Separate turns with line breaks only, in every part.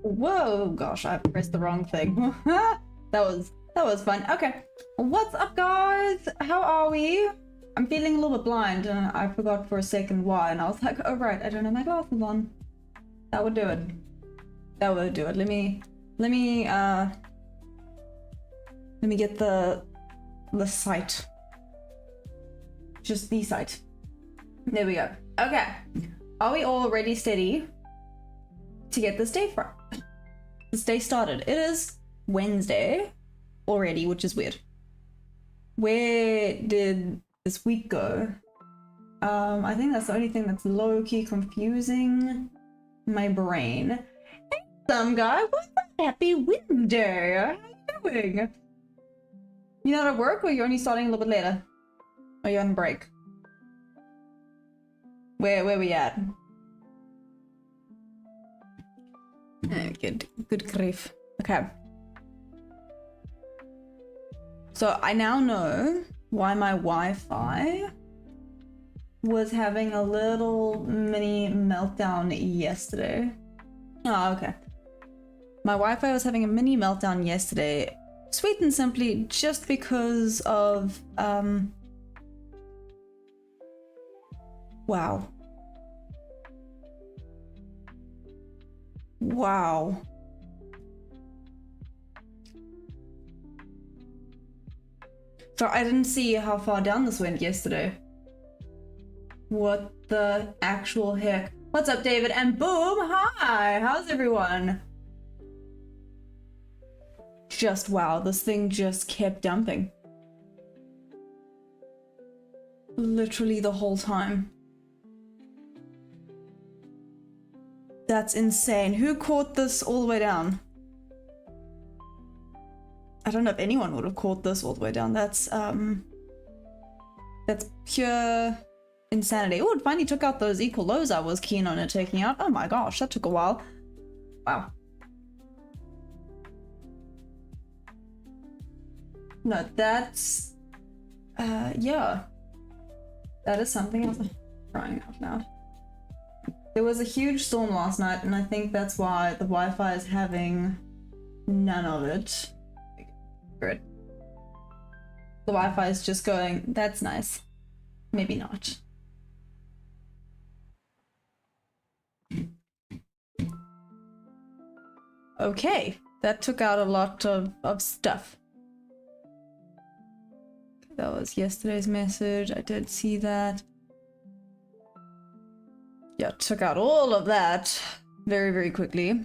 Whoa, gosh, I pressed the wrong thing. That was fun. Okay, what's up, guys? How are we? I'm feeling a little bit blind, and I forgot for a second why, and I was like, oh right, I don't have my glasses on. That would do it. That would do it. Let me get the site. Just the site. There we go. Okay. Are we all ready, steady to get this day started? It is Wednesday already, which is weird. Where did this week go? I think that's the only thing that's low-key confusing my brain. Hey, some guy, what's a happy Wednesday? How you doing? You not at work, or you're only starting a little bit later? Are you on break? Where we at? Good grief. Okay. So I now know why my Wi-Fi was having a little mini meltdown yesterday. Oh, okay. My Wi-Fi was having a mini meltdown yesterday, sweet and simply just because of wow. Wow. So I didn't see how far down this went yesterday. What the actual heck? What's up, David? And boom, hi! How's everyone? Just wow, this thing just kept dumping. Literally the whole time. That's insane. Who caught this all the way down? I don't know if anyone would have caught this all the way down. That's pure insanity. Oh, it finally took out those equal lows I was keen on it taking out. Oh my gosh, that took a while. Wow. No, that's yeah. That is something else. Crying out loud. There was a huge storm last night, and I think that's why the Wi-Fi is having none of it. Good. The Wi-Fi is just going, that's nice. Maybe not. Okay, that took out a lot of stuff. That was yesterday's message. I did see that. Yeah, took out all of that very, very quickly.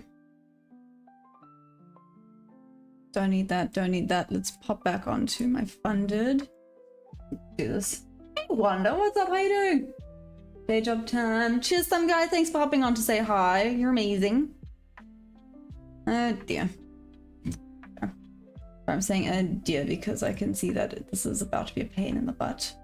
Don't need that, don't need that. Let's pop back onto my funded. Do this. Hey, Wanda, what's up? How you doing? Day job time. Cheers, some guy. Thanks for hopping on to say hi. You're amazing. Oh dear. I'm saying oh dear because I can see that this is about to be a pain in the butt.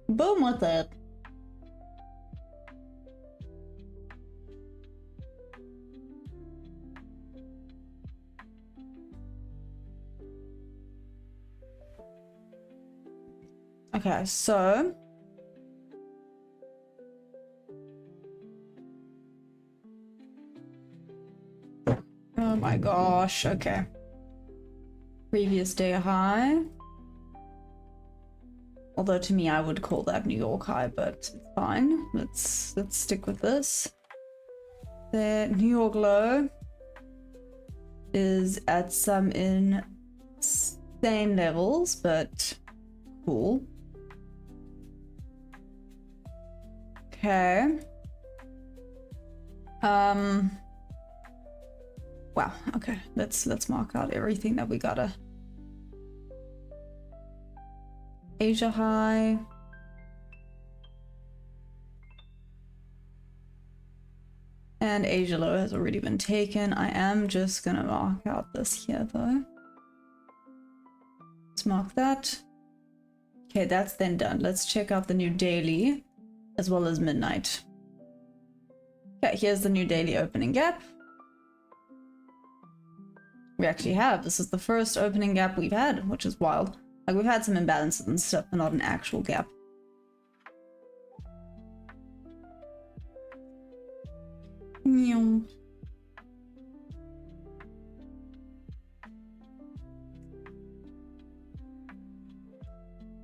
Boom, what's up? Okay, so oh my gosh, okay. Previous day high. Although to me, I would call that New York high, but it's fine. Let's stick with this. The New York low is at some insane levels, but cool. Okay. Wow. Okay. Let's mark out everything that we gotta. Asia high. And Asia low has already been taken. I am just gonna mark out this here though. Let's mark that. Okay, that's then done. Let's check out the new daily as well as midnight. Okay, here's the new daily opening gap. We actually have. This is the first opening gap we've had, which is wild. Like, we've had some imbalances and stuff, but not an actual gap.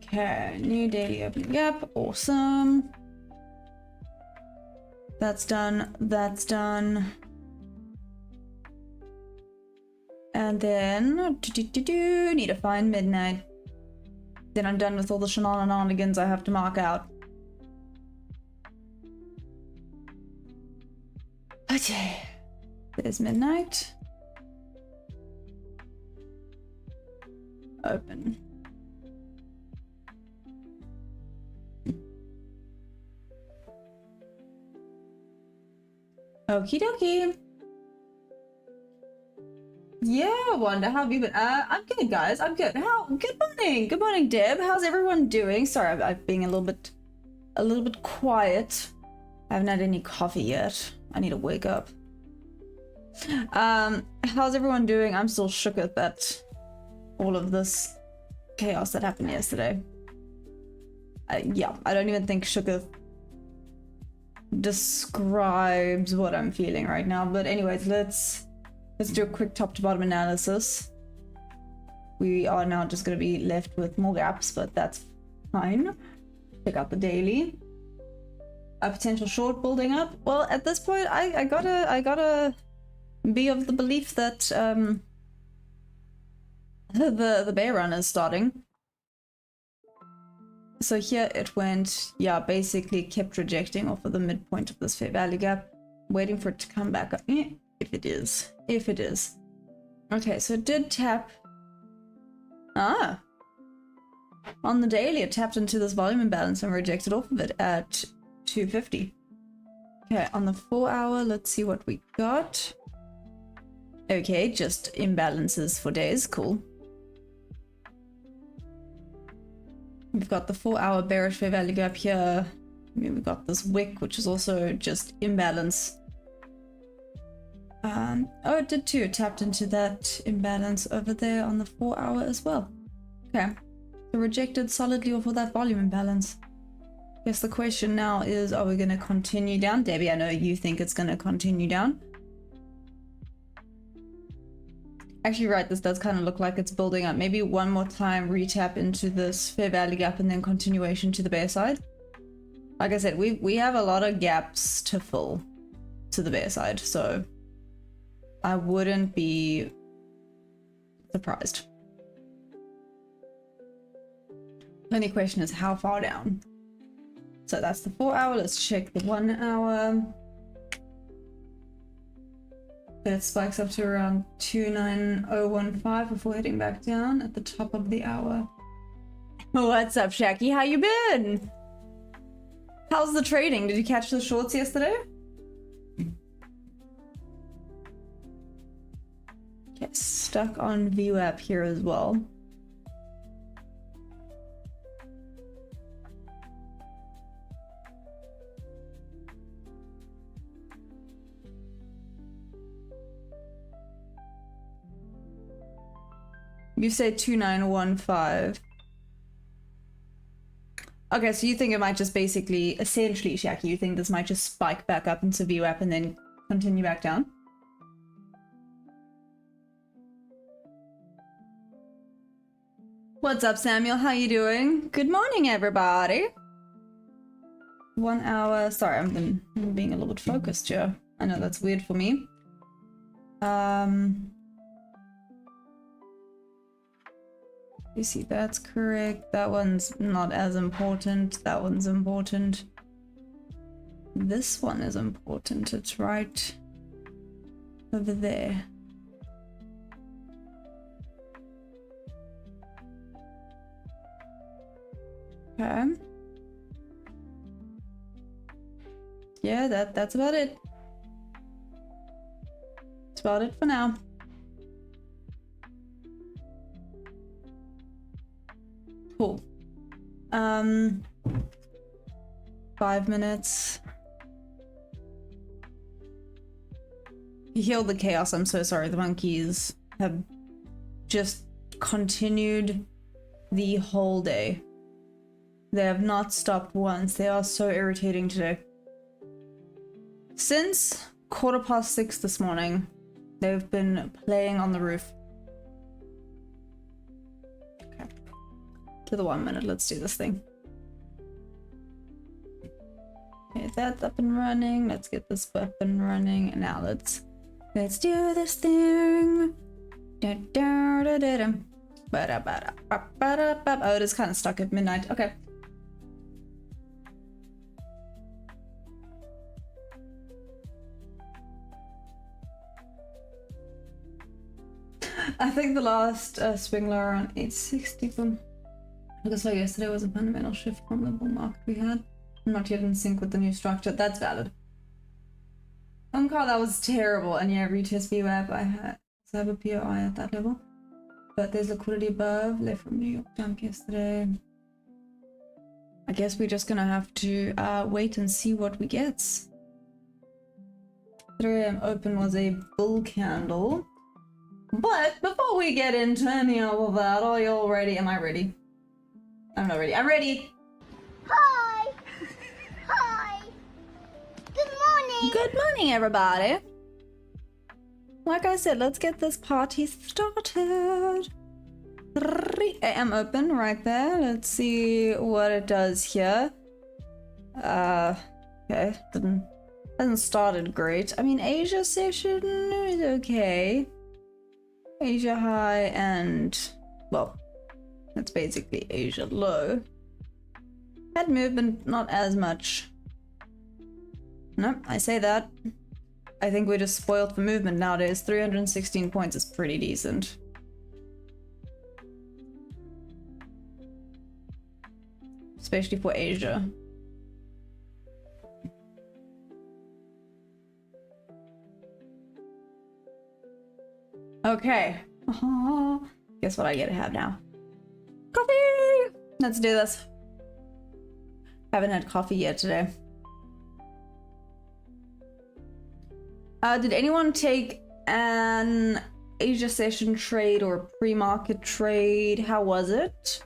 Okay, new daily opening gap. Awesome. That's done. That's done. And then need to find midnight. Then I'm done with all the shenanigans I have to mark out. Okay. There's midnight. Open. Okie dokie. Yeah, Wanda, how have you been? I'm good, guys. I'm good. Good morning. Good morning, Deb. How's everyone doing? Sorry, I've been a little bit quiet. I haven't had any coffee yet. I need to wake up. How's everyone doing? I'm still shook at that. All of this chaos that happened yesterday. Yeah, I don't even think shook describes what I'm feeling right now. But anyways, let's do a quick top to bottom analysis. We are now just going to be left with more gaps, but that's fine. Check out the daily. A potential short building up. Well, at this point, I gotta be of the belief that the bear run is starting. So here it went, yeah, basically kept rejecting off of the midpoint of this fair value gap, waiting for it to come back up. If it is. Okay, so it did tap. On the daily, it tapped into this volume imbalance and rejected off of it at 250. Okay, on the 4 hour, let's see what we got. Okay, just imbalances for days. Cool. We've got the 4 hour bearish fair value gap here. I mean, we've got this wick, which is also just imbalance. Oh, it did too. It tapped into that imbalance over there on the 4 hour as well. Okay. So rejected solidly off of that volume imbalance. Guess the question now is, are we going to continue down? Debbie, I know you think it's going to continue down. Actually, right, this does kind of look like it's building up. Maybe one more time, retap into this fair value gap and then continuation to the bear side. Like I said, we have a lot of gaps to fill to the bear side, so I wouldn't be surprised. Only question is how far down. So that's the 4 hour. Let's check the 1 hour. It spikes up to around 29015 before heading back down at the top of the hour. What's up, Shaki? How you been? How's the trading? Did you catch the shorts yesterday? Okay, stuck on VWAP here as well. You say 2915. Okay, so you think it might just basically, essentially, Shaki, you think this might just spike back up into VWAP and then continue back down? What's up, Samuel? How you doing? Good morning, everybody. 1 hour. Sorry, I'm being a little bit focused here. I know that's weird for me. You see, that's correct. That one's not as important. That one's important. This one is important. It's right over there. Okay. Yeah, that's about it. That's about it for now. Cool. 5 minutes. heal the chaos. I'm so sorry. The monkeys have just continued the whole day. They have not stopped once. They are so irritating today. Since 6:15 this morning, they've been playing on the roof. Okay. To the 1 minute, let's do this thing. Okay, that's up and running. Let's get this up and running. And now let's do this thing. Oh, it is kind of stuck at midnight. Okay. I think the last swing low around 860 from looks like yesterday was a fundamental shift from the bull market we had. Not yet in sync with the new structure. That's valid. That was terrible. And yeah, retest VWAP. I had cyber POI at that level. But there's liquidity above. Left from New York dump yesterday. I guess we're just gonna have to wait and see what we get. 3 AM open was a bull candle. But before we get into any of that, are you all ready? Am I ready? I'm not ready. I'm ready!
Hi! Hi! Good morning!
Good morning, everybody! Like I said, let's get this party started. 3 AM open right there. Let's see what it does here. Okay. Hasn't started great. I mean, Asia session is okay. Asia high and, well, that's basically Asia low. Head movement, not as much. No, I say that. I think we're just spoiled for movement nowadays. 316 points is pretty decent. Especially for Asia. Okay. Guess what I get to have now? Coffee! Let's do this. Haven't had coffee yet today. Did anyone take an Asia session trade or pre-market trade? How was it?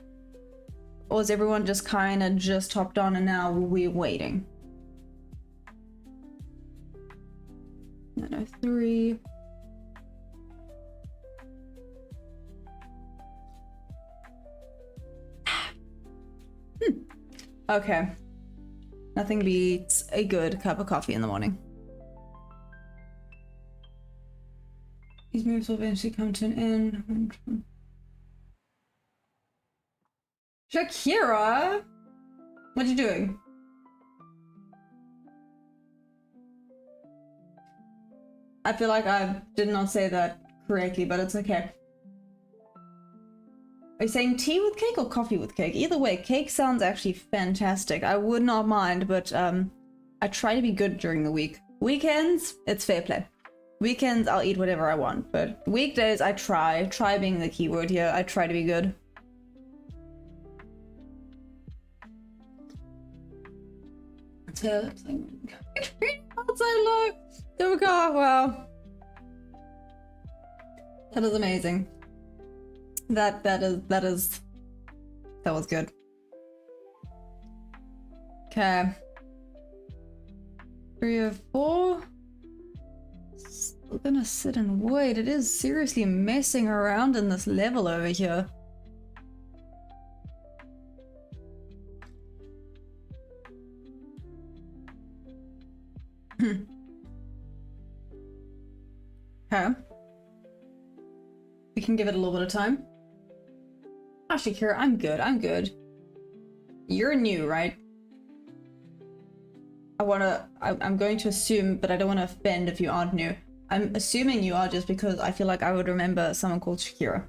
Or was everyone just kind of just hopped on and now we're waiting? 903. Okay. Nothing beats a good cup of coffee in the morning. These moves will eventually come to an end. Shakira? What are you doing? I feel like I did not say that correctly, but it's okay. Are you saying tea with cake or coffee with cake? Either way, cake sounds actually fantastic. I would not mind, but I try to be good during the week. Weekends, it's fair play. Weekends, I'll eat whatever I want, but weekdays, I try. Try being the keyword here. I try to be good. Outside low. There we go. Wow. That is amazing. That was good. Okay. 3 or 4. Still gonna sit and wait. It is seriously messing around in this level over here. Okay. We can give it a little bit of time. Actually, Kira, I'm good. I'm good. You're new, right? I'm going to assume, but I don't want to offend if you aren't new. I'm assuming you are just because I feel like I would remember someone called Shakira.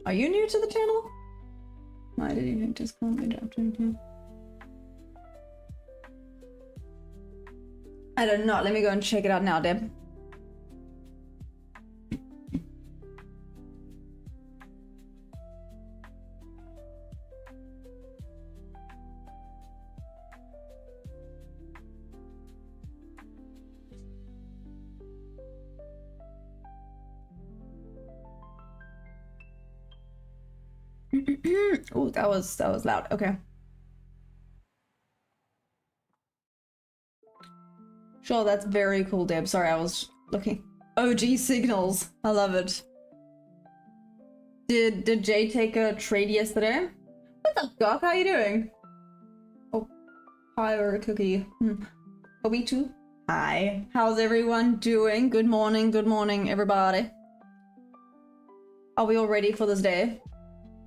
Are you new to the channel? Why did you think just call me down? I don't know. Let me go and check it out now, Deb. Oh, that was loud. Okay. Sure, that's very cool, Deb. Sorry, I was looking. OG signals. I love it. Did Jay take a trade yesterday? What's up, Doc? How you doing? Oh, hi, or a cookie. We too. Hi. How's everyone doing? Good morning, everybody. Are we all ready for this day?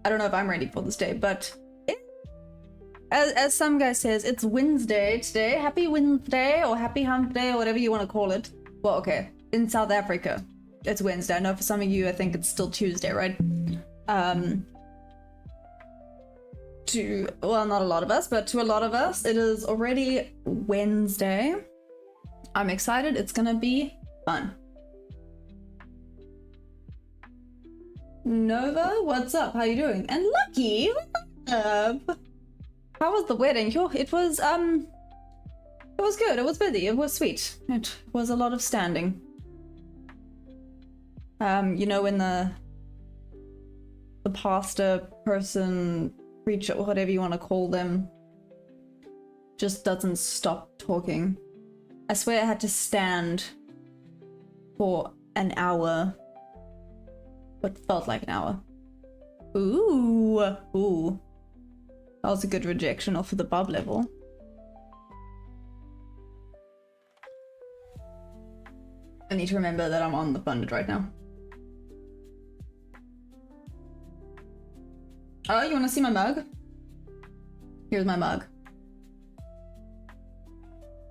I don't know if I'm ready for this day, but as some guy says, it's Wednesday today. Happy Wednesday or happy hump day or whatever you want to call it. Well, okay. In South Africa, it's Wednesday. I know for some of you, I think it's still Tuesday, right? Well, not a lot of us, but to a lot of us, it is already Wednesday. I'm excited. It's gonna be fun. Nova, what's up? How you doing? And Lucky, what's up? How was the wedding? It was good. It was busy. It was sweet. It was a lot of standing. You know, when the pastor person, preacher, whatever you want to call them, just doesn't stop talking. I swear I had to stand for an hour. What felt like an hour. Ooh. That was a good rejection off of the bob level. I need to remember that I'm on the funded right now. Oh, you want to see my mug? Here's my mug.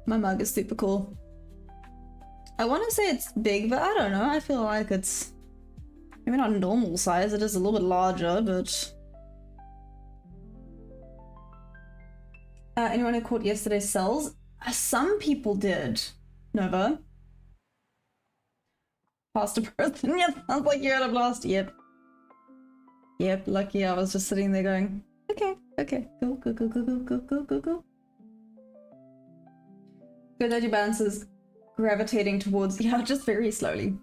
My mug is super cool. I want to say it's big, but I don't know. I feel like it's maybe not normal size. It is a little bit larger, but... anyone who caught yesterday's sells? Some people did, Nova. Past a person. Yep, sounds like you're at a blast. Yep, lucky. I was just sitting there going, okay, go. Good that your balance is gravitating towards, yeah, just very slowly.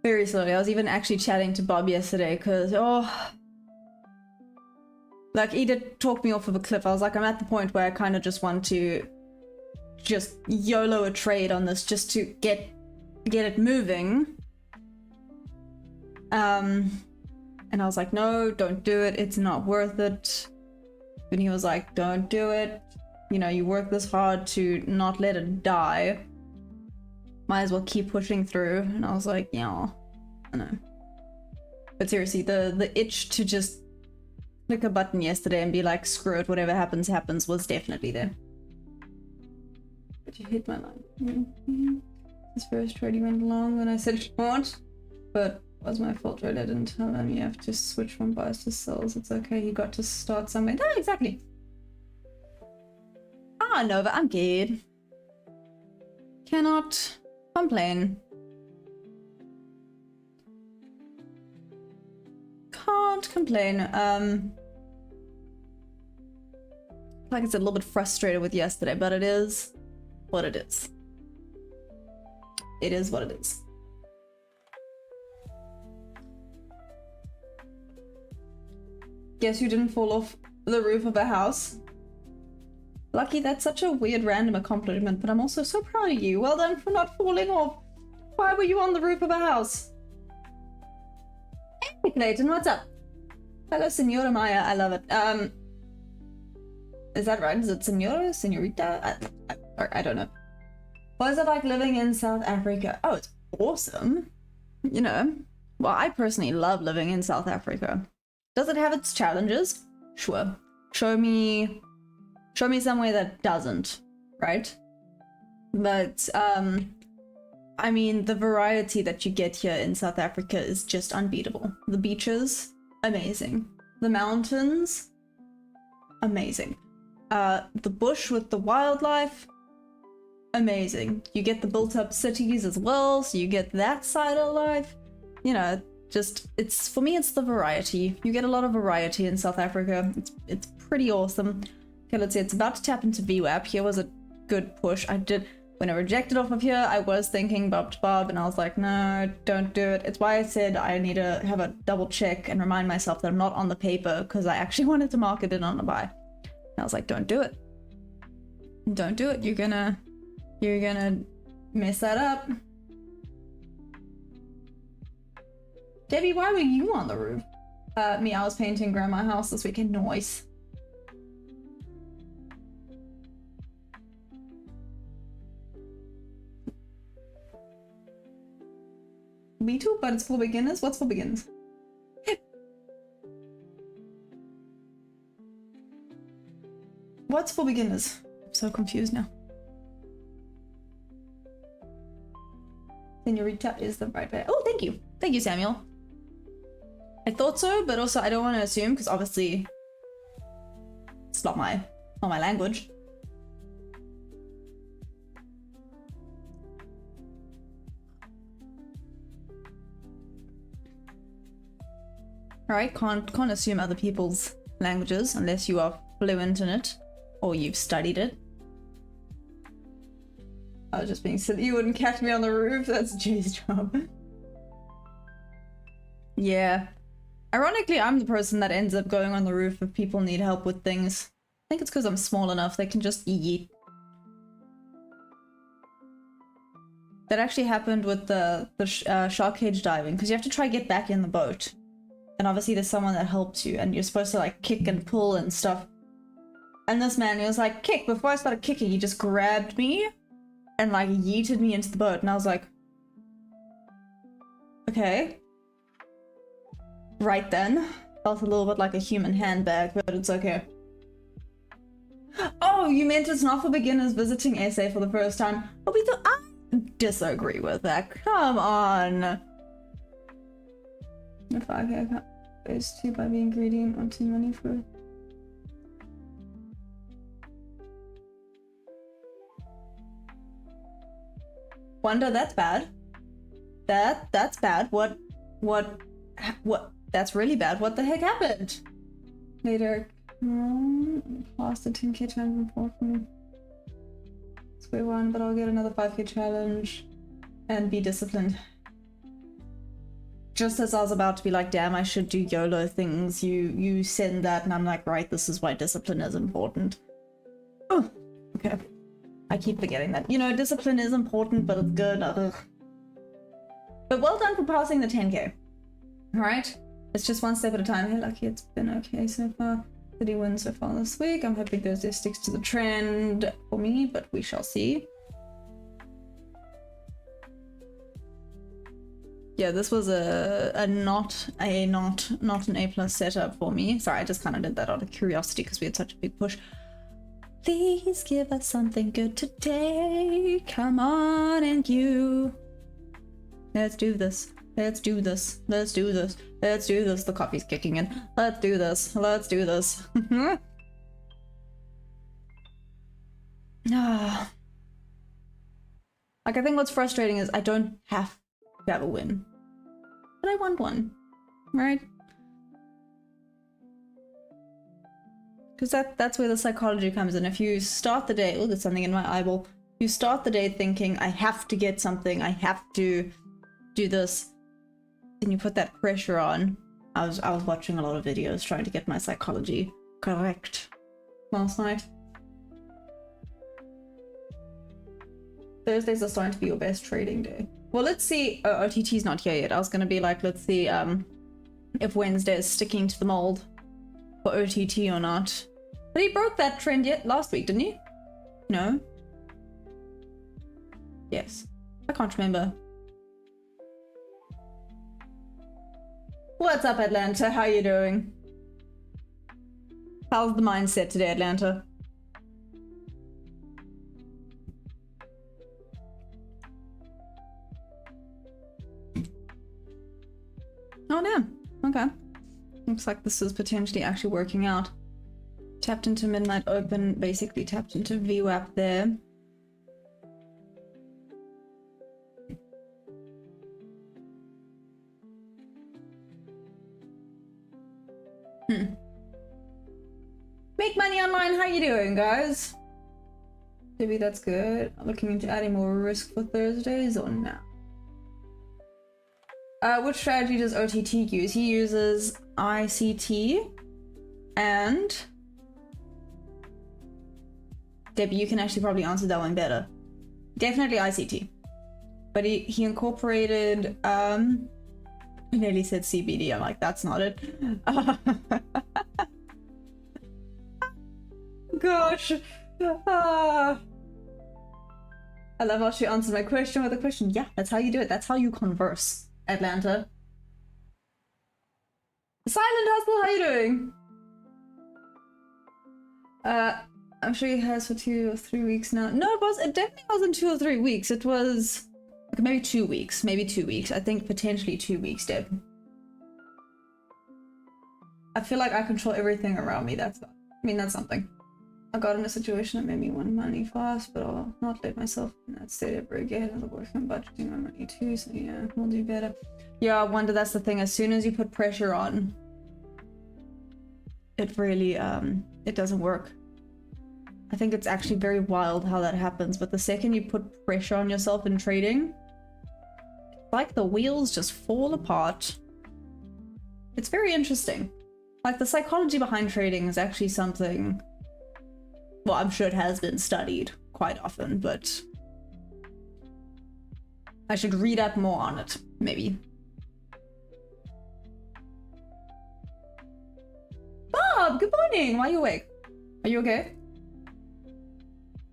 Very slowly. I was even actually chatting to Bob yesterday because, like, he did talk me off of a cliff. I was like, I'm at the point where I kind of just want to just YOLO a trade on this just to get it moving. And I was like, no, don't do it. It's not worth it. And he was like, don't do it. You know, you work this hard to not let it die. Might as well keep pushing through. And I was like, yeah, I know. But seriously, the itch to just click a button yesterday and be like, screw it, whatever happens, happens, was definitely there. But you hit my line. His first trade went long when I said short, but it was my fault, right? I didn't tell him you have to switch from buys to sells. It's okay, he got to start somewhere. No, exactly. Ah, Nova, I'm good. Cannot complain. Can't complain. Like I said, a little bit frustrated with yesterday, but it is what it is. It is what it is. Guess you didn't fall off the roof of a house. Lucky, that's such a weird random accomplishment, but I'm also so proud of you. Well done for not falling off. Why were you on the roof of a house? Hey, Clayton, what's up? Hello, Senora Maya. I love it. Is that right? Is it Senora? Senorita? I don't know. What is it like living in South Africa? Oh, it's awesome. You know, well, I personally love living in South Africa. Does it have its challenges? Sure. Show me somewhere that doesn't, right? But, I mean, the variety that you get here in South Africa is just unbeatable. The beaches, amazing. The mountains, amazing. The bush with the wildlife, amazing. You get the built-up cities as well, so you get that side of life. You know, just, it's, for me, it's the variety. You get a lot of variety in South Africa. It's pretty awesome. Okay, let's see, it's about to tap into VWAP. Here was a good push. When I rejected off of here, I was thinking Bob to Bob, and I was like, no, don't do it. It's why I said I need to have a double check and remind myself that I'm not on the paper, because I actually wanted to market it on a buy. And I was like, don't do it. Don't do it. You're gonna mess that up. Debbie, why were you on the roof? Me, I was painting grandma's house this weekend. Nice. Me too, but it's for beginners. What's for beginners? What's for beginners? I'm so confused now. Senorita is the right way. Oh, thank you. Thank you, Samuel. I thought so, but also I don't want to assume, because obviously it's not my language. Right, can't assume other people's languages unless you are fluent in it or you've studied it. I was just being silly. You wouldn't catch me on the roof. That's Jay's job. Yeah. Ironically, I'm the person that ends up going on the roof if people need help with things. I think it's because I'm small enough they can just yeet. That actually happened with the shark cage diving, because you have to try get back in the boat. And obviously there's someone that helps you, and you're supposed to like kick and pull and stuff. And this man, he was like, kick. Before I started kicking, he just grabbed me and like yeeted me into the boat. And I was like, okay. Right then. Felt a little bit like a human handbag, but it's okay. Oh, you meant it's not for beginners visiting SA for the first time. Oh, I disagree with that. Come on. If I can't base 2 by being greedy and wanting money for. Wonder, that's bad. That's bad. What? That's really bad. What the heck happened? Later, past the 10k challenge for me. Square one, but I'll get another 5k challenge and be disciplined. Just as I was about to be like, damn, I should do YOLO things, you send that, and I'm like, right, this is why discipline is important. Oh, okay. I keep forgetting that. You know, discipline is important, but it's good. Ugh. But well done for passing the 10k. Alright? It's just one step at a time. Hey, lucky, it's been okay so far. 30 wins so far this week. I'm hoping Thursday sticks to the trend for me, but we shall see. Yeah, this was not an A+ setup for me. Sorry, I just kind of did that out of curiosity because we had such a big push. Please give us something good today. Come on, and you. Let's do this. Let's do this. Let's do this. Let's do this. The coffee's kicking in. Let's do this. Let's do this. Ah. Like, I think what's frustrating is I don't have to have a win, but I want one, right? Because that's where the psychology comes in. If you start the day, oh, there's something in my eyeball. You start the day thinking, I have to get something, I have to do this, then you put that pressure on. I was watching a lot of videos trying to get my psychology correct last night. Thursdays are starting to be your best trading day. Well, let's see. Oh, OTT's not here yet. I was gonna be like, let's see if Wednesday is sticking to the mold for OTT or not. But he broke that trend yet last week, didn't he? No? Yes. I can't remember. What's up, Atlanta? How you doing? How's the mindset today, Atlanta? Oh, damn. Okay. Looks like this is potentially actually working out. Tapped into Midnight Open, basically tapped into VWAP there. Make money online, how you doing, guys? Maybe that's good. Looking into adding more risk for Thursdays or no? Which strategy does OTT use? He uses ICT and... Debbie, you can actually probably answer that one better. Definitely ICT. But he incorporated, I nearly said CBD, I'm like, that's not it. Gosh. I love how she answered my question with a question. Yeah, that's how you do it. That's how you converse, Atlanta. Silent Hustle, how you doing? I'm sure he has for 2 or 3 weeks now. No, it definitely wasn't 2 or 3 weeks. It was like maybe 2 weeks. Maybe 2 weeks. I think potentially 2 weeks, Deb. I feel like I control everything around me. That's something. I got in a situation that made me want money fast, but I'll not let myself in that state ever again. I'll work on budgeting my money too, so yeah, we'll do better. Yeah, I wonder, that's the thing. As soon as you put pressure on, it really, it doesn't work. I think it's actually very wild how that happens, but the second you put pressure on yourself in trading, it's like the wheels just fall apart. It's very interesting. Like, the psychology behind trading is actually something, well, I'm sure it has been studied quite often, but I should read up more on it, maybe. Bob, good morning! Why are you awake? Are you okay?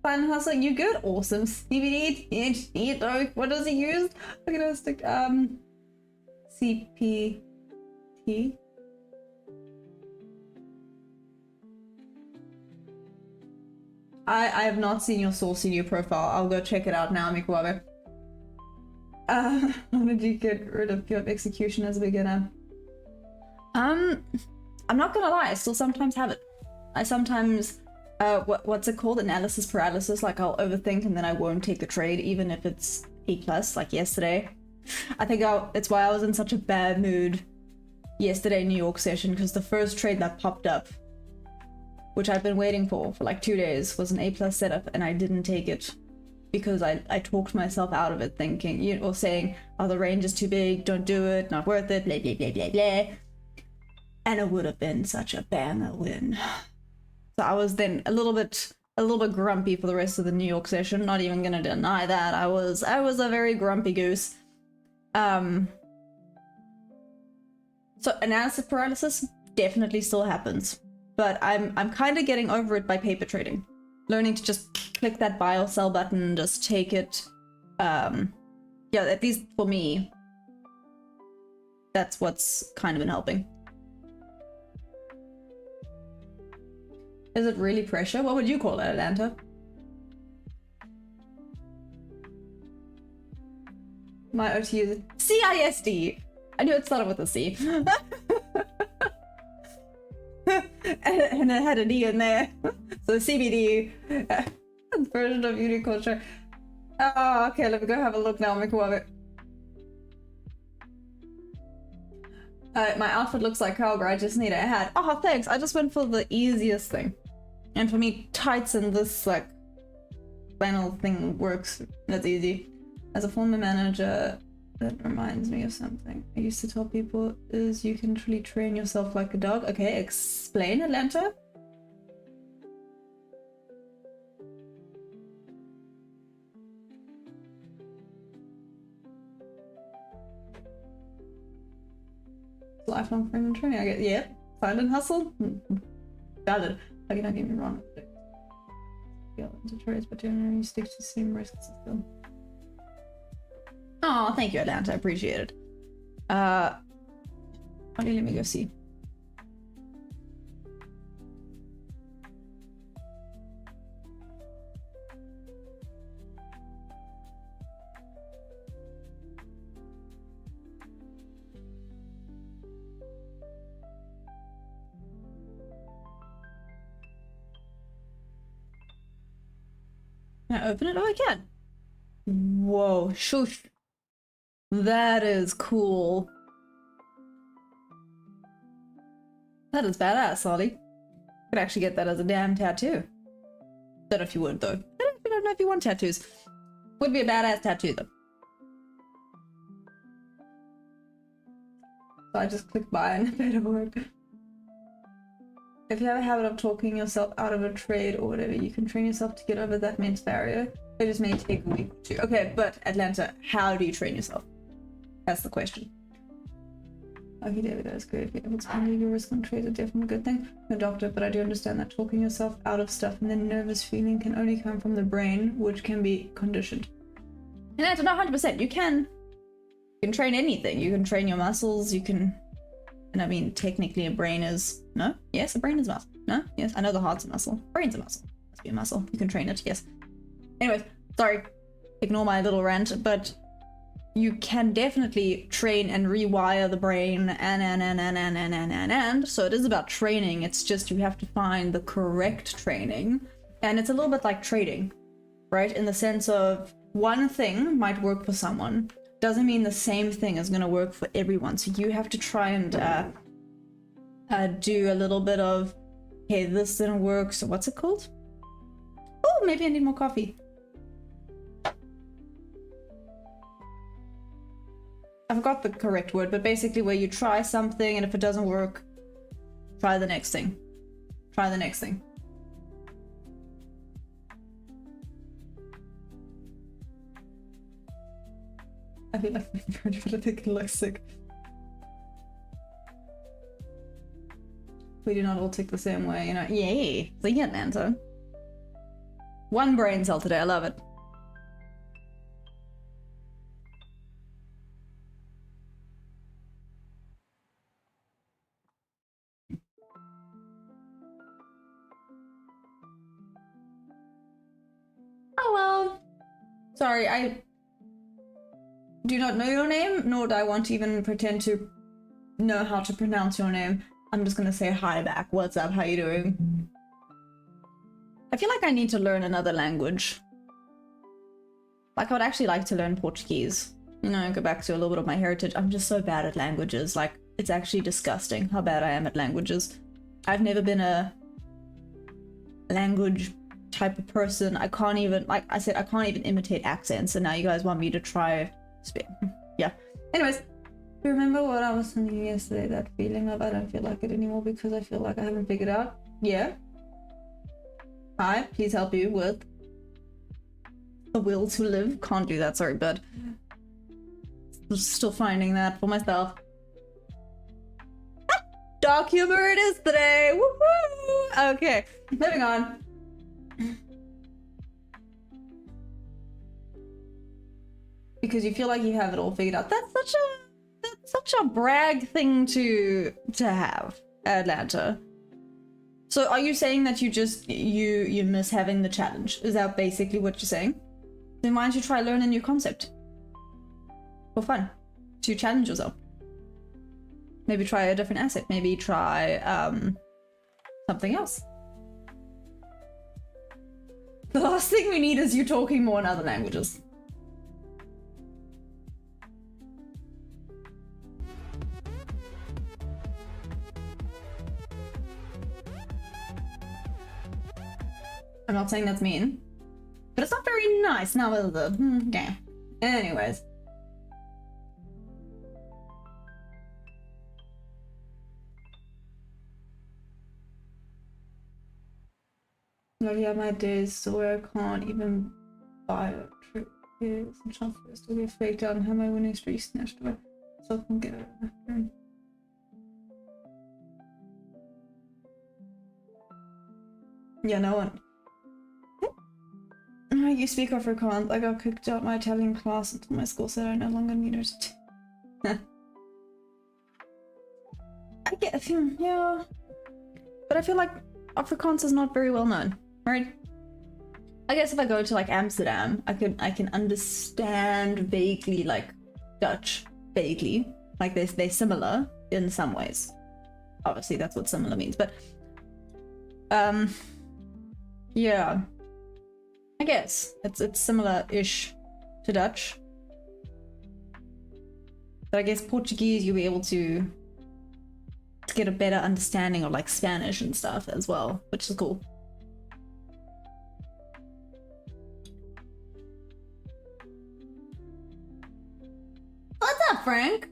Fine hustling, you good? Awesome. CBD, THC, what does he use? Look at us, CPT. I have not seen your source in your profile. I'll go check it out now, Mikuabe. How did you get rid of pure execution as a beginner? I'm not gonna lie, I still sometimes have it. I sometimes, what's it called? Analysis paralysis. Like, I'll overthink and then I won't take the trade, even if it's A+, like yesterday. I think it's why I was in such a bad mood yesterday New York session, because the first trade that popped up, which I've been waiting for like 2 days, was an A+ setup, and I didn't take it because I talked myself out of it, thinking, or saying, oh, the range is too big, don't do it, not worth it, blah, blah, blah, blah, blah. And it would have been such a banger win. So I was then a little bit grumpy for the rest of the New York session. Not even gonna deny that. I was a very grumpy goose. So analysis paralysis definitely still happens, but I'm kind of getting over it by paper trading. Learning to just click that buy or sell button, just take it. Yeah, at least for me, that's what's kind of been helping. Is it really pressure? What would you call it, Atlanta? My OT is CISD. I knew it started with a C. and it had an E in there. So CBD version of beauty culture. Oh, okay, let me go have a look now, Mikuabe. My outfit looks like cowgirl, I just need a hat. Oh, thanks, I just went for the easiest thing. And for me, tights and this, like, flannel thing works. That's easy. As a former manager, that reminds me of something I used to tell people, is you can truly train yourself like a dog. Okay, explain, Atlanta. Lifelong frame and training, I get, yeah. Silent hustle? Valid. Okay, don't get me wrong. Yeah, into trades, but generally stick to the same risks still. Oh, thank you, Atlanta. I appreciate it. Okay, let me go see. Can I open it? Oh, I can. Whoa, shush. That is cool. That is badass, Ollie. Could actually get that as a damn tattoo. Don't know if you would, though. I don't know if you want tattoos. Would be a badass tattoo though. So I just click buy and better work. If you have a habit of talking yourself out of a trade or whatever, you can train yourself to get over that mental barrier. It just may take a week or two. Okay, but Atlanta, how do you train yourself? That's the question. Okay, David, that's great. If you're able to handle your risk on trades, it's definitely a good thing. I'm a doctor, but I do understand that talking yourself out of stuff and then nervous feeling can only come from the brain, which can be conditioned. And that's not 100%. You can train anything. You can train your muscles. You can, and I mean, technically, a brain is no. Yes, a brain is muscle. No. Yes, I know the heart's a muscle. Brain's a muscle. Must be a muscle. You can train it. Yes. Anyways, sorry. Ignore my little rant, but you can definitely train and rewire the brain and so it is about training. It's just you have to find the correct training, and it's a little bit like trading, right? In the sense of one thing might work for someone doesn't mean the same thing is going to work for everyone, so you have to try and do a little bit of, hey, this didn't work, so what's it called? Oh, maybe I need more coffee. I forgot the correct word, but basically where you try something and if it doesn't work, try the next thing. Try the next thing. I feel like I'm thinking like sick. We do not all tick the same way, you know. Yay! See ya, Atlanta. One brain cell today, I love it. Hello. Sorry, I do not know your name, nor do I want to even pretend to know how to pronounce your name. I'm just gonna say hi back. What's up? How you doing? I feel like I need to learn another language. Like, I would actually like to learn Portuguese. You know, go back to a little bit of my heritage. I'm just so bad at languages. Like, it's actually disgusting how bad I am at languages. I've never been a language type of person. I can't even, like I said, I can't even imitate accents, and now you guys want me to try speak. Yeah. Anyways, remember what I was telling you yesterday, that feeling of I don't feel like it anymore because I feel like I haven't figured out? Yeah. Hi, please help you with the will to live. Can't do that, sorry, bud. Still finding that for myself. Dark humor it is today. Woohoo! Okay, moving on. Because you feel like you have it all figured out. That's such a brag thing to have, Atlanta. So are you saying that you just you miss having the challenge? Is that basically what you're saying? Then why don't you try learn a new concept for fun to challenge yourself? Maybe try a different asset. Maybe try something else. The last thing we need is you talking more in other languages. I'm not saying that's mean, but it's not very nice now, is it? Yeah. Anyways. Like, yeah, my days so where I can't even buy a trip here. Some chance for it to get faked out and have my winning streak snatched away. So I can get it after. Yeah, no one. You speak Afrikaans. I got kicked out my Italian class until my school said I no longer needed it. I get, yeah. But I feel like Afrikaans is not very well known, right? I guess if I go to like Amsterdam, I can understand vaguely like Dutch, vaguely. Like they're similar in some ways. Obviously that's what similar means, but yeah. I guess it's similar-ish to Dutch. But I guess Portuguese you'll be able to get a better understanding of like Spanish and stuff as well, which is cool. Frank?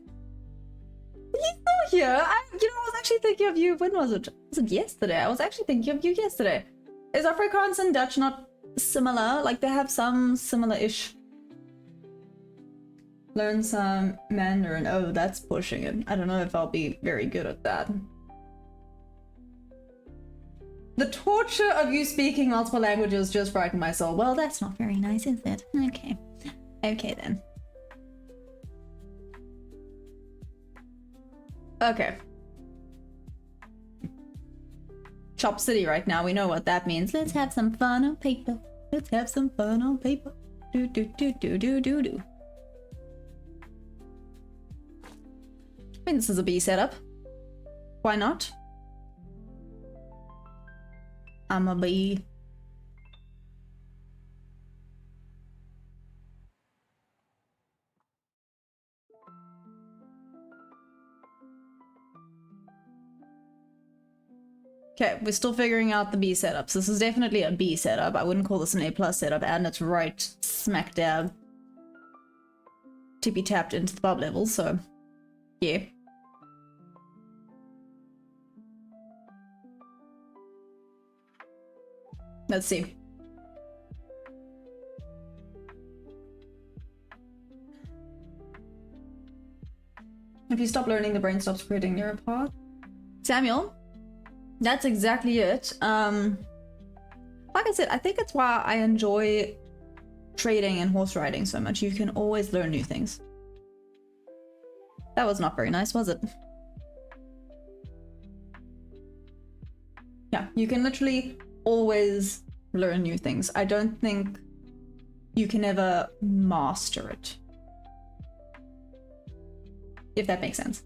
He's still here. I was actually thinking of you. When was it? Was it yesterday? I was actually thinking of you yesterday. Is Afrikaans and Dutch not similar? Like, they have some similar-ish. Learn some Mandarin. Oh, that's pushing it. I don't know if I'll be very good at that. The torture of you speaking multiple languages just frightened my soul. Well, that's not very nice, is it? Okay. Okay, then. Okay. Chop City right now, we know what that means. Let's have some fun on paper. Let's have some fun on paper. Do do do do do do do. I mean, this is a B setup. Why not? I'm a B. Okay, we're still figuring out the B setups. This is definitely a B setup. I wouldn't call this an A+ setup, and it's right smack dab tippy tapped into the bob level, so yeah. Let's see. If you stop learning, the brain stops creating neural path. Samuel? That's exactly it. Like I said, I think it's why I enjoy trading and horse riding so much. You can always learn new things. That was not very nice, was it? Yeah, you can literally always learn new things. I don't think you can ever master it. If that makes sense.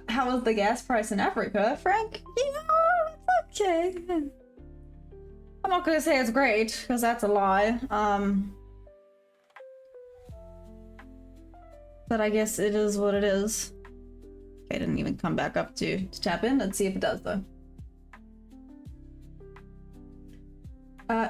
How was the gas price in Africa, Frank? You know, it's okay. I'm not gonna say it's great, because that's a lie. But I guess it is what it is. Okay, it didn't even come back up to tap in. Let's see if it does, though.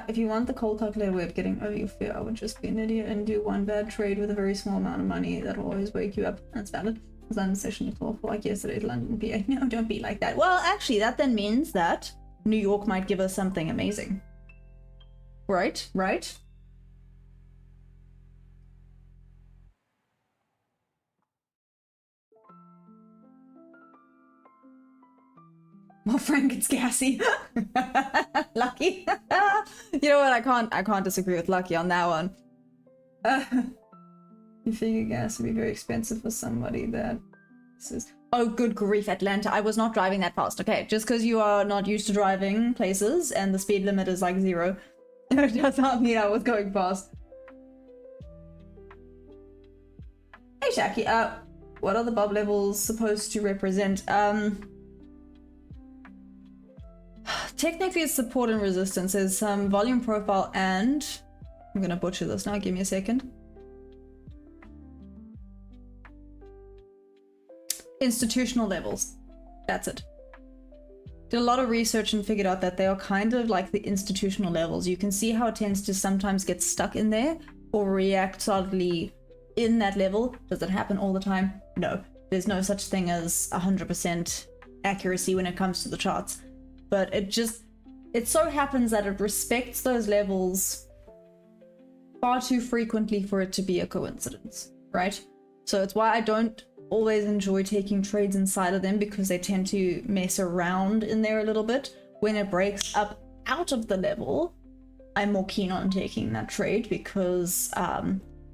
If you want the cold calculator way of getting over your fear, I would just be an idiot and do one bad trade with a very small amount of money. That'll always wake you up. That's valid. Was London session at all like yesterday's London PA? No, don't be like that. Well, actually, that then means that New York might give us something amazing. Right? Right? Well, Frank, it's gassy. Lucky. You know what? I can't disagree with Lucky on that one. You figure gas would be very expensive for somebody that says, oh, good grief, Atlanta. I was not driving that fast. Okay, just because you are not used to driving places and the speed limit is like 0, it does not mean I was going fast. Hey, Shaki. What are the bob levels supposed to represent? Technically, it's support and resistance. There's some volume profile and... I'm gonna butcher this now, give me a second. Institutional levels. That's it. Did a lot of research and figured out that they are kind of like the institutional levels. You can see how it tends to sometimes get stuck in there or react solidly in that level. Does it happen all the time? No. There's no such thing as 100% accuracy when it comes to the charts. But it so happens that it respects those levels far too frequently for it to be a coincidence, right? So it's why I don't always enjoy taking trades inside of them, because they tend to mess around in there a little bit. When it breaks up out of the level, I'm more keen on taking that trade because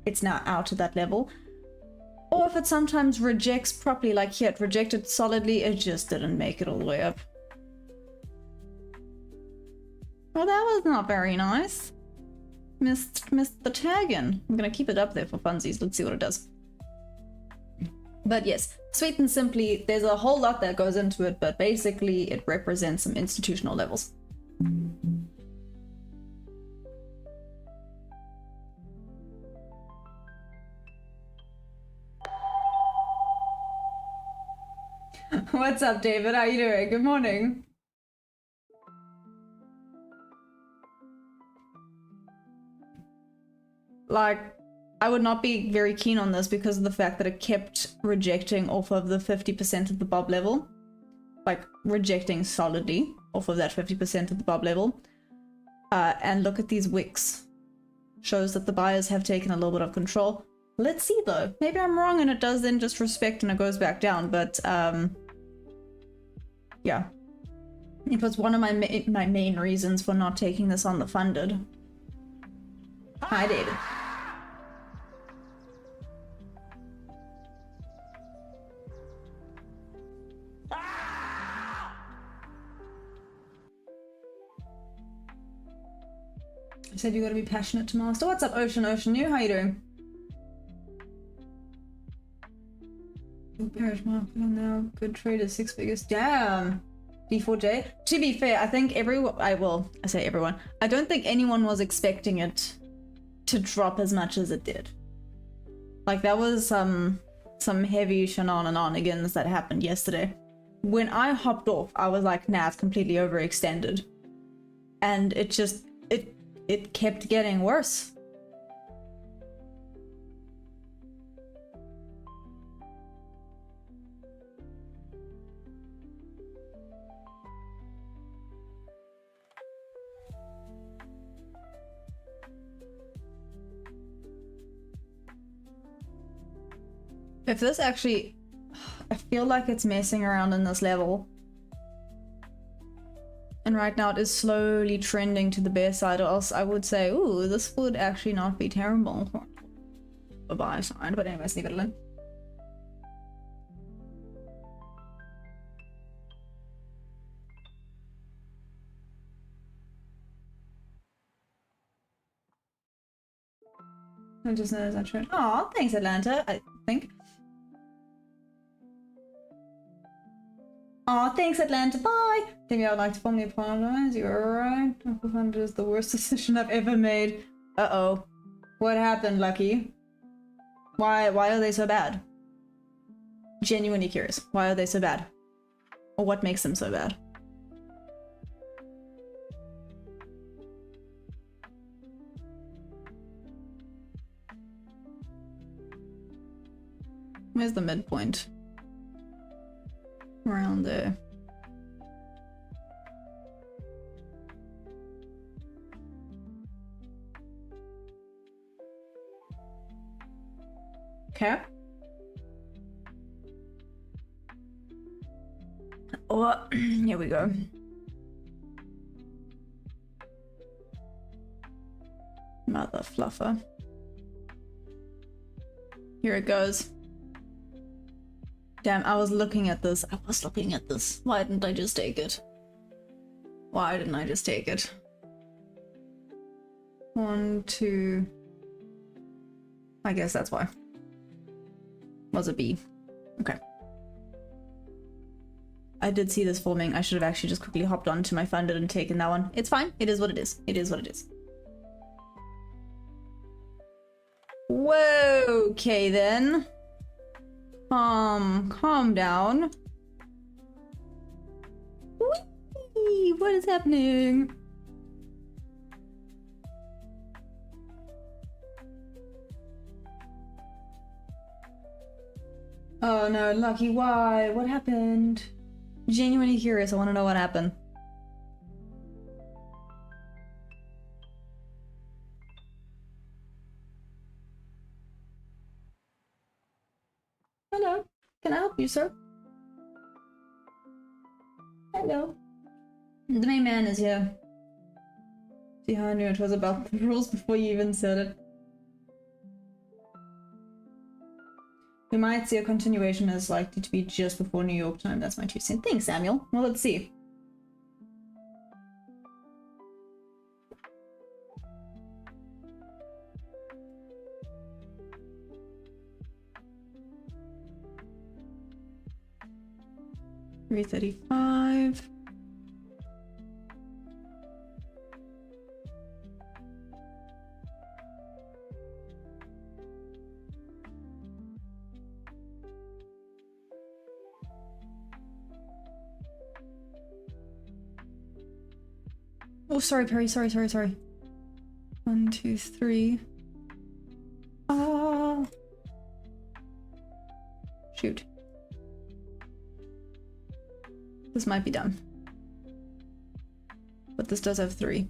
it's now out of that level. Or if it sometimes rejects properly, like here, it rejected solidly, it just didn't make it all the way up. Well, that was not very nice. Missed the tag in. I'm gonna keep it up there for funsies. Let's see what it does. But yes, sweet and simply, there's a whole lot that goes into it, but basically it represents some institutional levels. What's up, David? How you doing? Good morning. Like, I would not be very keen on this because of the fact that it kept rejecting off of the 50% of the bob level. Like, rejecting solidly off of that 50% of the bob level. And look at these wicks. Shows that the buyers have taken a little bit of control. Let's see though. Maybe I'm wrong and it does then just respect and it goes back down, but yeah. It was one of my main reasons for not taking this on the funded. Hi, David. I said you gotta be passionate to master. What's up, Ocean New? How you doing? Bearish market now. Good traders, 6 figures. Damn. D4J. To be fair, I think I say everyone. I don't think anyone was expecting it to drop as much as it did. Like, that was some heavy shenanigans that happened yesterday. When I hopped off, I was like, nah, it's completely overextended. And it just, it kept getting worse. If this actually, I feel like it's messing around in this level. And right now it is slowly trending to the bear side, or else I would say, ooh, this would actually not be terrible for a buy side, but anyways, leave it alone. I just noticed that trend. Aw, thanks Atlanta, I think. Aw, thanks Atlanta, bye! Maybe I would like to formally apologize, you're right. 500 is the worst decision I've ever made. Uh-oh. What happened, Lucky? Why are they so bad? Genuinely curious. Why are they so bad? Or what makes them so bad? Where's the midpoint? Around there. Okay. Oh, here we go. Mother fluffer. Here it goes. Damn, I was looking at this. Why didn't I just take it? Why didn't I just take it? 1, 2... I guess that's why. Was a B. Okay. I did see this forming. I should have actually just quickly hopped onto my funded and taken that one. It's fine. It is what it is. It is what it is. Whoa, okay then. Calm down. Whee! What is happening? Oh no, Lucky, why? What happened? Genuinely curious, I want to know what happened. Hello, can I help you, sir? Hello. The main man is here. See how I knew it was about the rules before you even said it. We might see a continuation as likely to be just before New York time. That's my 2 cents. Thanks, Samuel. Well, let's see. $335. Oh, sorry, Perry. Sorry. 1, 2, 3. Ah. Shoot. This might be done. But this does have 3.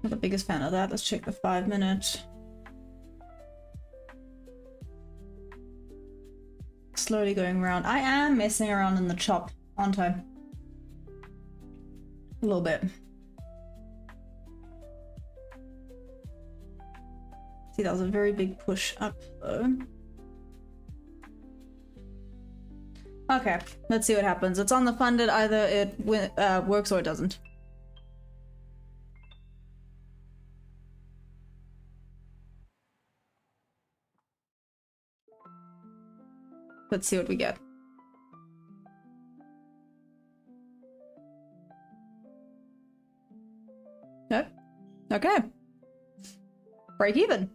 Not the biggest fan of that. Let's check the 5-minute. Slowly going around. I am messing around in the chop, aren't I? A little bit. See, that was a very big push up though. Okay, let's see what happens. It's on the funded, either it works or it doesn't. Let's see what we get. Yep. Okay. Break even.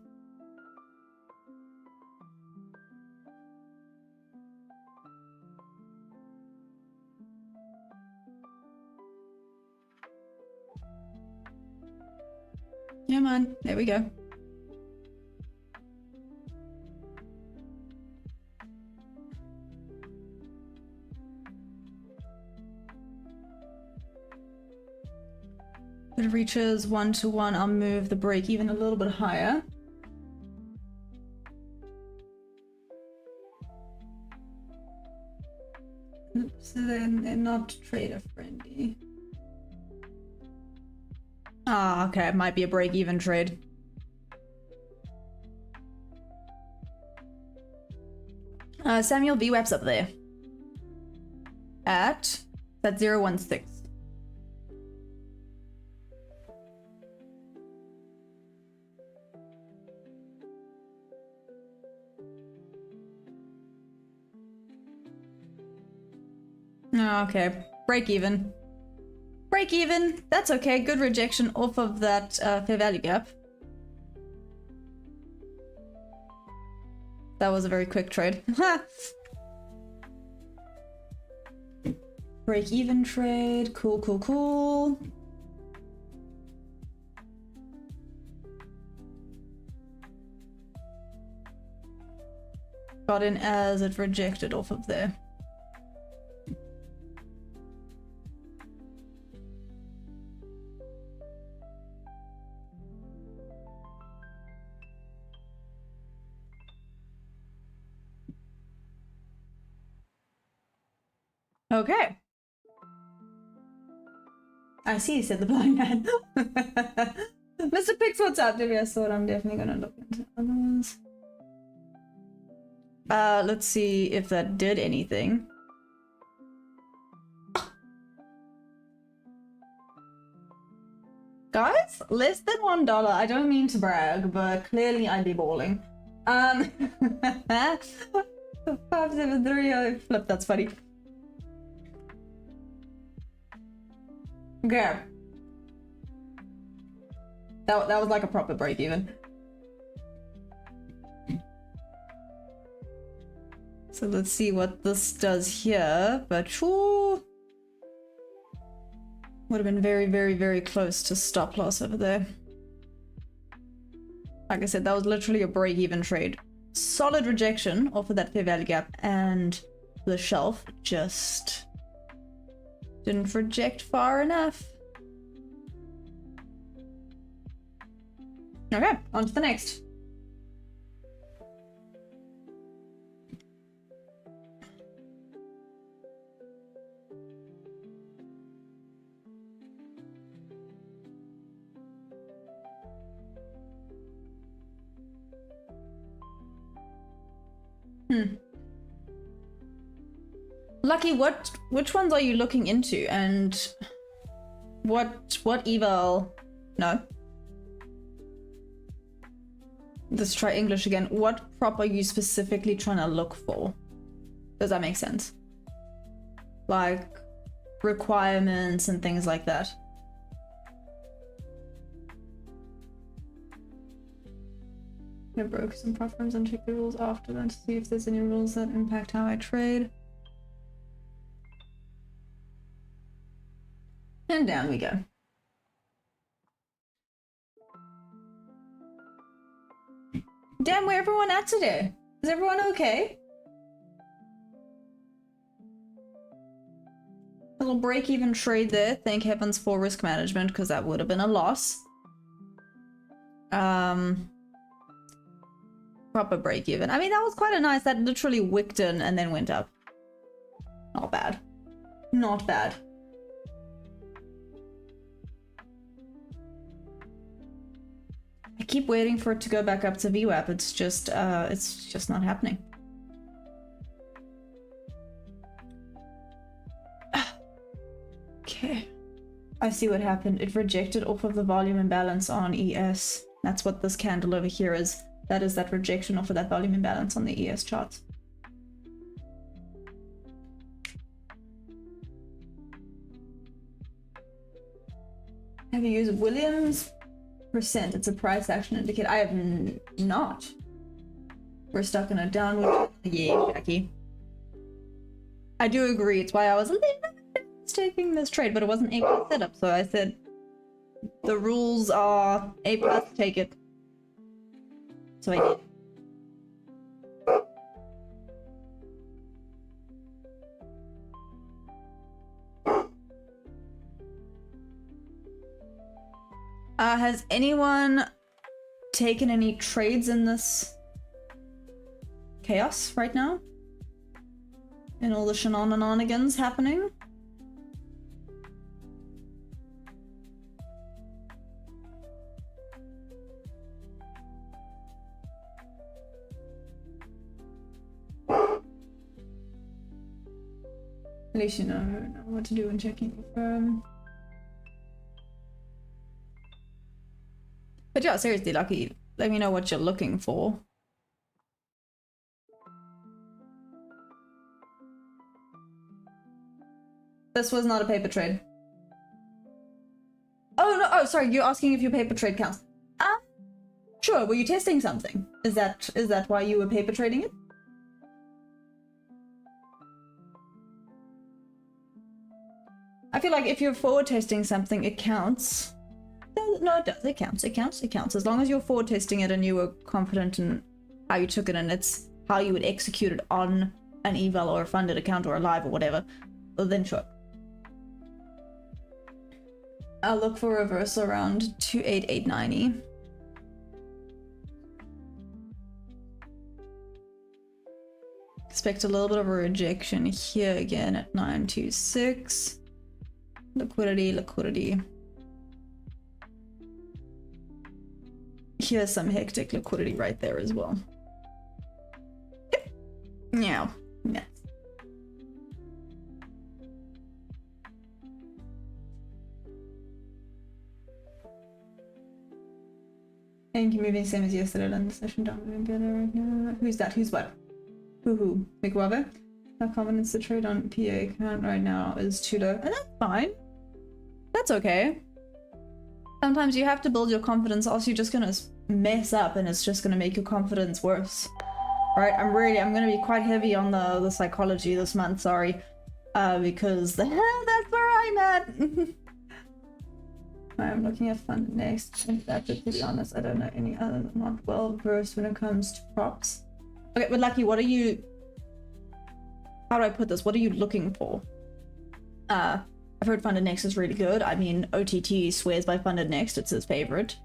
Yeah, man. There we go. If it reaches 1 to 1, I'll move the break even a little bit higher. So then they're not trader friendly. Ah, okay, it might be a break-even trade. Samuel VWAP's up there. At that 016. Okay, break even. Break even, that's okay. Good rejection off of that fair value gap. That was a very quick trade. Break even trade, cool. Got in as it rejected off of there. Okay. I see, said the blind man. Mr. Pix, what's up? I thought I'm definitely gonna look into others. Let's see if that did anything. Guys, less than $1. I don't mean to brag, but clearly I'd be balling. 573, I flipped, that's funny. Okay. That was like a proper break even. So let's see what this does here, but whew, would have been very close to stop loss over there. Like I said, that was literally a break even trade. Solid rejection off of that fair value gap, and the shelf just didn't reject far enough. Okay, on to the next. Lucky, which ones are you looking into, and what eval? No. Let's try English again. What prop are you specifically trying to look for? Does that make sense? Like requirements and things like that. I'm gonna broker some platforms and check the rules after that to see if there's any rules that impact how I trade. And down we go. Damn, where everyone at today? Is everyone okay? A little break-even trade there. Thank heavens for risk management, because that would have been a loss. Proper break-even. I mean, that was quite a nice. That literally wicked in and then went up. Not bad. Not bad. I keep waiting for it to go back up to VWAP. It's just not happening. Okay. I see what happened. It rejected off of the volume imbalance on ES. That's what this candle over here is. That is that rejection off of that volume imbalance on the ES charts. Have you used Williams %? It's a price action indicator. I have not. We're stuck in a downward. Yeah, Jackie. I do agree. It's why I was a little taking this trade, but it wasn't A+ setup, so I said the rules are A+, take it. So I did. Has anyone taken any trades in this chaos right now? And all the shenanigans happening? At least you know what to do when checking the firm. But yeah, seriously, Lucky, let me know what you're looking for. This was not a paper trade. Oh no! Oh, sorry. You're asking if your paper trade counts. Sure. Were you testing something? Is that why you were paper trading it? I feel like if you're forward testing something, it counts. No, it does. It counts. It counts. It counts. As long as you're forward testing it and you were confident in how you took it and it's how you would execute it on an eval or a funded account or a live or whatever, well, then sure. I'll look for reversal around 28890. Expect a little bit of a rejection here again at 926. Liquidity, liquidity. Here's some hectic liquidity right there as well. Yeah. Yes. And you moving same as yesterday on the session down moving better right now. Who's that? Who's what? Who? McWaver? Our confidence to trade on PA account right now is too low. And that's fine. That's okay. Sometimes you have to build your confidence, else you're just gonna mess up and it's just gonna make your confidence worse. Right? I'm gonna be quite heavy on the psychology this month, sorry. Because that's where I'm at. I'm looking at fund next. That's it, to be honest. I don't know any other. I'm not well versed when it comes to props. Okay, but Lucky, what are you... How do I put this? What are you looking for? I've heard Funded Next is really good. I mean, OTT swears by Funded Next. It's his favorite.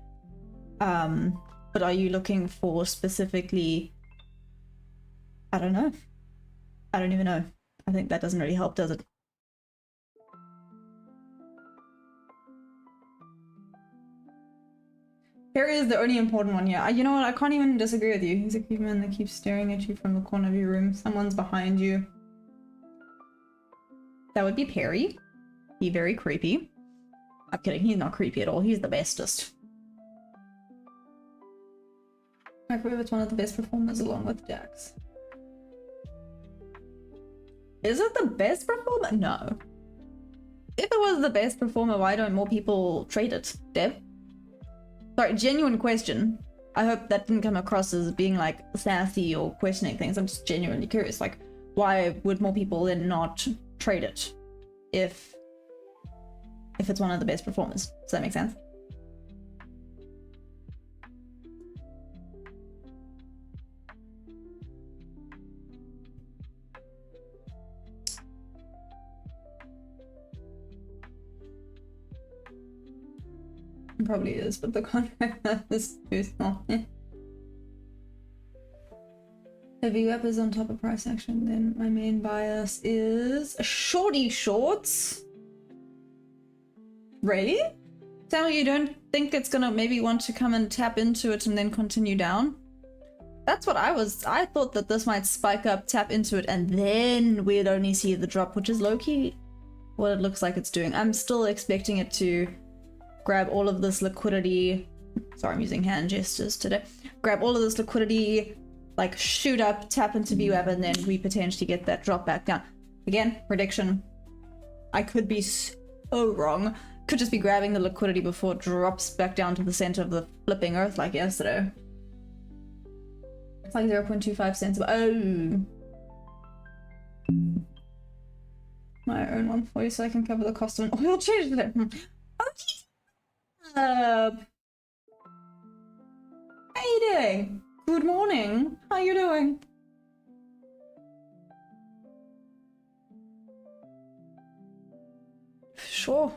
But are you looking for specifically... I don't know. I don't even know. I think that doesn't really help, does it? Harry is the only important one here. You know what? I can't even disagree with you. He's a creepy man that keeps staring at you from the corner of your room. Someone's behind you. That would be Perry. He very creepy. I'm kidding. He's not creepy at all. He's the bestest. Microwave is one of the best performers along with Dax. Is it the best performer? No. If it was the best performer, why don't more people trade it, Deb? Sorry, genuine question. I hope that didn't come across as being like sassy or questioning things. I'm just genuinely curious. Like, why would more people then not trade it if it's one of the best performers? Does that make sense? It probably is, but the contract is too small. If VWAP is on top of price action, then my main bias is shorty shorts. Really? Samuel, you don't think it's gonna maybe want to come and tap into it and then continue down? That's what I thought that this might spike up, tap into it, and then we'd only see the drop, which is low-key what it looks like it's doing. I'm still expecting it to grab all of this liquidity. Sorry, I'm using hand gestures today. Grab all of this liquidity, like shoot up, tap into VWAP, and then we potentially get that drop back down. Again, prediction. I could be so wrong. Could just be grabbing the liquidity before it drops back down to the center of the flipping earth like yesterday. It's like 0.25 cents. Oh. My own one for you so I can cover the cost of an oil change today. Okay. How you doing? Good morning. How you doing? Sure.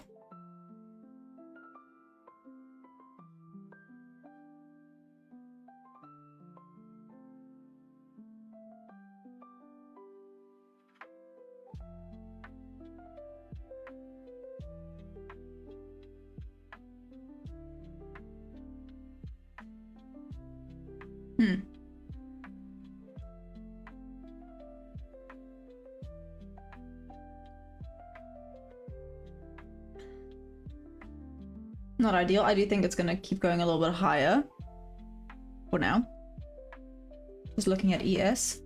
Not ideal. I do think it's gonna keep going a little bit higher for now. Just looking at ES.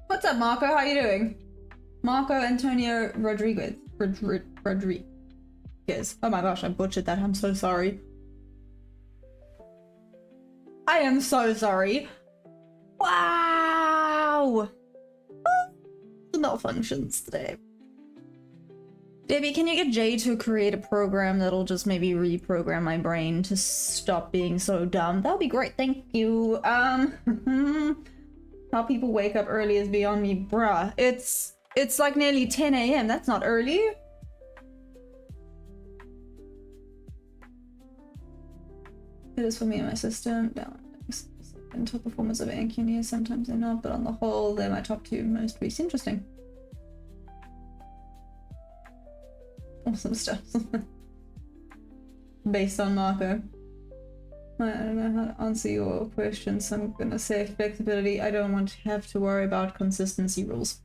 What's up, Marco? How you doing? Marco Antonio Rodriguez. Rodriguez. Oh my gosh, I butchered that. I'm so sorry. I am so sorry. Wow! The malfunctions today. Debbie, can you get Jay to create a program that'll just maybe reprogram my brain to stop being so dumb? That would be great, thank you. How people wake up early is beyond me, bruh. It's like nearly 10 a.m. That's not early. It is for me and my system. And top performers of ANQ, sometimes they're not, but on the whole, they're my top two most weeks. Interesting. Awesome stuff. Based on Marco. I don't know how to answer your question, so I'm gonna say flexibility. I don't want to have to worry about consistency rules.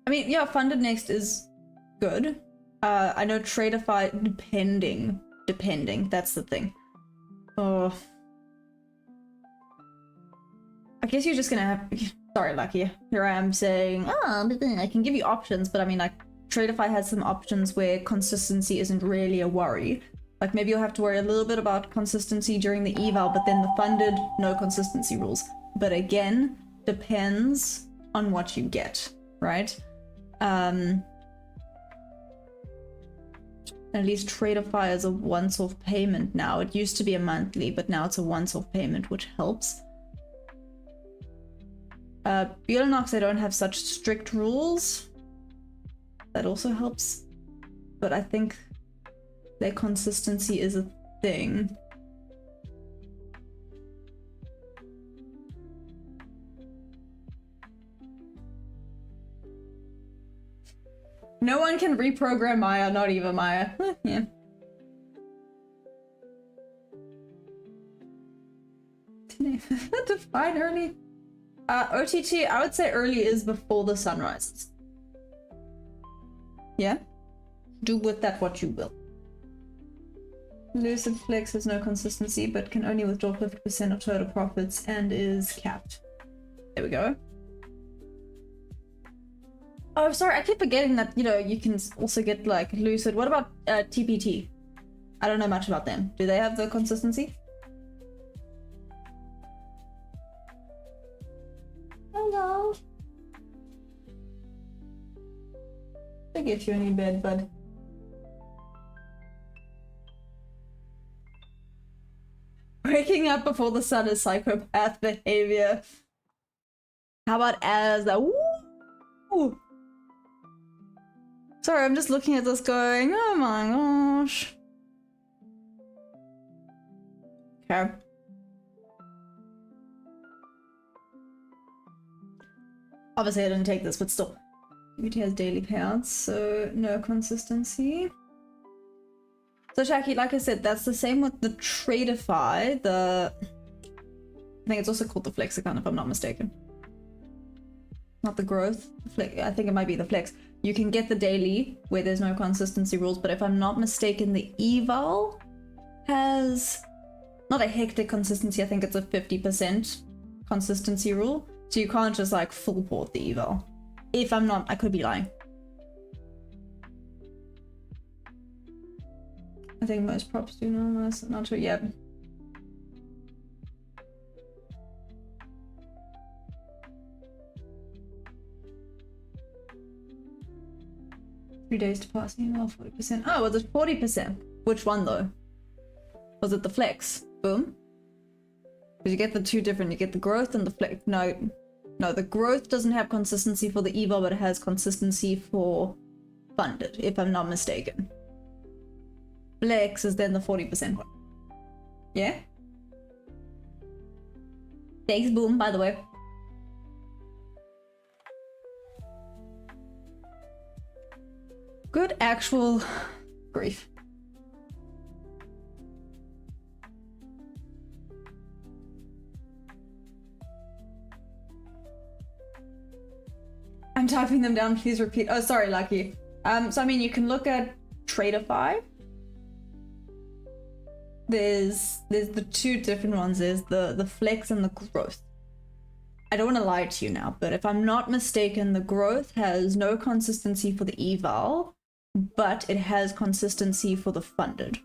I mean, yeah, funded next is good. I know Tradeify, depending, that's the thing. Oh. I guess you're just gonna have, sorry, Lucky. Here I am saying, I can give you options, but I mean, like, Tradeify has some options where consistency isn't really a worry. Like, maybe you'll have to worry a little bit about consistency during the eval, but then the funded, no consistency rules. But again, depends on what you get, right? At least Tradeify is a once-off payment now. It used to be a monthly, but now it's a once-off payment, which helps. Violin, I don't have such strict rules. That also helps. But I think their consistency is a thing. No one can reprogram Maya, not even Maya. Yeah. To fine early. OTT, I would say early is before the sun rises. Yeah? Do with that what you will. Lucid Flex has no consistency, but can only withdraw 50% of total profits and is capped. There we go. Oh, sorry, I keep forgetting that, you know, you can also get, like, Lucid. What about TPT? I don't know much about them. Do they have the consistency? Hello. I'll get you in bed, bud. Waking up before the sun is psychopath behavior. How about as a woo? Sorry, I'm just looking at this going, oh my gosh. Okay. Obviously I didn't take this, but still. It has daily payouts, so no consistency. So Shaki, like I said, that's the same with the Tradeify, I think it's also called the Flex account if I'm not mistaken. Not the growth, I think it might be the Flex. You can get the daily where there's no consistency rules, but if I'm not mistaken, the eval has not a hectic consistency, I think it's a 50% consistency rule. So you can't just like full port the eval. If I'm not, I could be lying. I think most props do normalize, not sure yet. Three days to pass email, 40%. Oh, was it 40%? Which one though? Was it the Flex? Boom. Because you get the two different, you get the growth and the Flex. No, the growth doesn't have consistency for the eval, but it has consistency for funded, if I'm not mistaken. Flex is then the 40% one. Yeah? Thanks, Boom, by the way. Good actual grief. I'm typing them down, please repeat. Oh, sorry, Lucky. So I mean, you can look at Tradeify. There's the two different ones. There's the Flex and the growth. I don't want to lie to you now, but if I'm not mistaken, the growth has no consistency for the eval, but it has consistency for the funded.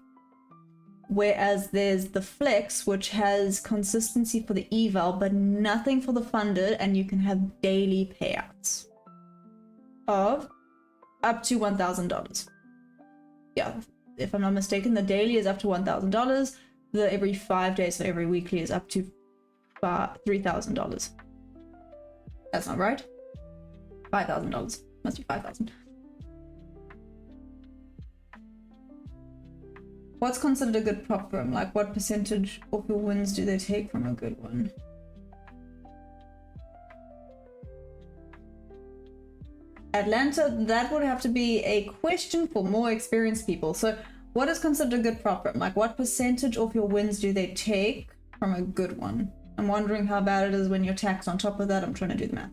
Whereas there's the Flex, which has consistency for the eval, but nothing for the funded, and you can have daily payouts of up to $1,000. Yeah, if I'm not mistaken, the daily is up to $1,000. The every 5 days, so every weekly is up to $3,000. That's not right. $5,000. Must be 5,000. What's considered a good prop firm? Like, what percentage of your wins do they take from a good one? Atlanta, that would have to be a question for more experienced people. So what is considered a good prop firm? Like, what percentage of your wins do they take from a good one? I'm wondering how bad it is when you're taxed on top of that. I'm trying to do the math.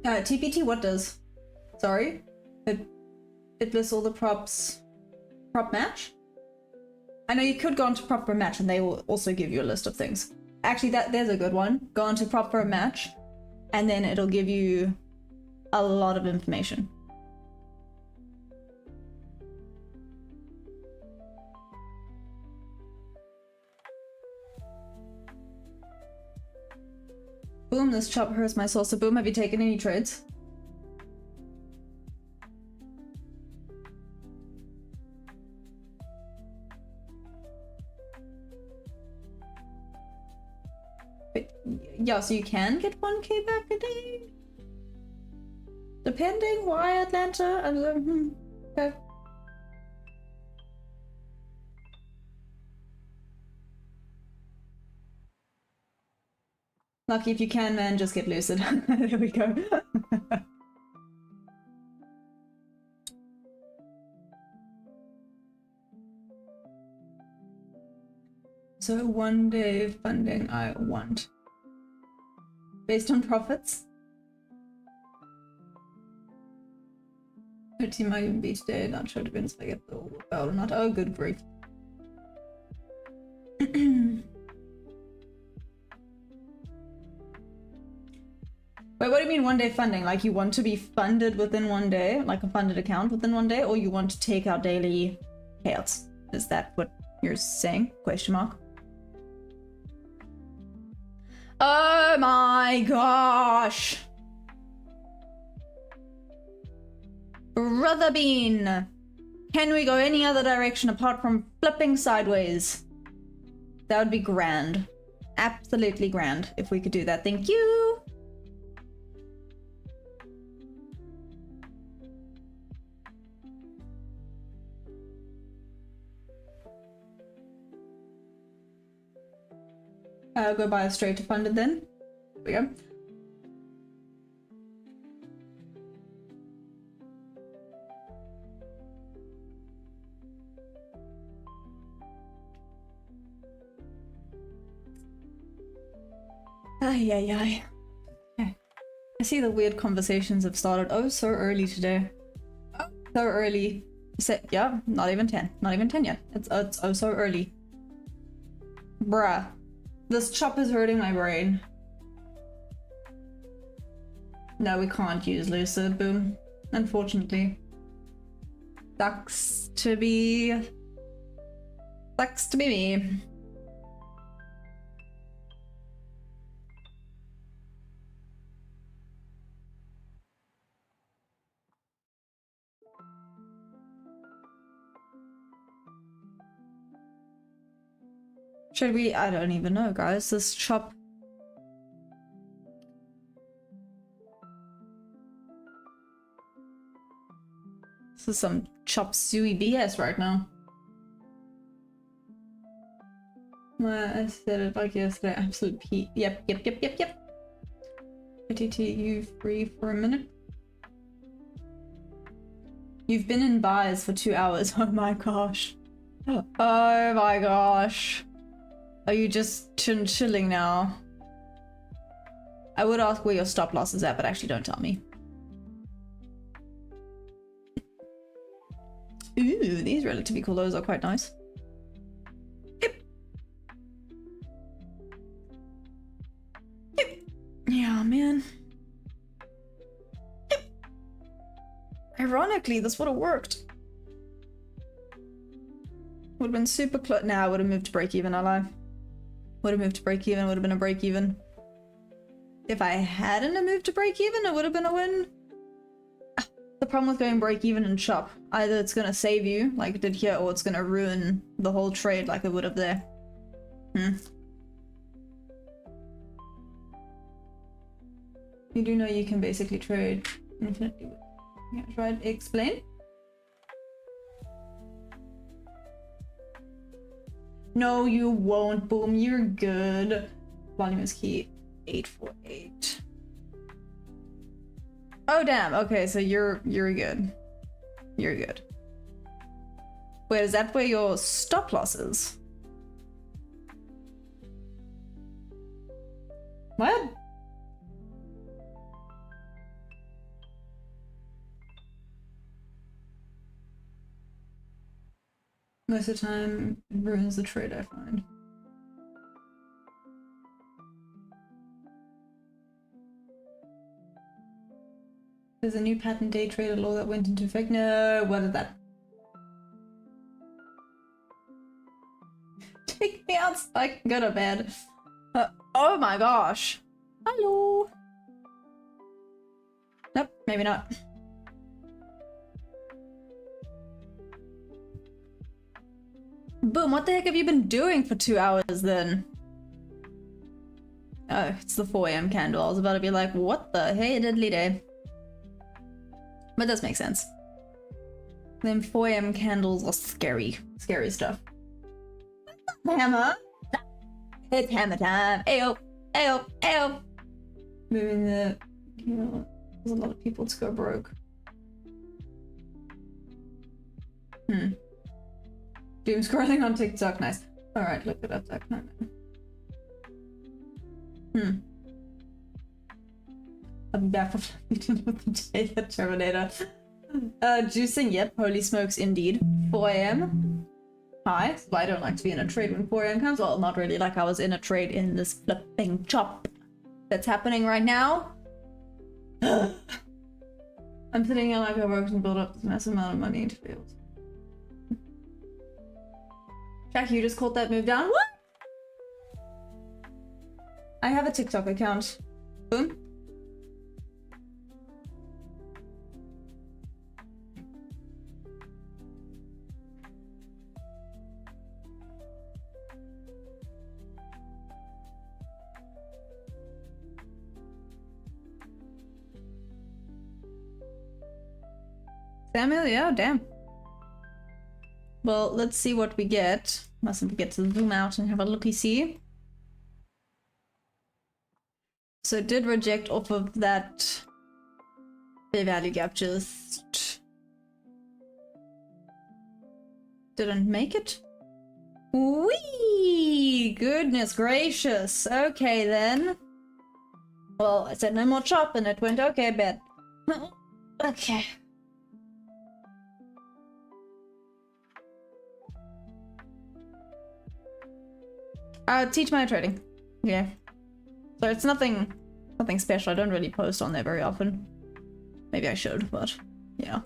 TPT, what does? Sorry? It lists all the props. Prop match? I know you could go onto prop for a match and they will also give you a list of things. Actually, there's a good one. Go onto prop for a match and then it'll give you a lot of information. Boom, this chop hurts my soul. So Boom, have you taken any trades? Yeah, so you can get 1k back a day? Depending, why Atlanta? Okay. Lucky if you can, man, just get lucid. There we go. So 1 day funding I want. Based on profits? 13 might even be today, not sure, depends if I get the bell or not. Oh, good grief. Wait, what do you mean 1 day funding? Like you want to be funded within 1 day, like a funded account within 1 day, or you want to take out daily payouts? Is that what you're saying? Question mark. Oh my gosh! Brother Bean! Can we go any other direction apart from flipping sideways? That would be grand. Absolutely grand if we could do that. Thank you! I'll go buy a straight to funded then. There we go. Ay, ay, ay. Okay. I see the weird conversations have started. Oh, so early today. Oh, so early. Yeah, not even 10. Not even 10 yet. It's oh so early. Bruh. This chop is hurting my brain. No, we can't use Lucid, boom. Unfortunately. Sucks to be me. Should we? I don't even know, guys. This chop. This is some chop suey BS right now. I said it like yesterday. Absolute P. Yep. ITT, you free for a minute? You've been in buys for 2 hours. Oh my gosh. Oh my gosh. Are you just chilling now? I would ask where your stop loss is at, but actually don't tell me. Ooh, these relatively cool lows are quite nice. Yep. Yeah, man. Yep. Ironically, this would have worked. Would have been super close. Nah, I would have moved to break even, I lie. Would have moved to break even, would have been a break even. If I hadn't moved to break even, it would have been a win. The problem with going break even and chop, either it's gonna save you, like it did here, or it's gonna ruin the whole trade like it would have there. You do know you can basically trade infinitely. Yeah, try to explain. No, you won't. Boom, you're good. Volume is key. 848. Oh damn. Okay, so you're good. You're good. Wait, is that where your stop loss is? What? Most of the time, it ruins the trade, I find. There's a new patent day trader law that went into effect. No, what is that? Take me out so I can go to bed. Oh my gosh. Hello. Nope, maybe not. Boom, what the heck have you been doing for 2 hours then? Oh, it's the 4 AM candle. I was about to be like, what the hey diddly day. But this makes sense. Them 4 AM candles are scary. Scary stuff. Hammer! It's hammer time! Ayo! Ayo! Ayo! Moving the... You know, there's a lot of people to go broke. Doom scrolling on TikTok, nice. Alright, look it up that kind of. I'll be back for meeting with the day the Terminator. Juicing, yep, holy smokes indeed. 4 a.m. Hi, so I don't like to be in a trade when 4 a.m. comes. Well, not really, like I was in a trade in this flipping chop that's happening right now. I'm sitting here like I worked and built up this massive amount of money to be able to. Jack, you just called that move down? What? I have a TikTok account. Boom. Samuel, yeah, damn. Well, let's see what we get. Mustn't forget to zoom out and have a looky-see. So it did reject off of that fair value gap, just didn't make it. Whee! Goodness gracious. Okay then. Well, I said no more chop and it went okay, bad. Okay. Teach my trading. Yeah. So it's nothing special. I don't really post on there very often. Maybe I should, but yeah.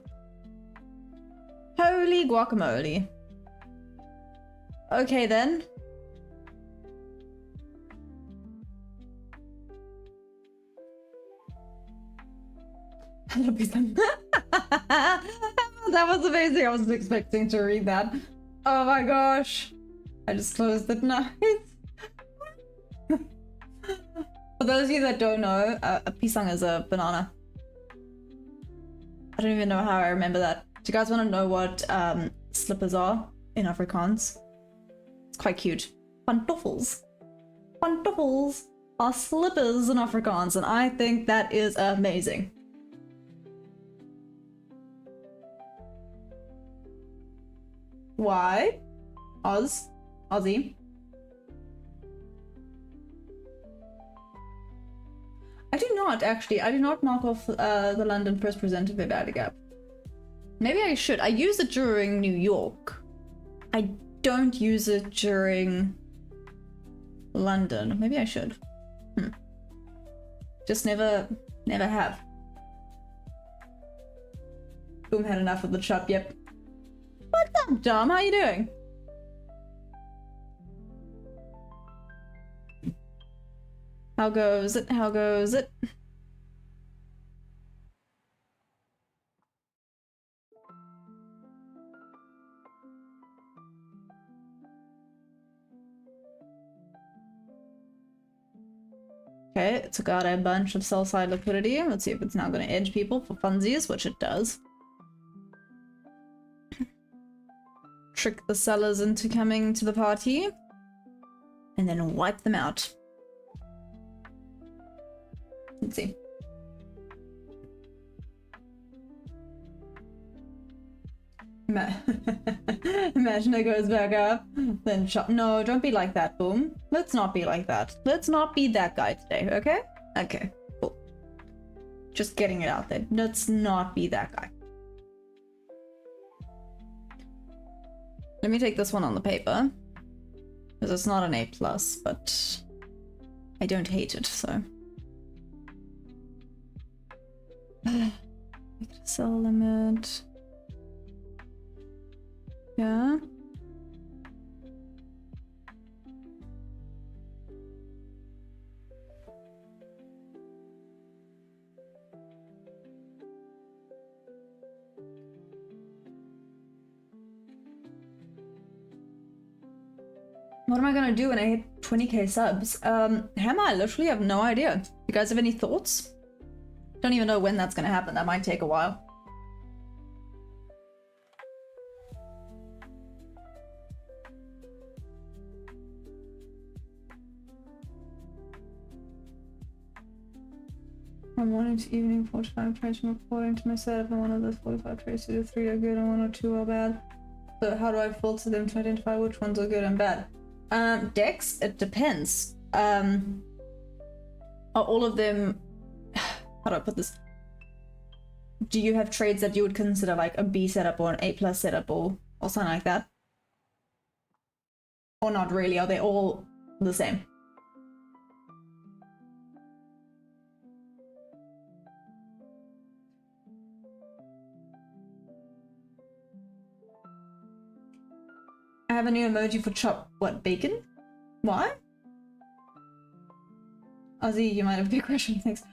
Holy guacamole. Okay then. That was amazing. I wasn't expecting to read that. Oh my gosh. I just closed it now. For those of you that don't know, a pisang is a banana. I don't even know how I remember that. Do you guys want to know what slippers are in Afrikaans? It's quite cute. Pantoffels. Pantoffels are slippers in Afrikaans, and I think that is amazing. Why? Aussie. I do not actually. I do not mark off the London first presented by Value Gap. Maybe I should. I use it during New York. I don't use it during London. Maybe I should. Just never have. Boom, had enough of the chop. Yep. What's up, Dom? How you doing? How goes it? How goes it? Okay, it took out a bunch of sell side liquidity. Let's see if it's now going to edge people for funsies, which it does. Trick the sellers into coming to the party. And then wipe them out. Let's see. Imagine it goes back up, then chop. No, don't be like that, Boom. Let's not be like that. Let's not be that guy today, okay? Okay, cool. Just getting it out there. Let's not be that guy. Let me take this one on the paper. Because it's not an A+, but I don't hate it, so. Sell limit. Yeah. What am I gonna do when I hit 20k subs? Hammer, I literally have no idea. You guys have any thoughts? Don't even know when that's gonna happen. That might take a while. From morning to evening, 45 trades from according to my setup, and one of those 45 trades to do 3 are good and 1 or 2 are bad. So how do I filter them to identify which ones are good and bad? Decks, it depends. Are all of them, how do I put this? Do you have trades that you would consider like a B setup or an A plus setup or something like that? Or not really? Are they all the same? I have a new emoji for chop. What, bacon? Why? Ozzy, you might have a big question. Thanks.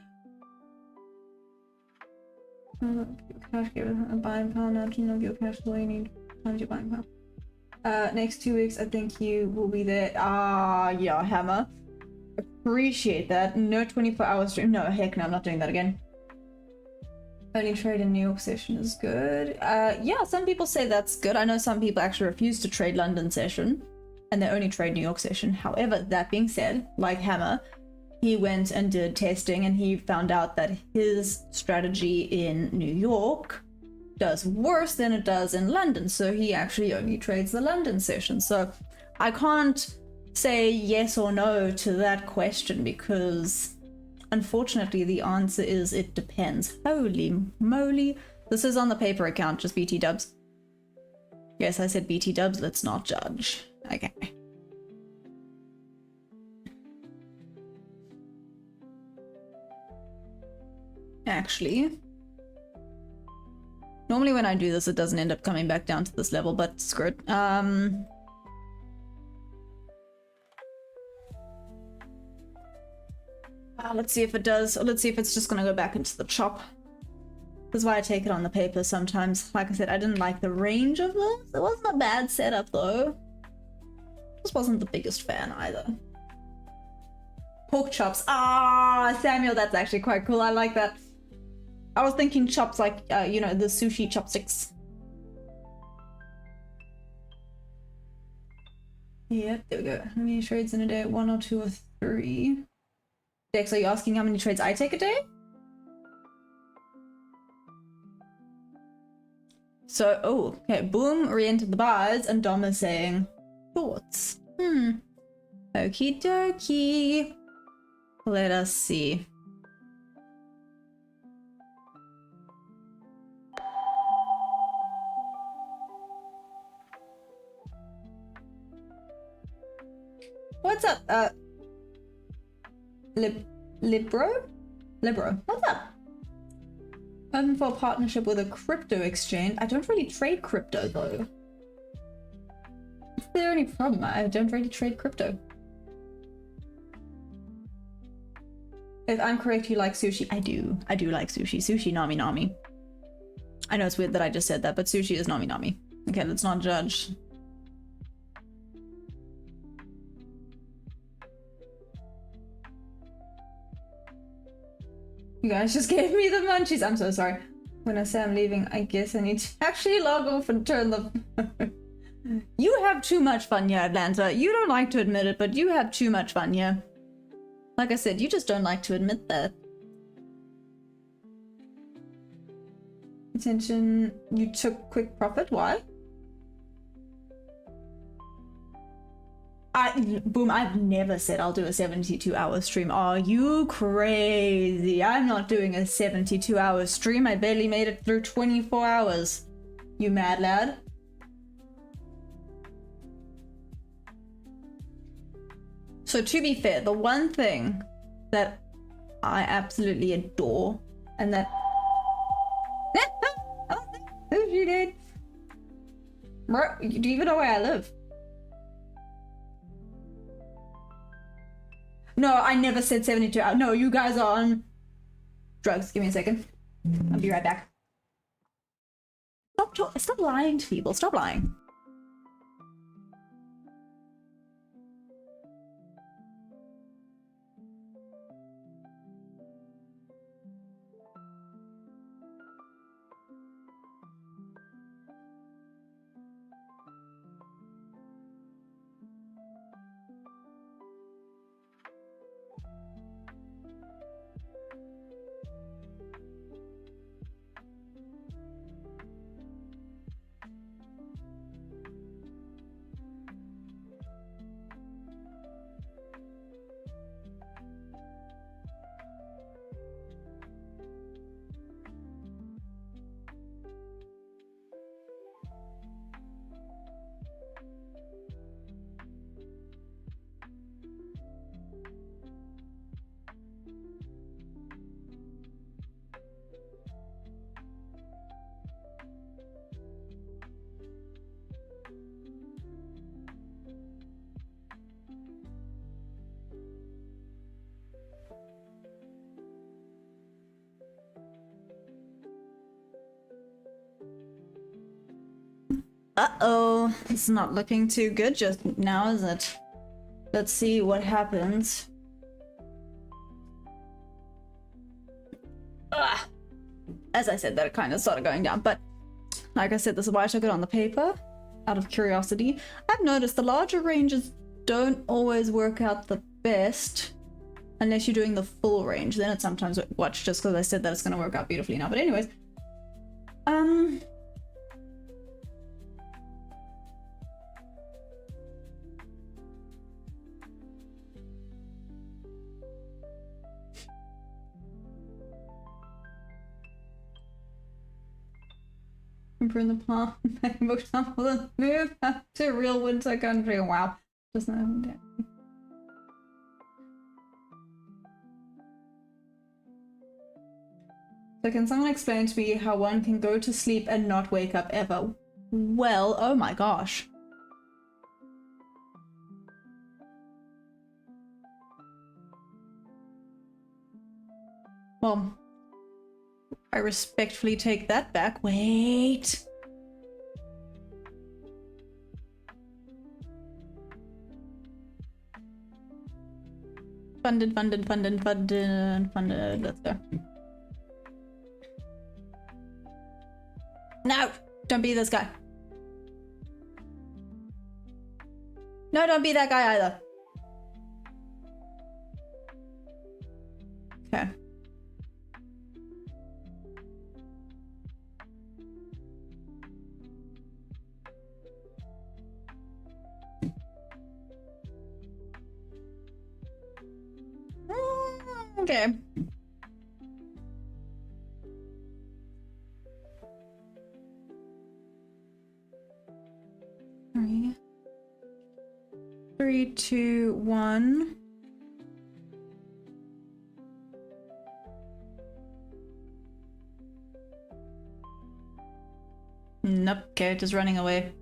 Cash give a buying power now. Do you know your cash flow you need? Times your buying power. Next 2 weeks, I think you will be there. Yeah, Hammer. Appreciate that. No 24-hour stream. No, heck no, I'm not doing that again. Only trade in New York session is good. Yeah, some people say that's good. I know some people actually refuse to trade London session and they only trade New York session. However, that being said, like Hammer, he went and did testing and he found out that his strategy in New York does worse than it does in London. So he actually only trades the London session. So I can't say yes or no to that question because unfortunately, the answer is it depends. Holy moly. This is on the paper account, just BT dubs. Yes, I said BT dubs, let's not judge. Okay. Actually, normally when I do this, it doesn't end up coming back down to this level, but screw it. Let's see if it does, or let's see if it's just gonna go back into the chop. This is why I take it on the paper sometimes. Like I said, I didn't like the range of this. It wasn't a bad setup though. Just wasn't the biggest fan either. Pork chops. Samuel, that's actually quite cool. I like that. I was thinking chops like, you know, the sushi chopsticks. Yep, there we go. How many trades in a day? 1 or 2 or 3? Dex, are you asking how many trades I take a day? So, oh, okay, boom, re-entered the bars, and Dom is saying, thoughts? Okie dokie. Let us see. What's up? Libro? What's up? Open for a partnership with a crypto exchange. I don't really trade crypto though. Is there any problem? I don't really trade crypto. If I'm correct, you like sushi. I do. I do like sushi. Sushi nami nami. I know it's weird that I just said that, but sushi is nami nami. Okay, let's not judge. You guys just gave me the munchies. I'm so sorry. When I say I'm leaving, I guess I need to actually log off and turn the... You have too much fun here, Atlanta. You don't like to admit it, but you have too much fun here. Like I said, you just don't like to admit that. Attention, you took quick profit. Why? Boom, I've never said I'll do a 72-hour stream. Are you crazy? I'm not doing a 72-hour stream. I barely made it through 24 hours. You mad lad? So to be fair, the one thing that I absolutely adore and that... Oh, you did. Bro, do you even know where I live? No, I never said 72 hours. No, you guys are on drugs. Give me a second. I'll be right back. Stop lying to people. Stop lying. Uh-oh, it's not looking too good just now, is it? Let's see what happens. Ah. As I said, that it kind of started going down, but like I said, this is why I took it on the paper, out of curiosity. I've noticed the larger ranges don't always work out the best unless you're doing the full range. Then it sometimes, watch, just because I said that it's going to work out beautifully now. But anyways, improve the palm, move to real winter country. Wow. Just not. So can someone explain to me how one can go to sleep and not wake up ever? Well, oh my gosh. Well, I respectfully take that back. Wait. Funded. Let's go. No! Don't be this guy. No, don't be that guy either. Okay. Okay. Three, two, one. Nope. Okay, just running away.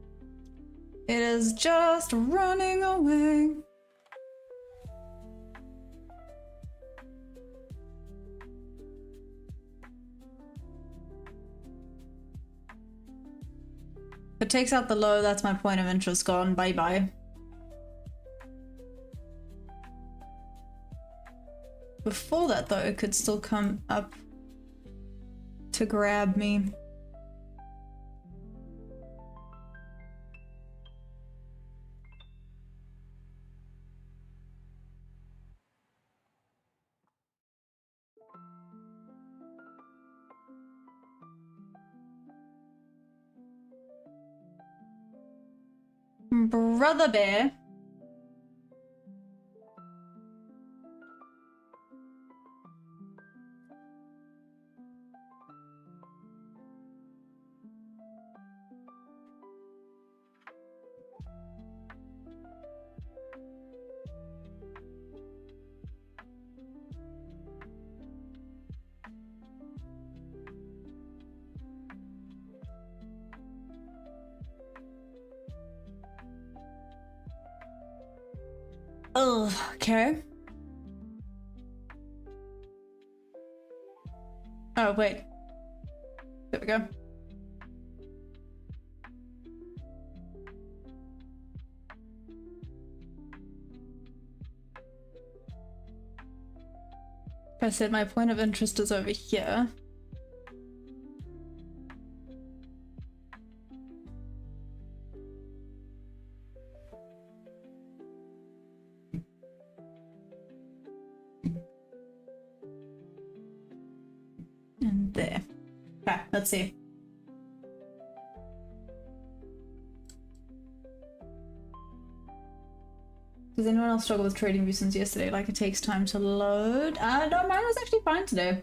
It is just running away. If it takes out the low, that's my point of interest gone. Bye-bye. Before that, though, it could still come up to grab me. Brother Bear. Oh, okay. Oh, wait. There we go. I said my point of interest is over here. And there. Okay, let's see. Does anyone else struggle with trading view since yesterday? Like it takes time to load? No, mine was actually fine today.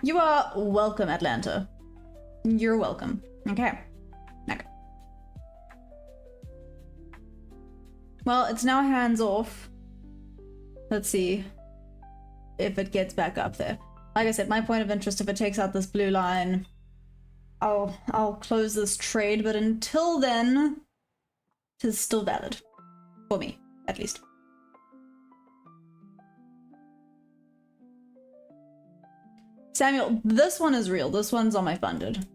You are welcome, Atlanta. You're welcome. Okay. Okay. Well, it's now hands off. Let's see if it gets back up there. Like I said, my point of interest, if it takes out this blue line, I'll close this trade, but until then, it is still valid. For me, at least. Samuel, this one is real. This one's on my funded.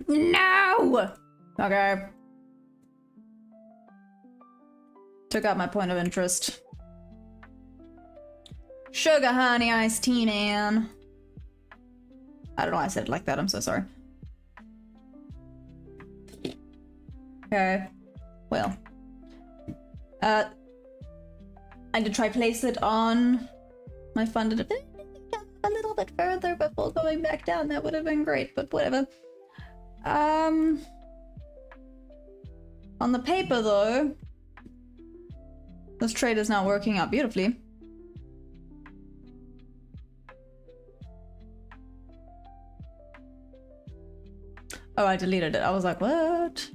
No! Okay. Took out my point of interest. Sugar honey iced tea, man. I don't know why I said it like that. I'm so sorry. Okay. Well. I did try place it on my funded a little bit further before going back down. That would have been great, but whatever. On the paper though, this trade is now working out beautifully. Oh, I deleted it. I was like, what?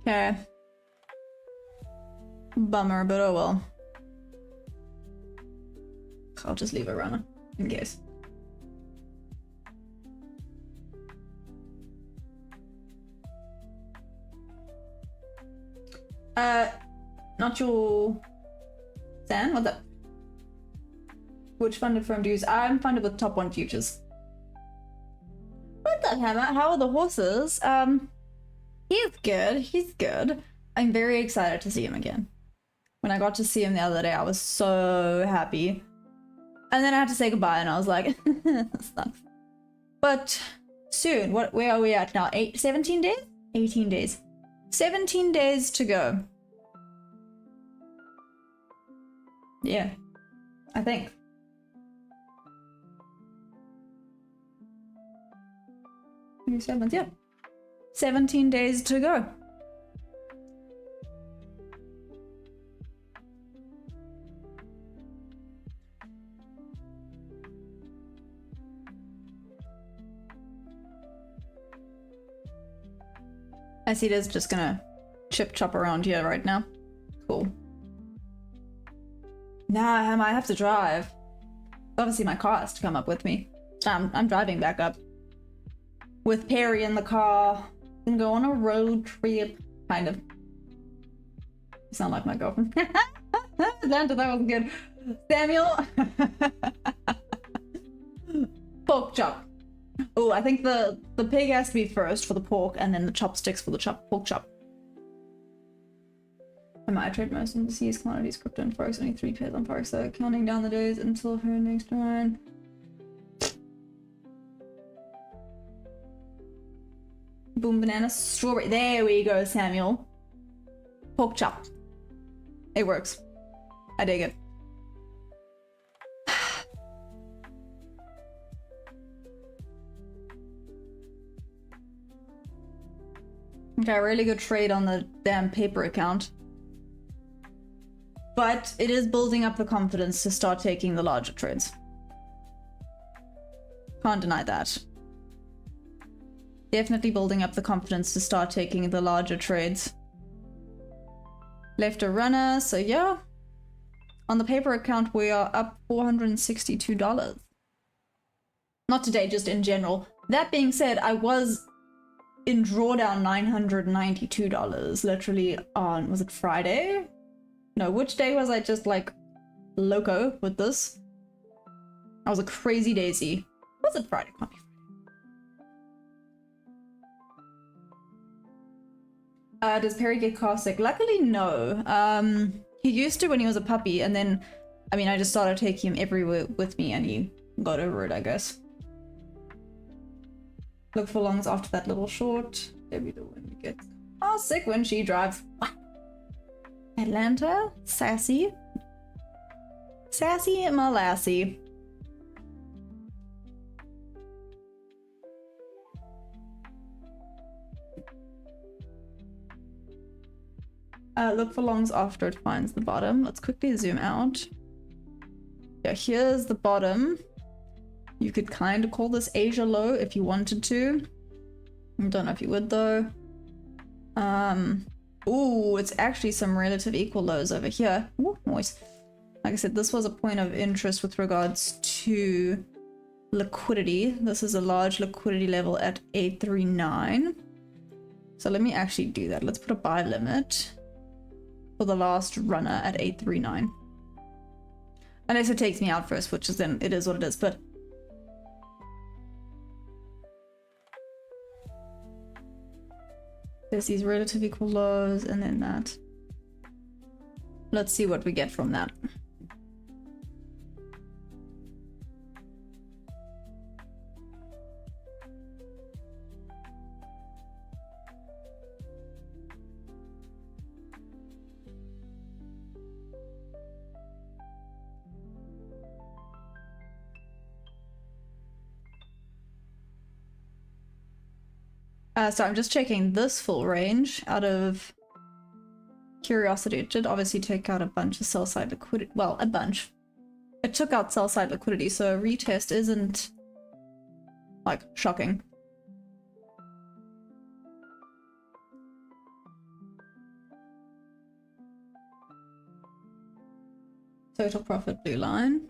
Okay. Bummer, but oh well. I'll just leave it running in case. Not your Sam, what's up? Which funded firm do you use? I'm funded with Top One Futures. What's up, Hammer? How are the horses? He's good. He's good. I'm very excited to see him again. When I got to see him the other day, I was so happy. And then I had to say goodbye and I was like, this sucks. But soon, where are we at now? 17 days? 18 days. 17 days to go. Yeah, I think. Yeah. 17 days to go. I see there's just gonna chop around here right now. Cool. Nah, I might have to drive. Obviously my car has to come up with me. I'm driving back up. With Perry in the car. Gonna go on a road trip. Kind of. You sound like my girlfriend. Atlanta, that was good. Samuel. Pork chop. Oh, I think the pig has to be first for the pork, and then the chopsticks for the pork chop. I might trade most of the seas, commodities, crypto, and forex. Only 3 pairs on forex, so counting down the days until her next run. Boom, banana, strawberry. There we go, Samuel. Pork chop. It works. I dig it. Okay, really good trade on the damn paper account. But it is building up the confidence to start taking the larger trades. Can't deny that. Definitely building up the confidence to start taking the larger trades. Left a runner, so yeah. On the paper account, we are up $462. Not today, just in general. That being said, I was in drawdown $992, literally on, was it Friday? No, which day was I just like loco with this? I was a crazy daisy. Was it Friday? Can't be Friday. Does Perry get car sick? Luckily, no. He used to when he was a puppy, and then, I mean, I just started taking him everywhere with me and he got over it, I guess. Look for longs after that little short. Maybe the wind gets sick when she drives. What? Atlanta? Sassy? Sassy Malassie. Look for longs after it finds the bottom. Let's quickly zoom out. Yeah, here's the bottom. You could kind of call this Asia low if you wanted to. I don't know if you would though. Ooh, it's actually some relative equal lows over here. Ooh, nice. Like I said, this was a point of interest with regards to liquidity. This is a large liquidity level at 839. So let me actually do that. Let's put a buy limit for the last runner at 839. Unless it takes me out first, which is then it is what it is, but there's these relative equal lows and then that. Let's see what we get from that. So I'm just checking this full range out of curiosity. It did obviously take out a bunch of sell-side liquidity. Well, a bunch. It took out sell-side liquidity, so a retest isn't, like, shocking. Total profit blue line.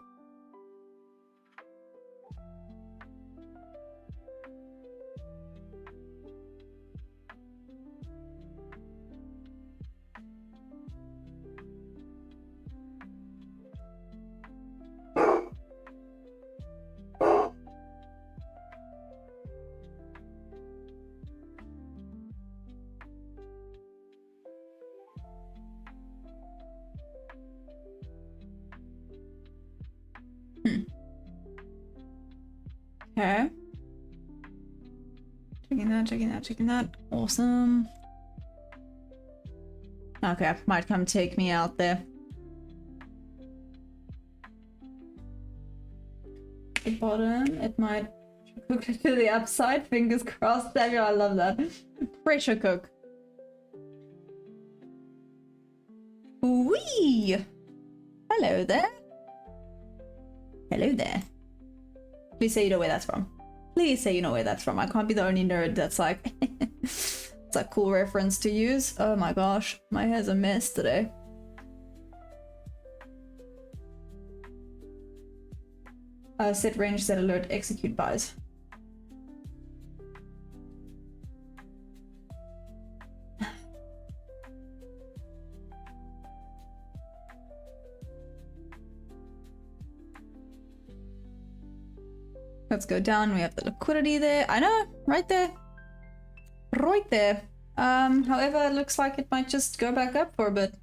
Okay. Checking that. Awesome. Okay, might come take me out there. The bottom, it might cook to the upside. Fingers crossed. Samuel, I love that. Pressure cook. Wee! Hello there. Hello there. Please say you know where that's from. Please say you know where that's from. I can't be the only nerd that's like... it's a cool reference to use. Oh my gosh. My hair's a mess today. Set range, set alert, execute buys. Let's go down. We have the liquidity there. I know, right there. Right there. However, it looks like it might just go back up for a bit.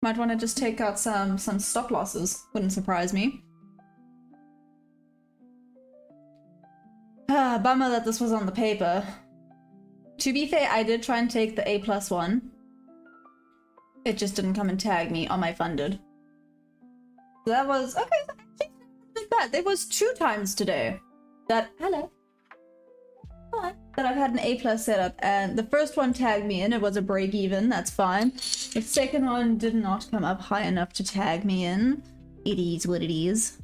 Might want to just take out some stop losses. Wouldn't surprise me. Bummer that this was on the paper. To be fair, I did try and take the A+1. It just didn't come and tag me on my funded. So that was okay. That there was 2 times today that that I've had an A+ setup, and the first one tagged me in. It was a break even. That's fine. The second one did not come up high enough to tag me in. It is what it is.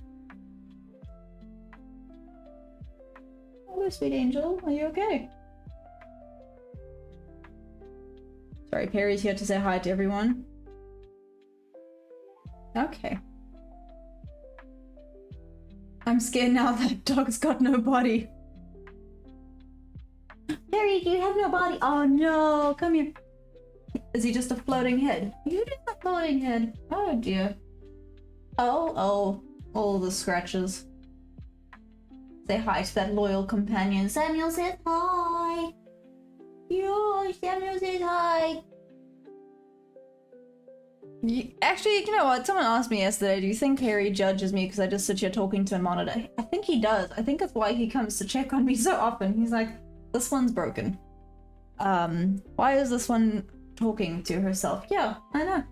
Hello, sweet angel. Are you okay? Sorry, Perry's here to say hi to everyone. Okay. I'm scared now that dog's got no body. Perry, do you have no body? Oh no, come here. Is he just a floating head? You're just a floating head. Oh dear. Oh, all the scratches. Say hi to that loyal companion. Samuel says hi. Yo, Samuel says hi. Actually, you know what? Someone asked me yesterday, do you think Harry judges me because I just sit here talking to a monitor? I think he does. I think that's why he comes to check on me so often. He's like, this one's broken. Why is this one talking to herself? Yeah, I know.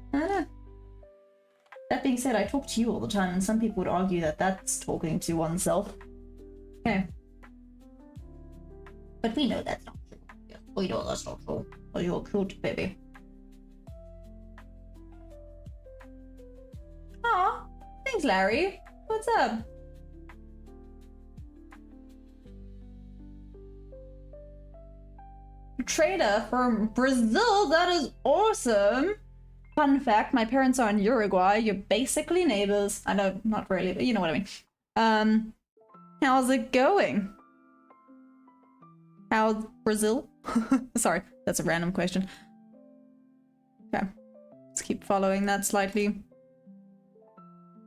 That being said, I talk to you all the time, and some people would argue that that's talking to oneself. Okay. But we know that's not true. Yeah, we know that's not true. Oh, you're cute, baby. Aw, thanks, Larry. what's up? Trader from Brazil, that is awesome. Fun fact, my parents are in Uruguay. You're basically neighbors. I know, not really, but you know what I mean. How's it going? How's Brazil? Sorry, that's a random question. Okay, let's keep following that slightly.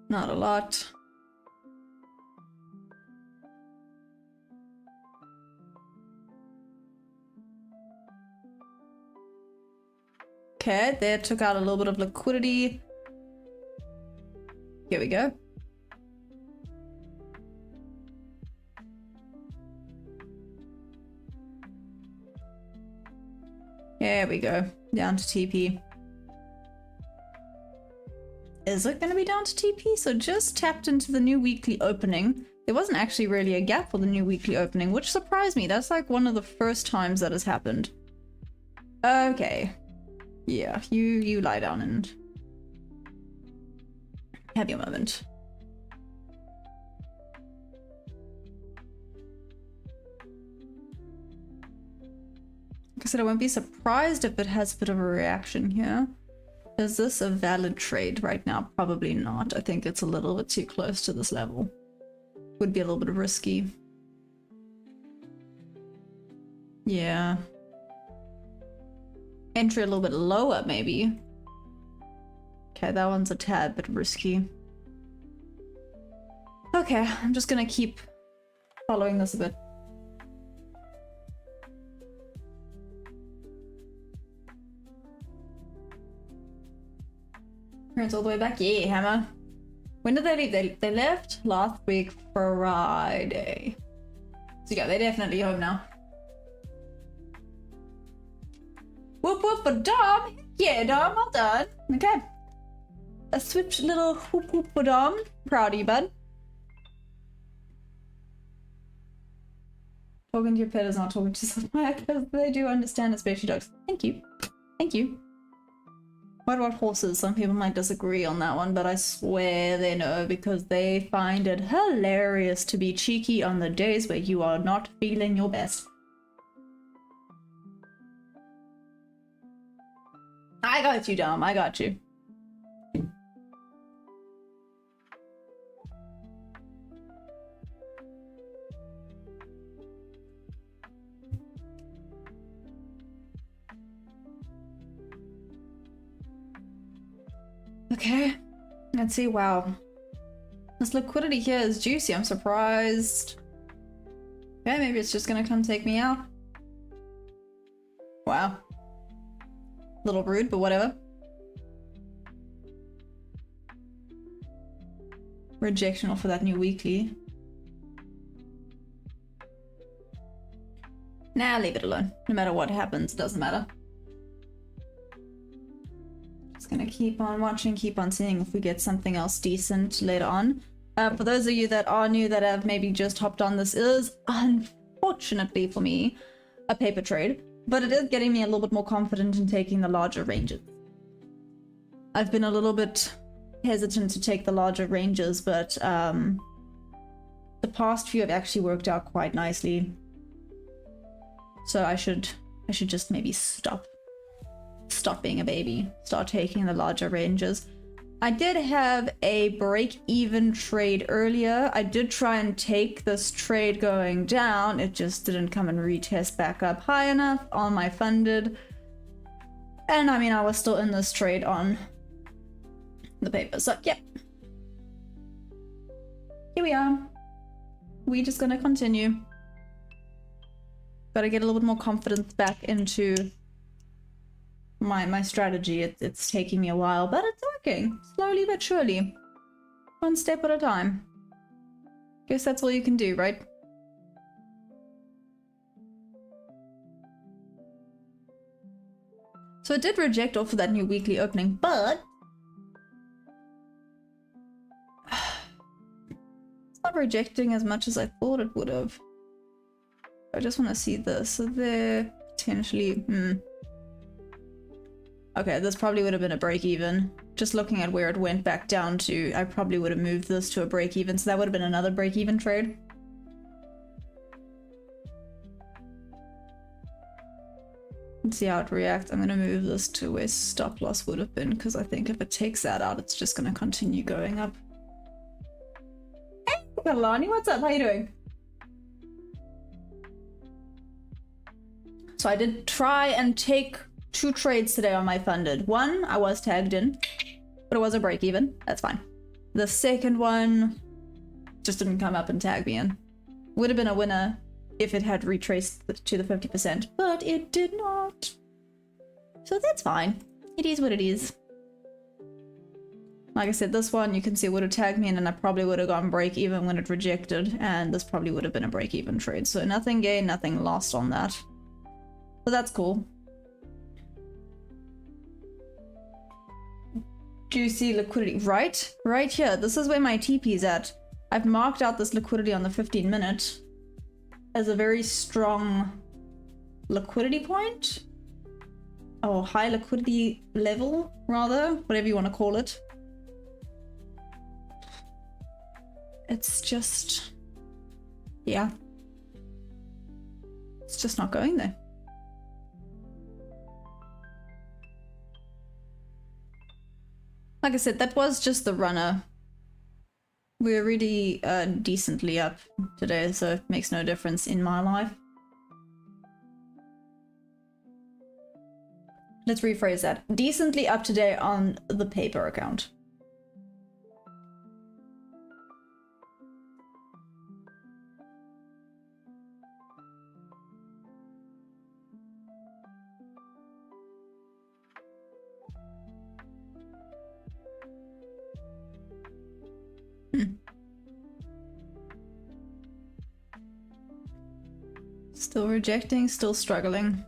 Not a lot. Okay, there took out a little bit of liquidity. Here we go. There we go. Down to TP. Is it going to be down to TP? So just tapped into the new weekly opening. There wasn't actually really a gap for the new weekly opening, which surprised me. That's like one of the first times that has happened. Okay. Yeah, you lie down and have your moment. Like I said, I won't be surprised if it has a bit of a reaction here. Is this a valid trade right now? Probably not. I think it's a little bit too close to this level. Would be a little bit risky. Yeah. Entry a little bit lower, maybe. Okay, that one's a tad bit risky. Okay, I'm just gonna keep following this a bit. Parents all the way back? Yeah, Hammer. When did they leave? They left last week Friday. So yeah, they're definitely home now. Whoop whoop for Dom! Yeah, Dom, well done. Okay. A swift little whoop whoop for Dom. Proud of you, bud. Talking to your pet is not talking to yourself, because they do understand, especially dogs. Thank you. Thank you. What about horses? Some people might disagree on that one, but I swear they know because they find it hilarious to be cheeky on the days where you are not feeling your best. I got you, Dom. I got you. Okay, let's see. Wow, this liquidity here is juicy. I'm surprised. Okay, maybe it's just gonna come take me out. Wow, little rude, but whatever. Rejection for that new weekly. Nah, leave it alone. No matter what happens, doesn't matter. Gonna keep on watching, keep on seeing if we get something else decent later on. For those of you that are new, that have maybe just hopped on, this is unfortunately for me a paper trade, but it is getting me a little bit more confident in taking the larger ranges. I've been a little bit hesitant to take the larger ranges, but the past few have actually worked out quite nicely, so I should just maybe stop being a baby, start taking the larger ranges. I did have a break-even trade earlier. I did try and take this trade going down. It just didn't come and retest back up high enough on my funded. And I mean, I was still in this trade on the paper. So, yep. Here we are. We're just gonna continue. Gotta get a little bit more confidence back into my strategy. It's taking me a while, but it's working slowly but surely, one step at a time. Guess that's all you can do, right? So it did reject off of that new weekly opening, but it's not rejecting as much as I thought it would have. I just want to see this. So there potentially Okay, this probably would have been a break even. just looking at where it went back down to, I probably would have moved this to a break even, so that would have been another break even trade. Let's see how it reacts. I'm gonna move this to where stop loss would have been, because I think if it takes that out, it's just gonna continue going up. Hey, Kalani, what's up? How you doing? So I did try and take 2 trades today on my funded. One, I was tagged in, but it was a break even. That's fine. The second one just didn't come up and tag me in. Would have been a winner if it had retraced to the 50%, but it did not. So that's fine. It is what it is. Like I said, this one you can see would have tagged me in and I probably would have gone break even when it rejected, and this probably would have been a break even trade. So nothing gained, nothing lost on that. So that's cool. Juicy liquidity. Right here. This is where my TP is at. I've marked out this liquidity on the 15-minute as a very strong liquidity point. Or high liquidity level, rather. Whatever you want to call it. It's just... yeah. It's just not going there. Like I said, that was just the runner. We're really decently up today, so it makes no difference in my life. Let's rephrase that. Decently up today on the paper account. Still rejecting, still struggling.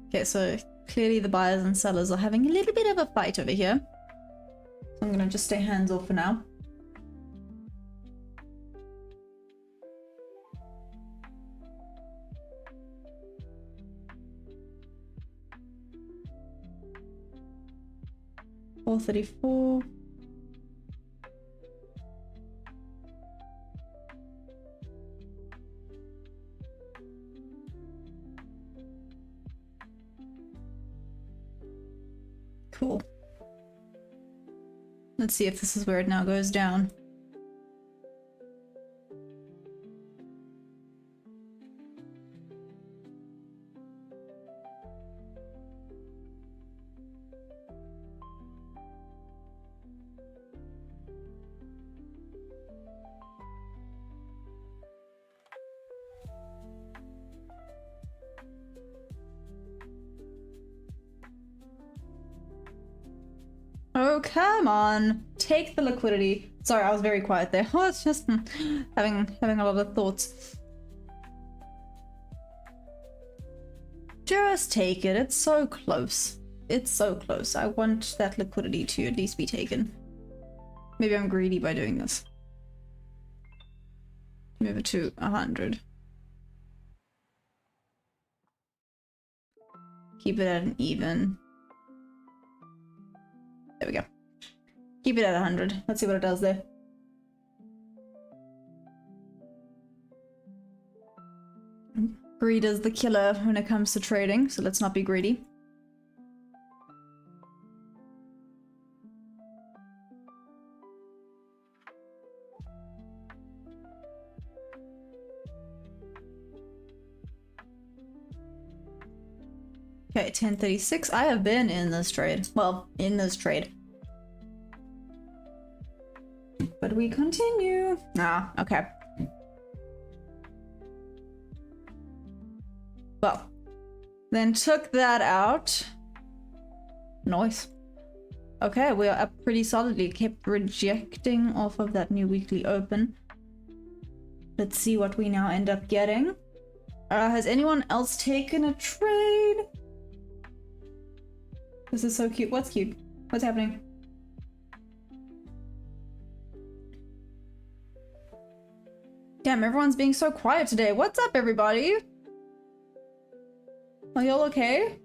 Okay, so clearly the buyers and sellers are having a little bit of a fight over here. So I'm gonna just stay hands off for now. $434. Cool. Let's see if this is where it now goes down. Oh, come on. Take the liquidity. Sorry, I was very quiet there. Oh, it's just having a lot of thoughts. Just take it. It's so close. It's so close. I want that liquidity to at least be taken. Maybe I'm greedy by doing this. Move it to 100. Keep it at an even. There we go. Keep it at 100. Let's see what it does there. Greed is the killer when it comes to trading, so let's not be greedy. Okay, 1036. I have been in this trade. Well, in this trade. But we continue. Ah, okay. Well, then took that out. Nice. Okay, we are up pretty solidly. Kept rejecting off of that new weekly open. Let's see what we now end up getting. Has anyone else taken a trade? This is so cute. What's cute? What's happening? Damn, everyone's being so quiet today. What's up, everybody? Are y'all okay?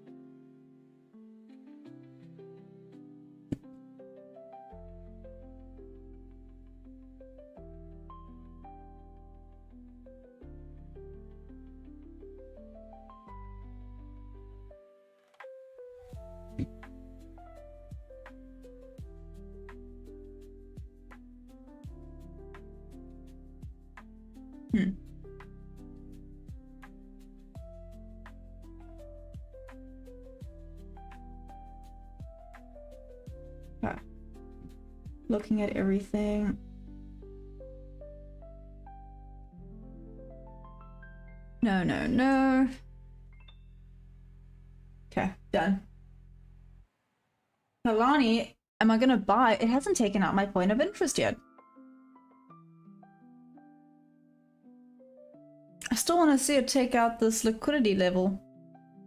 Okay. Looking at everything. No, no, no. Okay, done. Kalani, am I gonna buy? It hasn't taken out my point of interest yet. I still want to see it take out this liquidity level.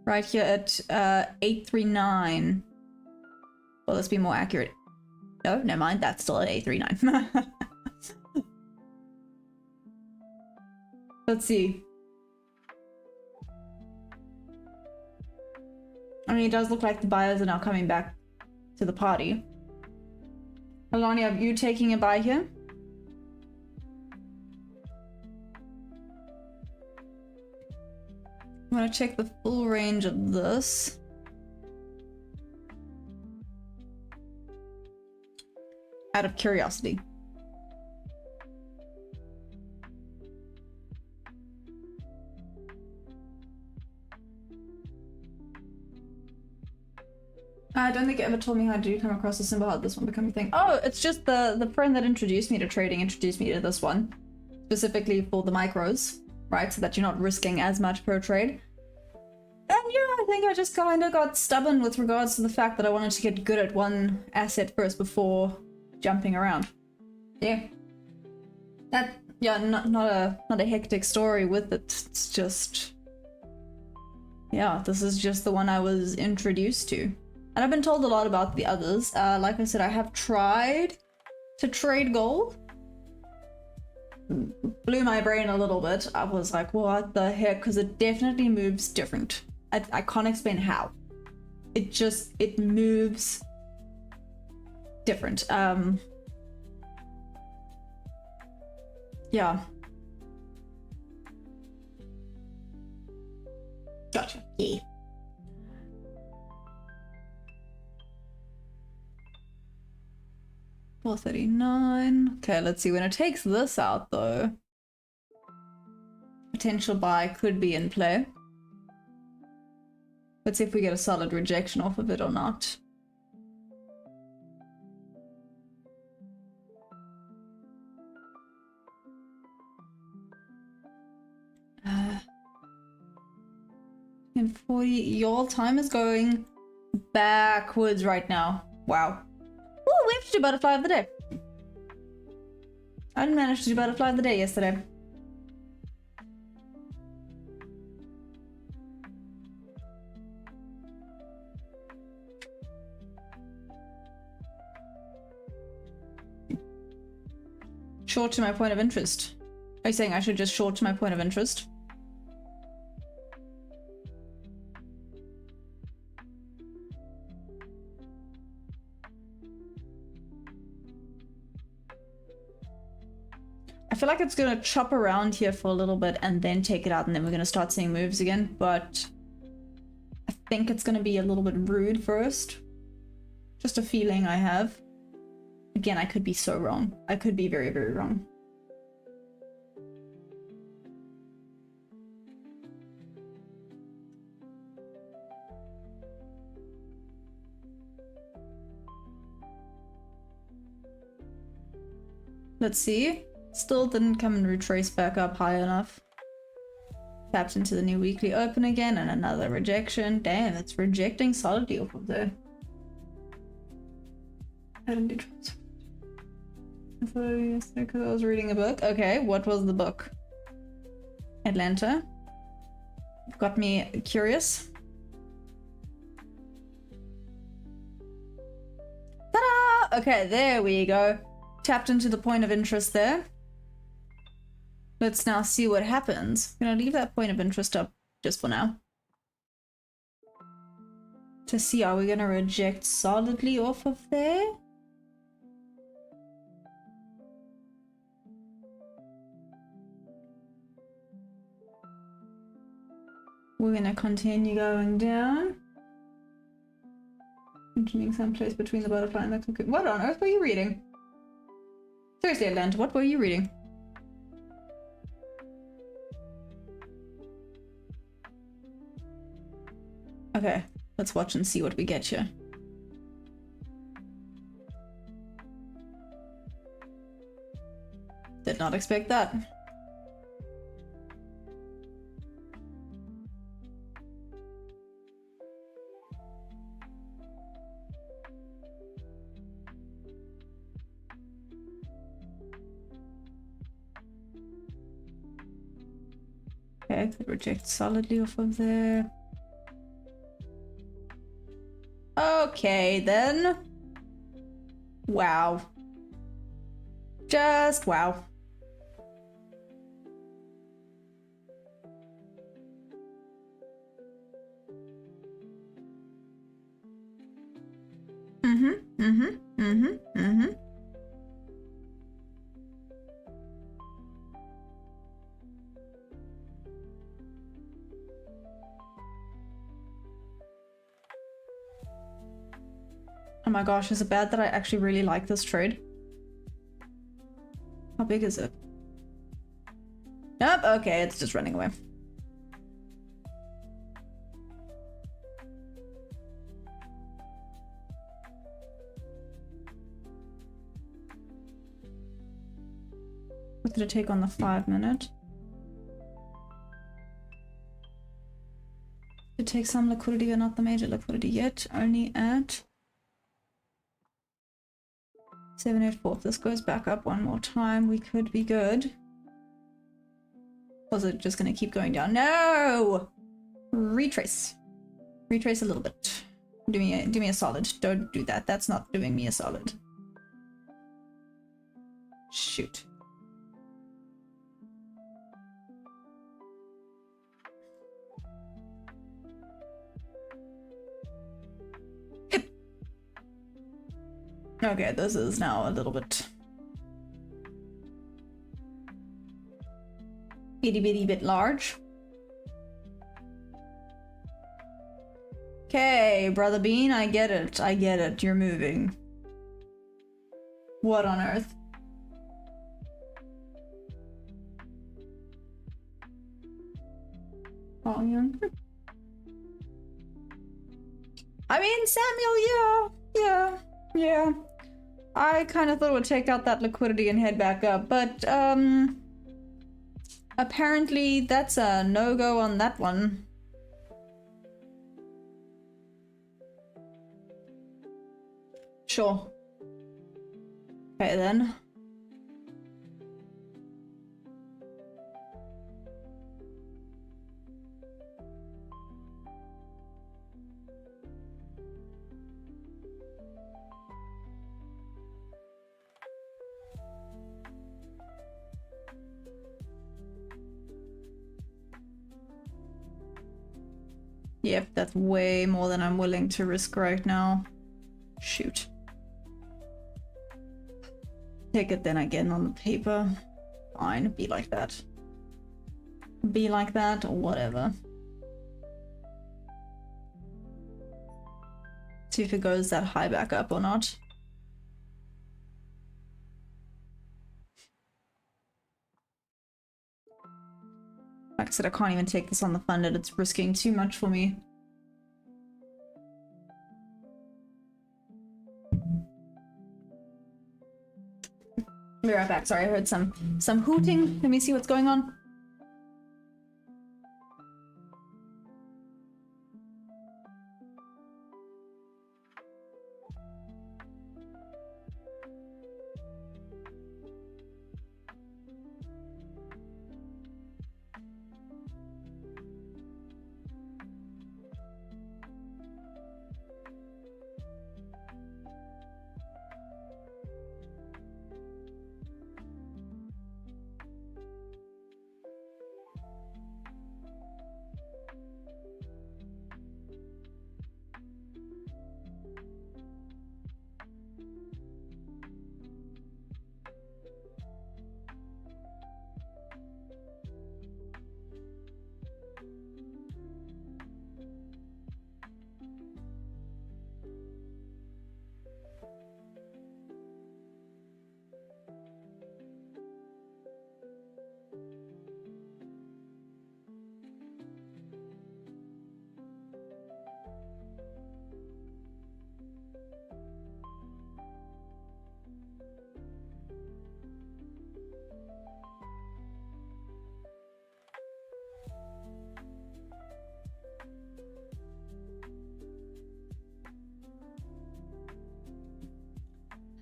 Right here at 839. Well, let's be more accurate. Oh, never mind, that's still at 839. Let's see. I mean, it does look like the buyers are now coming back to the party. Alani, are you taking a buy here? I'm gonna check the full range of this. Out of curiosity. I don't think it ever told me how to come across a symbol, how this one become a thing. Oh, it's just the friend that introduced me to trading introduced me to this one. Specifically for the micros, right? So that you're not risking as much per trade. And yeah, I think I just kind of got stubborn with regards to the fact that I wanted to get good at one asset first before jumping around. Yeah. That, yeah, not a hectic story with it. It's just... yeah, this is just the one I was introduced to. And I've been told a lot about the others. Like I said, I have tried to trade gold. Blew my brain a little bit. I was like, what the heck? Because it definitely moves different. I can't explain how. It moves different. Yeah. Gotcha. Yeah. $439. Okay, let's see. When it takes this out, though, potential buy could be in play. Let's see if we get a solid rejection off of it or not. And 40. Your time is going backwards right now. Wow. Oh, we have to do butterfly of the day. I didn't manage to do butterfly of the day yesterday. Short to my point of interest. Are you saying I should just short to my point of interest? I feel like it's gonna chop around here for a little bit and then take it out, and then we're gonna start seeing moves again, but I think it's gonna be a little bit rude first. Just a feeling I have. Again, I could be so wrong. I could be very, very wrong. Let's see. Still didn't come and retrace back up high enough. Tapped into the new weekly open again and another rejection. Damn, it's rejecting solidly off of there. I didn't do transfer. I thought yesterday because I was reading a book. Okay, what was the book? Atlanta. Got me curious. Ta-da! Okay, there we go. Tapped into the point of interest there. Let's now see what happens. I'm gonna leave that point of interest up just for now. To see, are we gonna reject solidly off of there? We're gonna continue going down. Mentioning someplace between the butterfly and the cocoon. What on earth were you reading? Seriously, Atlanta, what were you reading? Okay, let's watch and see what we get here. Did not expect that. Okay, could reject solidly off of there. Okay, then. Wow. Just wow. Oh my gosh, is it bad that I actually really like this trade? How big is it? Nope, okay, it's just running away. What did it take on the 5 minute? It takes some liquidity, but not the major liquidity yet. Only at 784. If this goes back up one more time, we could be good. Was it just gonna keep going down? No! Retrace. Retrace a little bit. Do me a solid. Don't do that. That's not doing me a solid. Shoot. Okay, this is now a little bit itty bitty bit large. Okay, Brother Bean, I get it. I get it. You're moving. What on earth? Oh, yeah. I mean, Samuel, yeah. I kind of thought it would take out that liquidity and head back up, but apparently that's a no-go on that one. Sure. Okay then. Yep, that's way more than I'm willing to risk right now. Shoot. Take it then again on the paper. Fine, be like that. Be like that, or whatever. See if it goes that high back up or not. Like I said, I can't even take this on the funded. It's risking too much for me. Be right back. Sorry, I heard some hooting. Let me see what's going on.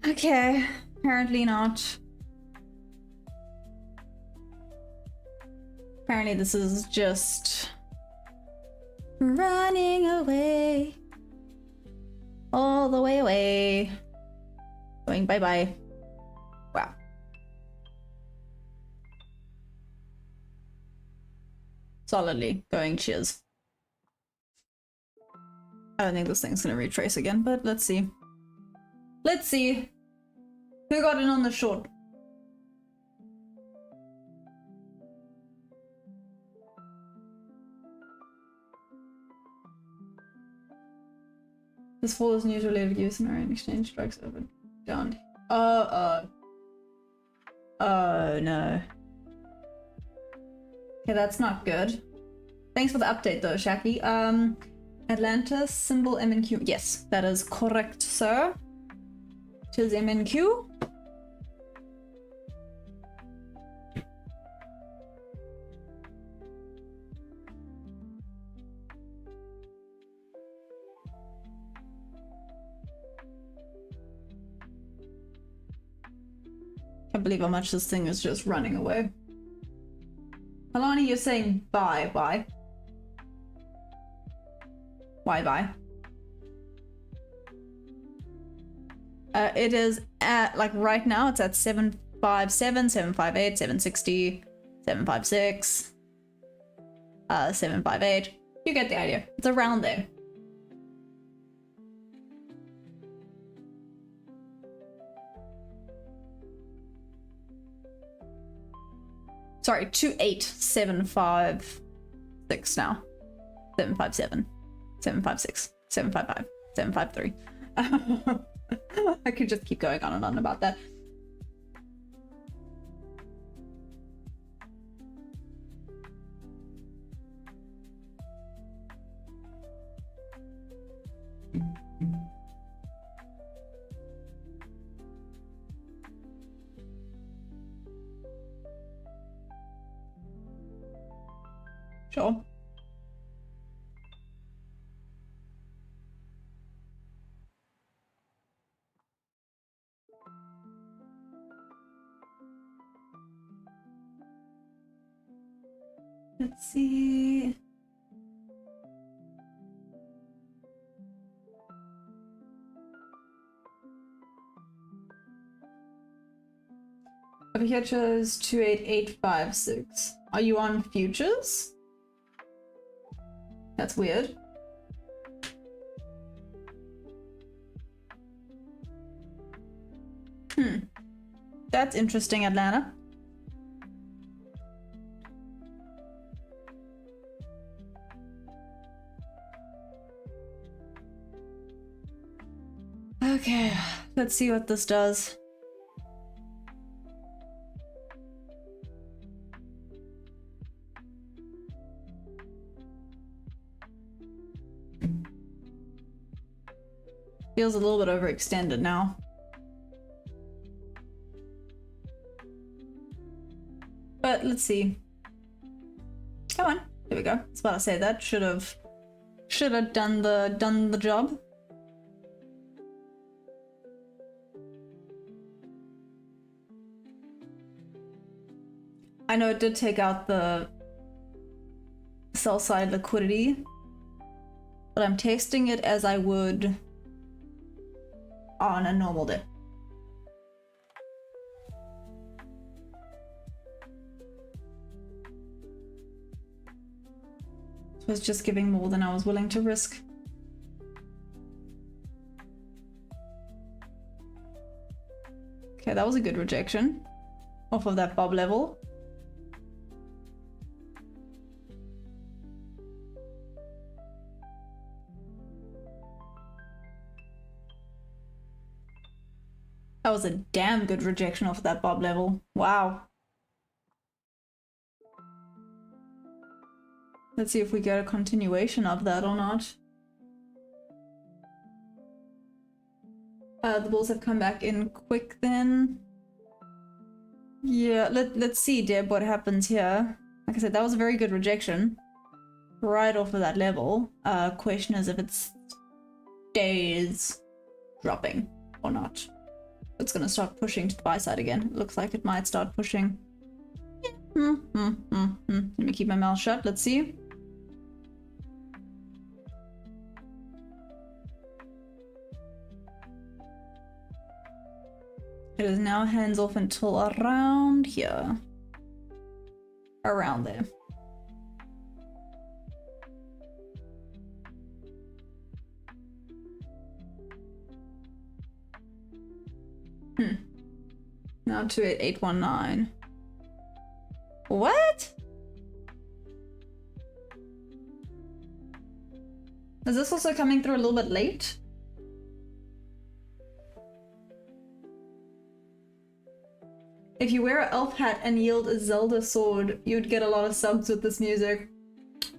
Okay, apparently not. Apparently this is just running away. All the way away. Going bye-bye. Wow. Solidly going cheers. I don't think this thing's gonna retrace again, but let's see. Let's see. Who got in on the short? This fall is news related use in our exchange strikes over down. Oh no. Okay, that's not good. Thanks for the update though, Shaki. Atlanta symbol MNQ. Yes, that is correct, sir. It is MNQ. Can't believe how much this thing is just running away. Alani, you're saying bye. Why bye? It is at, like right now, it's at 757, 758, 760, 756, 758. You get the idea. It's around there. Sorry, 28756 now. 757, 756, 755, 753. I could just keep going on and on about that. Sure. Let's see. Over here shows 28856. Are you on futures? That's weird. That's interesting, Atlanta. Okay, let's see what this does. Feels a little bit overextended now. But let's see. Come on. There we go. I was about to say that should have done the job. I know it did take out the sell side liquidity, but I'm tasting it as I would on a normal day. It was just giving more than I was willing to risk. Okay, that was a good rejection off of that bob level. That was a damn good rejection off that bob level. Wow. Let's see if we get a continuation of that or not. The bulls have come back in quick then. Yeah, let's see, Deb, what happens here. Like I said, that was a very good rejection. Right off of that level. Question is if it stays dropping or not. it's gonna start pushing to the buy side again. It looks like it might start pushing. Let me keep my mouth shut. Let's see. It is now hands off until around here. Around there. Now 28819. What? Is this also coming through a little bit late? If you wear an elf hat and yield a Zelda sword, you'd get a lot of subs with this music.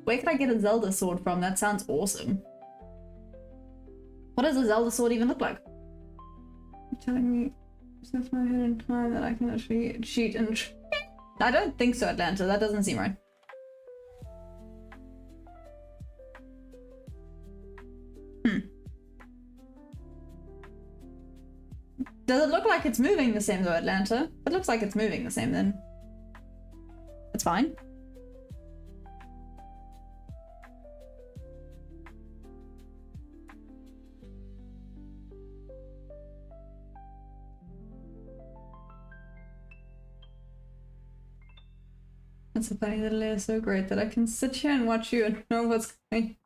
Where can I get a Zelda sword from? That sounds awesome. What does a Zelda sword even look like? You're telling me since my head in time that I can actually cheat and... I don't think so, Atlanta. That doesn't seem right. Does it look like it's moving the same though, Atlanta? It looks like it's moving the same then. It's fine. It's a funny little layer so great that I can sit here and watch you and know what's going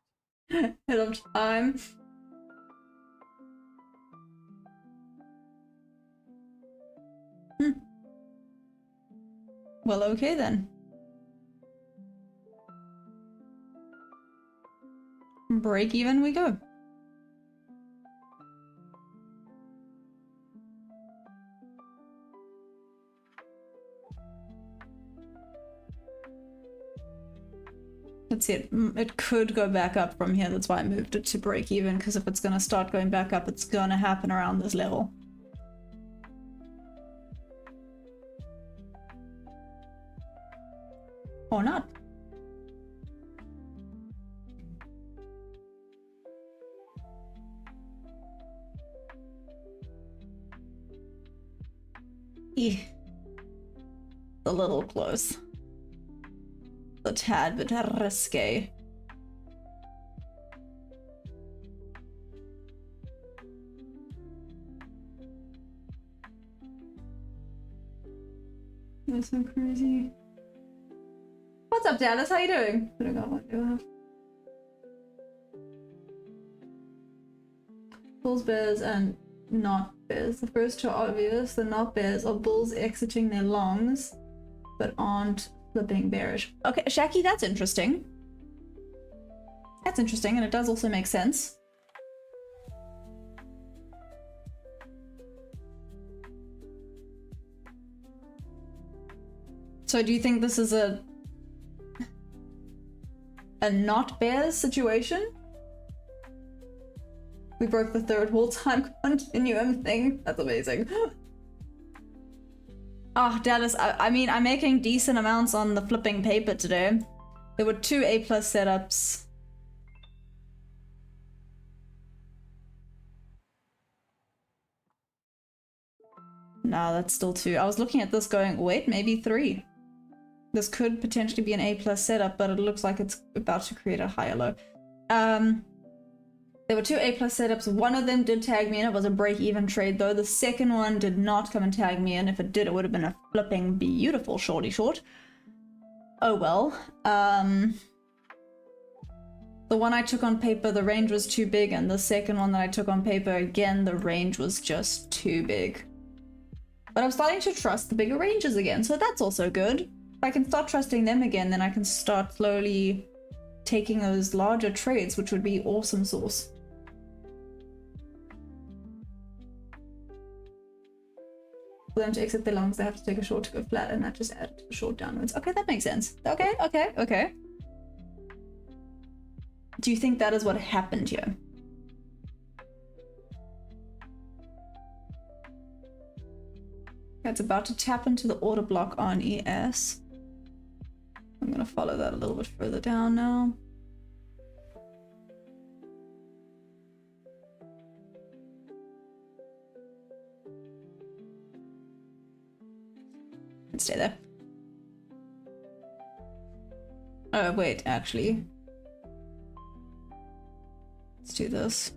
ahead of time. Well, okay then. Break even we go. Let's see, it could go back up from here. That's why I moved it to break even, because if it's gonna start going back up, it's gonna happen around this level. Or not. A little close. A tad bit risque. That's so crazy. What's up, Dallas? How you doing? I forgot what you have. Bulls, bears, and not bears. The first two are obvious. The not bears are bulls exiting their longs, but aren't flipping bearish. Okay, Shaki, that's interesting. That's interesting, and it does also make sense. So do you think this is a not bears situation? We broke the third whole time continuum thing. That's amazing. Oh, Dallas, I mean, I'm making decent amounts on the flipping paper today. There were 2 A+ setups. No, that's still 2. I was looking at this going, wait, maybe 3. This could potentially be an A+ setup, but it looks like it's about to create a higher low. There were 2 A+ setups. One of them did tag me in. It was a break-even trade, though. The second one did not come and tag me in. If it did, it would have been a flipping beautiful shorty short. Oh well. The one I took on paper, the range was too big, and the second one that I took on paper, again, the range was just too big. But I'm starting to trust the bigger ranges again, so that's also good. If I can start trusting them again, then I can start slowly taking those larger trades, which would be awesome sauce. For them to exit their longs, they have to take a short to go flat, and that just added to the short downwards. Okay, that makes sense. Okay, okay, okay. Do you think that is what happened here? It's about to tap into the order block on ES. I'm gonna follow that a little bit further down now. can stay there. Oh, wait, actually. Let's do this.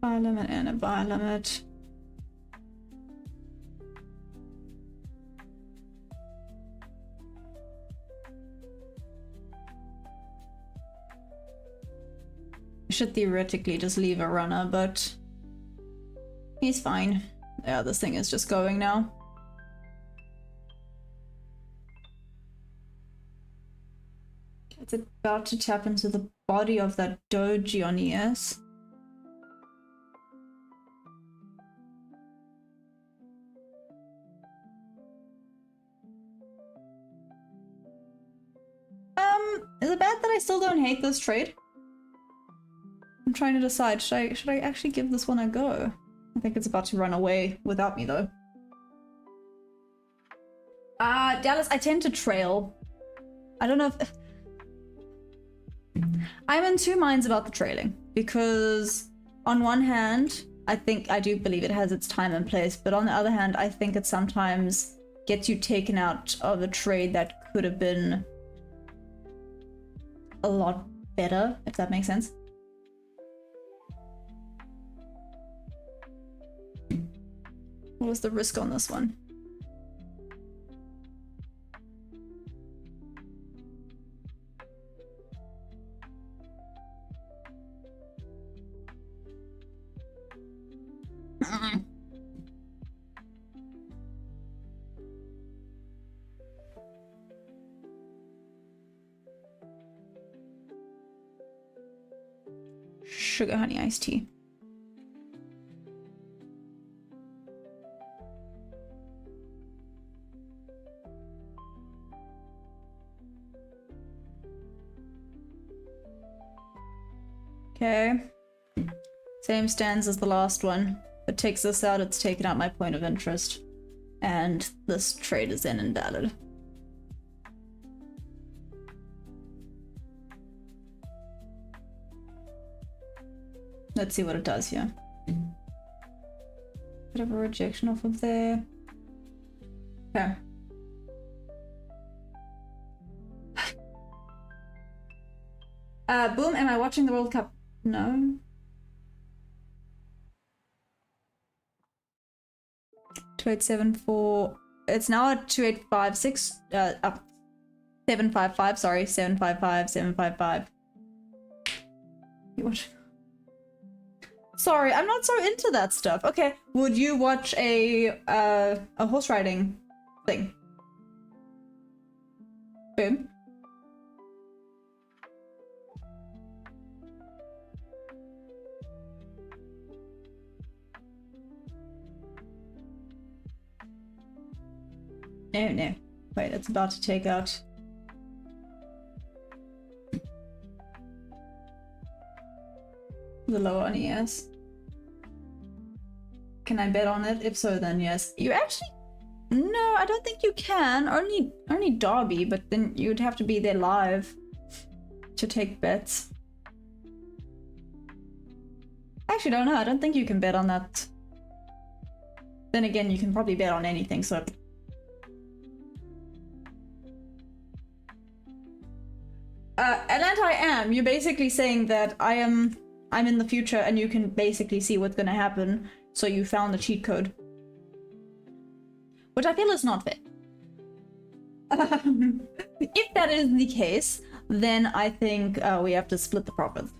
Buy limit and a buy limit. I should theoretically just leave a runner, but he's fine. Yeah, this thing is just going now. It's about to tap into the body of that doji on ES. Is it bad that I still don't hate this trade? I'm trying to decide, should I actually give this one a go? I think it's about to run away without me though. Dallas, I tend to trail. I don't know if... I'm in two minds about the trailing, because on one hand, I do believe it has its time and place, but on the other hand, I think it sometimes gets you taken out of a trade that could have been a lot better, if that makes sense. What was the risk on this one? Sugar honey iced tea. Okay. Same stance as the last one. If it takes this out, it's taken out my point of interest. And this trade is then invalid. Let's see what it does here. Bit of a rejection off of there. Okay. Boom, am I watching the World Cup? No. $2874. It's now at 2856. Up 755. Sorry, 755. 755. You watch? Sorry, I'm not so into that stuff. Okay, would you watch a horse riding thing? Boom. No, no. Wait, it's about to take out. The lower on ES. Can I bet on it? If so, then yes. You actually... No, I don't think you can. Only Derby, but then you'd have to be there live to take bets. I actually don't know. I don't think you can bet on that. Then again, you can probably bet on anything, so... Atlanta, I am. You're basically saying that I'm in the future and you can basically see what's gonna happen, so you found the cheat code. Which I feel is not fair. If that is the case, then I think we have to split the profits.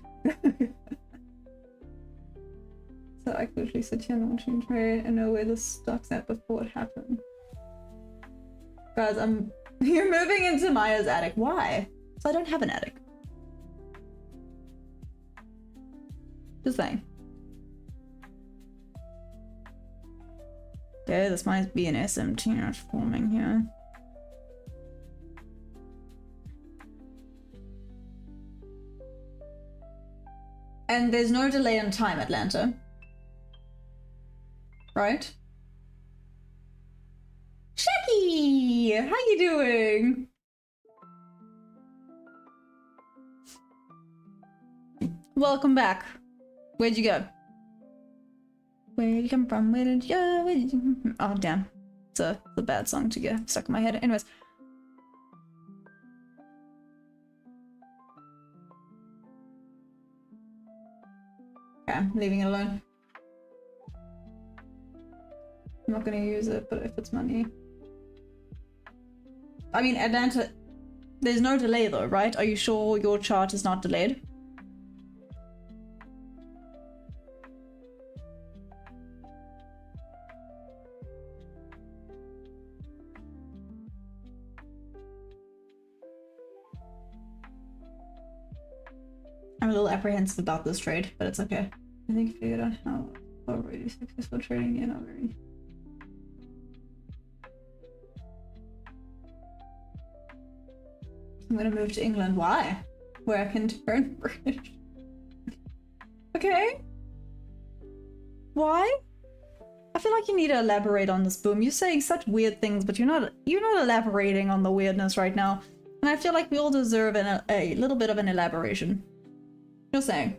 So I could actually sit here and watch you trade and know where the stock's at before it happened. Guys, you're moving into Maya's attic. Why? So I don't have an attic. Just saying. Okay, this might be an SMT not forming here. And there's no delay in time, Atlanta. Right? Shaki! How you doing? welcome back. Where'd you go? Where did you come from? Where did you go? Where did you... Oh, damn. It's a bad song to get stuck in my head. Anyways. Okay, I'm leaving it alone. I'm not gonna use it, but if it's money... I mean, Atlanta... There's no delay though, right? Are you sure your chart is not delayed? I'm a little apprehensive about this trade, but it's okay. I think I figured out how already successful trading in already. I'm gonna move to England. Why? Where I can turn British. Okay. Why? I feel like you need to elaborate on this, Boom. You're saying such weird things, but you're not elaborating on the weirdness right now. And I feel like we all deserve a little bit of an elaboration. Just saying.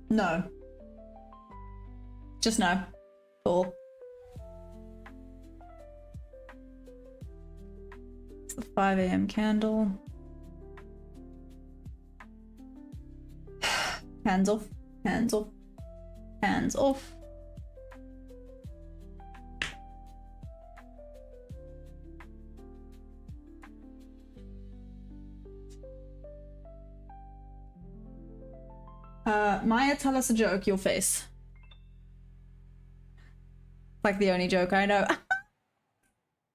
No. Just no. Cool. It's the 5 AM candle. Hands off. Hands off. Hands off. Maya, tell us a joke, your face. Like the only joke I know.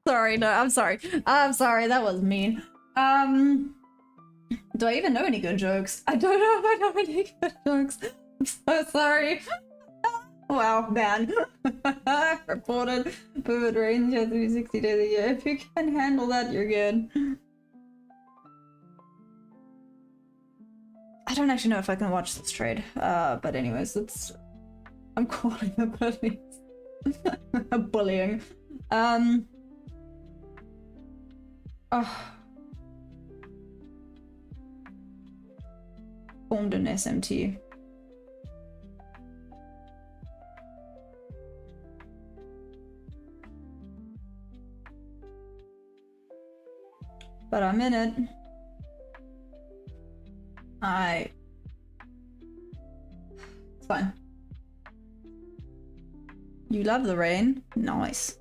Sorry, no, I'm sorry. I'm sorry, that was mean. Do I even know any good jokes? I don't know if I know any good jokes. I'm so sorry. Wow, man. Reported. Vivid range 360 days a year. If you can handle that, you're good. I don't actually know if I can watch this trade. But anyways, I'm calling the police. Bullying. Oh. Formed an SMT. But I'm in it. It's fine. You love the rain? Nice.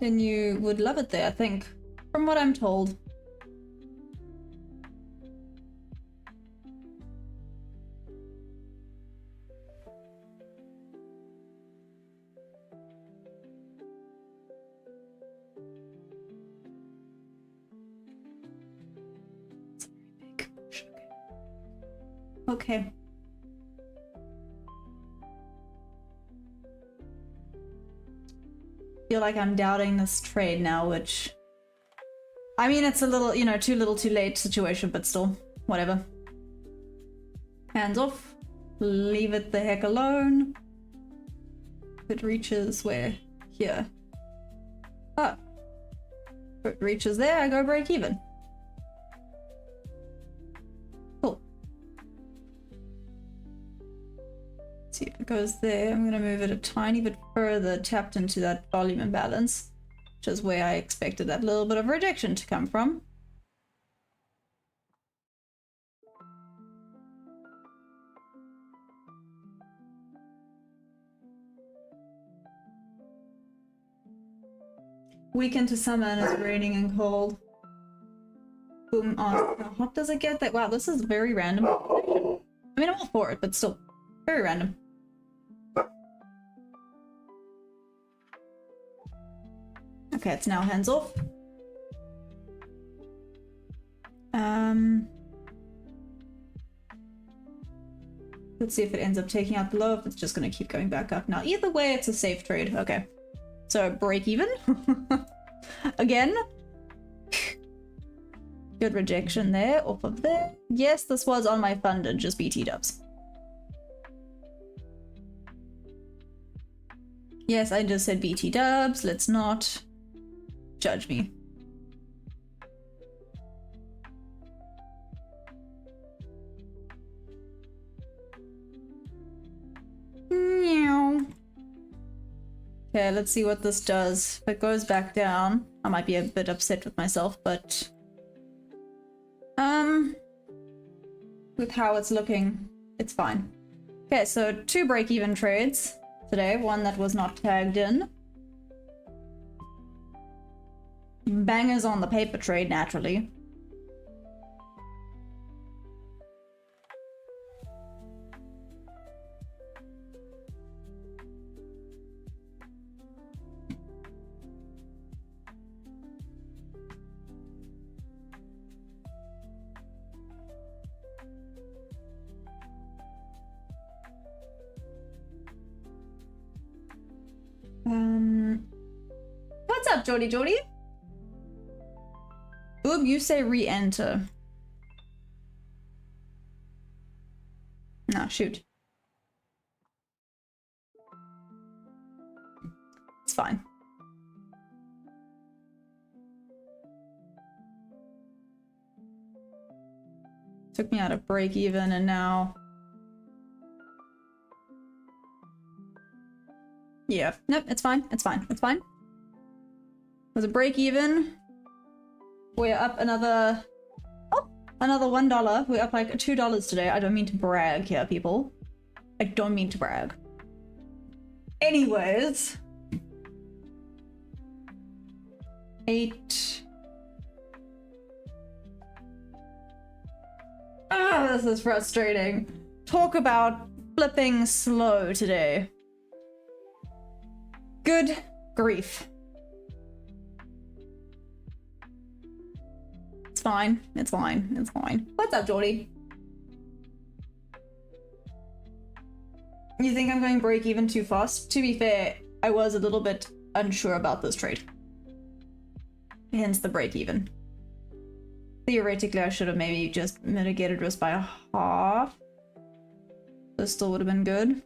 Then you would love it there, I think. From what I'm told. Okay. Feel like I'm doubting this trade now, which... I mean, it's a little, you know, too little too late situation, but still, whatever. Hands off. Leave it the heck alone. If it reaches where? Here. Oh. If it reaches there, I go break even. Cool. See if it goes there. I'm gonna move it a tiny bit further, tapped into that volume imbalance, which is where I expected that little bit of rejection to come from. Weekend to summer and it's raining and cold. Boom. Oh, how hot does it get? That wow, this is very random. I mean, I'm all for it, but still very random. Okay, it's now hands off. Let's see if it ends up taking out the low, if it's just gonna keep going back up. Now, either way, it's a safe trade. Okay. So, break even. Again. Good rejection there, off of there. Yes, this was on my funded, just BT dubs. Yes, I just said BT dubs. Let's not judge me. Meow. Okay, let's see what this does. If it goes back down, I might be a bit upset with myself, but with how it's looking, it's fine. Okay, so 2 break-even trades today, one that was not tagged in. Bangers on the paper trade, naturally. What's up, Jody Jody? Boom, you say re-enter. No, shoot. It's fine. Took me out of break even and now... Yeah, nope, it's fine, it's fine, it's fine. There's a break even. We're up another... Oh, another $1. We're up like $2 today. I don't mean to brag here, people. I don't mean to brag. Anyways. 8. Ah, this is frustrating. Talk about flipping slow today. Good grief. It's fine. It's fine. It's fine. What's up, Jordy? You think I'm going break even too fast? To be fair, I was a little bit unsure about this trade. Hence the break even. Theoretically, I should have maybe just mitigated risk by a half. This still would have been good.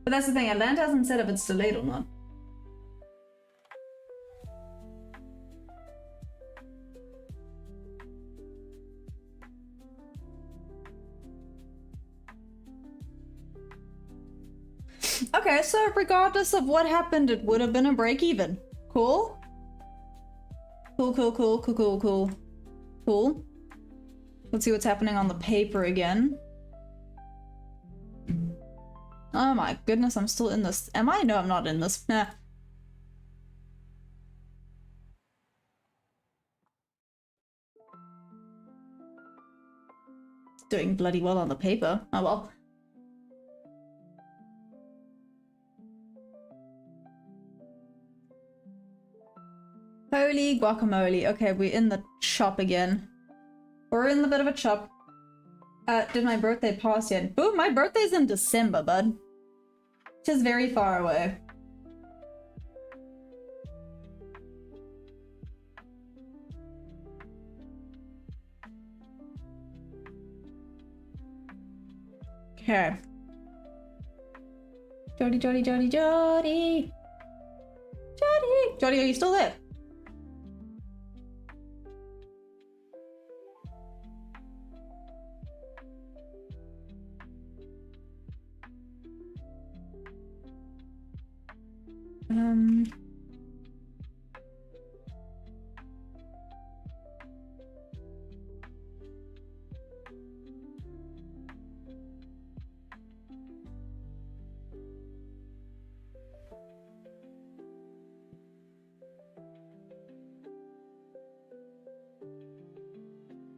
But that's the thing, Atlanta hasn't said if it's delayed or not. Okay, so regardless of what happened, it would have been a break even. Cool? Cool, cool, cool, cool, cool, cool. Cool. Let's see what's happening on the paper again. Oh my goodness, I'm still in this. Am I? No, I'm not in this. Nah. Doing bloody well on the paper. Oh well. Holy guacamole. Okay, we're in the shop again. We're in the bit of a chop. Did my birthday pass yet? Boom, my birthday's in December, bud. Which is very far away. Okay. Jody, Jody, Jody, Jody! Jody! Jody, are you still there?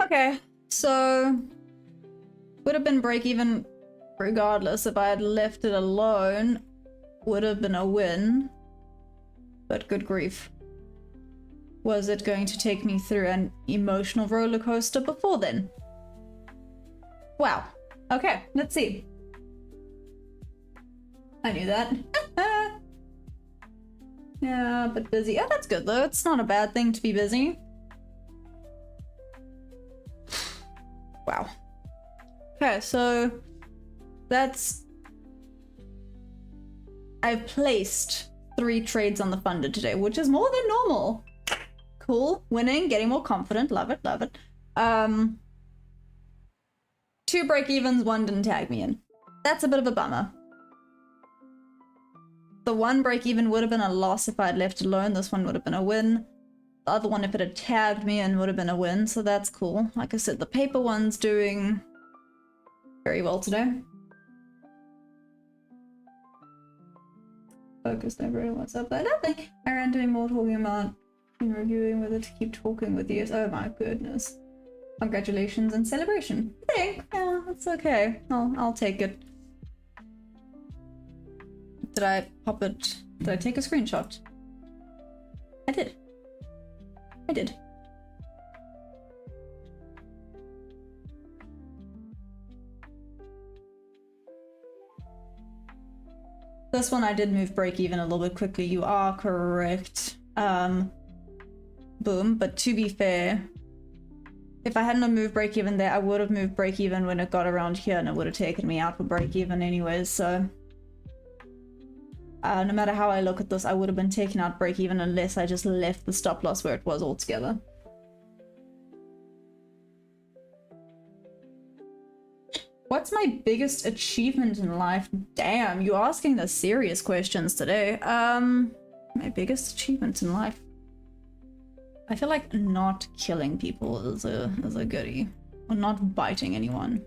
Okay, so would have been break even regardless. If I had left it alone, would have been a win. But good grief. Was it going to take me through an emotional roller coaster before then? Wow. Okay, let's see. I knew that. Yeah, but busy. Oh, that's good though. It's not a bad thing to be busy. Okay, so that's... I've placed 3 trades on the funded today, which is more than normal. Cool, winning, getting more confident, love it, love it. 2 break-evens, 1 didn't tag me in. That's a bit of a bummer. The 1 break-even would have been a loss if I had left alone. This one would have been a win. The other one, if it had tagged me in, would have been a win, so that's cool. Like I said, the paper one's doing very well today. Focused over what's up. I don't think I ran doing more talking about and reviewing whether to keep talking with you. Oh my goodness. Congratulations and celebration. Thanks. Yeah, that's okay. I'll take it. Did I pop it? Did I take a screenshot? I did. I did. This one I did move break even a little bit quickly. You are correct. Boom. But to be fair, if I hadn't have moved break even there, I would have moved break even when it got around here and it would have taken me out for break even anyways, so no matter how I look at this, I would have been taken out break even unless I just left the stop loss where it was altogether. What's my biggest achievement in life? Damn, you're asking the serious questions today. My biggest achievement in life. I feel like not killing people is a goodie. Or not biting anyone.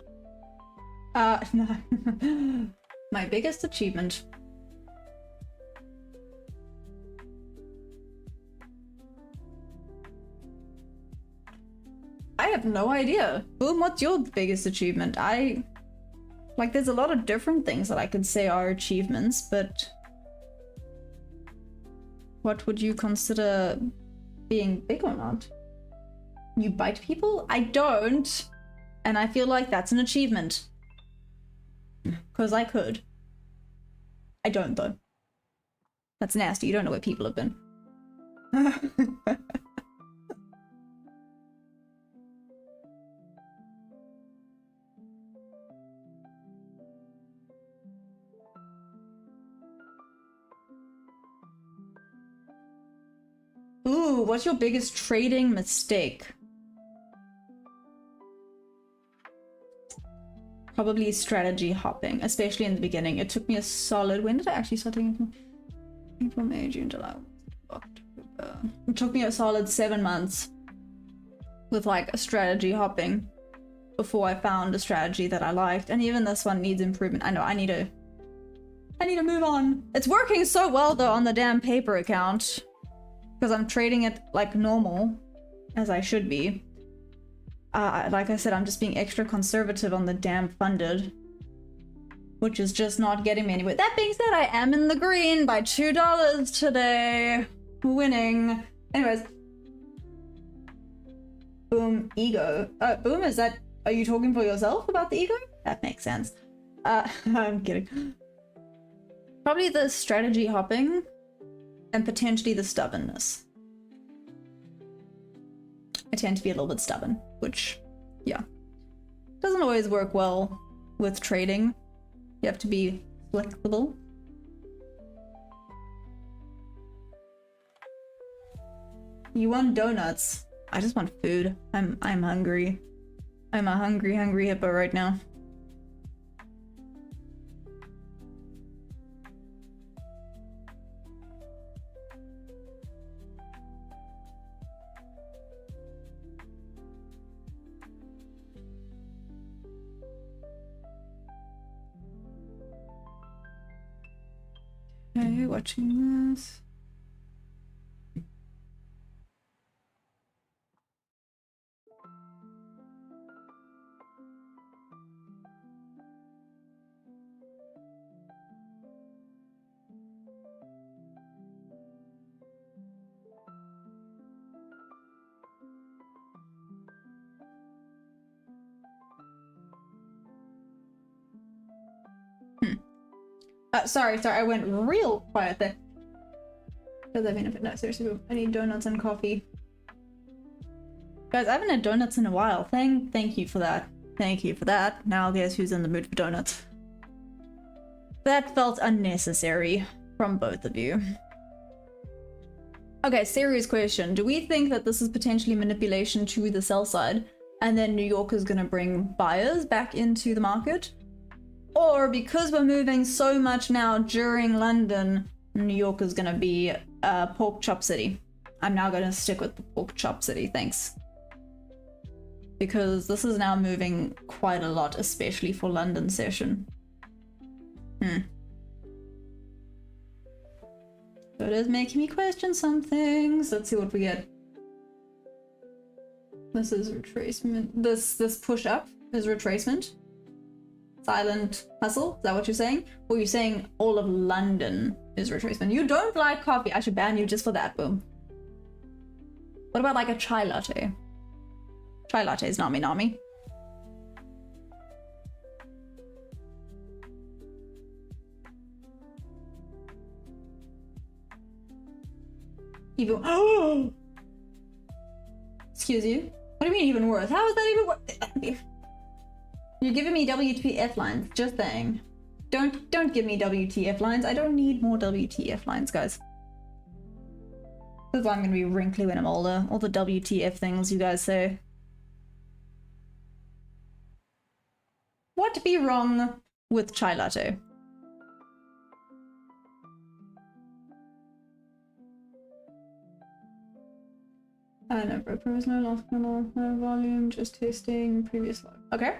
No. My biggest achievement. I have no idea. Boom, what's your biggest achievement? Like, there's a lot of different things that I could say are achievements, but what would you consider being big or not? You bite people? I don't, and I feel like that's an achievement. Because I could. I don't, though. That's nasty. You don't know where people have been. Ooh, what's your biggest trading mistake? Probably strategy hopping, especially in the beginning. It took me a solid... When did I actually start taking from May, June, July? October. It took me a solid 7 months with like a strategy hopping before I found a strategy that I liked. And even this one needs improvement. I know, I need to move on. It's working so well though on the damn paper account. Because I'm trading it like normal, as I should be. Like I said, I'm just being extra conservative on the damn funded, which is just not getting me anywhere. That being said, I am in the green by $2 today. Winning. Anyways. Boom, ego. Boom, is that... Are you talking for yourself about the ego? That makes sense. I'm kidding. Probably the strategy hopping. And potentially the stubbornness. I tend to be a little bit stubborn, which, yeah. Doesn't always work well with trading. You have to be flexible. You want donuts. I just want food. I'm hungry. I'm a hungry hippo right now. Okay, watching this. Sorry, I went real quiet there. Does that mean if it... No, seriously, I need donuts and coffee. Guys, I haven't had donuts in a while. Thank you for that. Thank you for that. Now guess who's in the mood for donuts? That felt unnecessary from both of you. Okay, serious question. Do we think that this is potentially manipulation to the sell side, and then New York is going to bring buyers back into the market? Or because we're moving so much now during London, New York is going to be pork chop city? I'm now going to stick with the pork chop city, thanks. Because this is now moving quite a lot, especially for London session. So it is making me question some things. Let's see what we get. This is retracement. This push up is retracement. Silent hustle, is that what you're saying? Or you're saying all of London is retracement? You don't like coffee, I should ban you just for that, boom. What about like a chai latte? Chai latte is nami nami. Even oh, excuse you. What do you mean even worse? How is that even worse? You're giving me WTF lines. Just saying. Don't give me WTF lines. I don't need more WTF lines, guys. This is why I'm gonna be wrinkly when I'm older. All the WTF things you guys say. What be wrong with chai latte? No, broker was no lost no volume, just tasting previous log. Okay.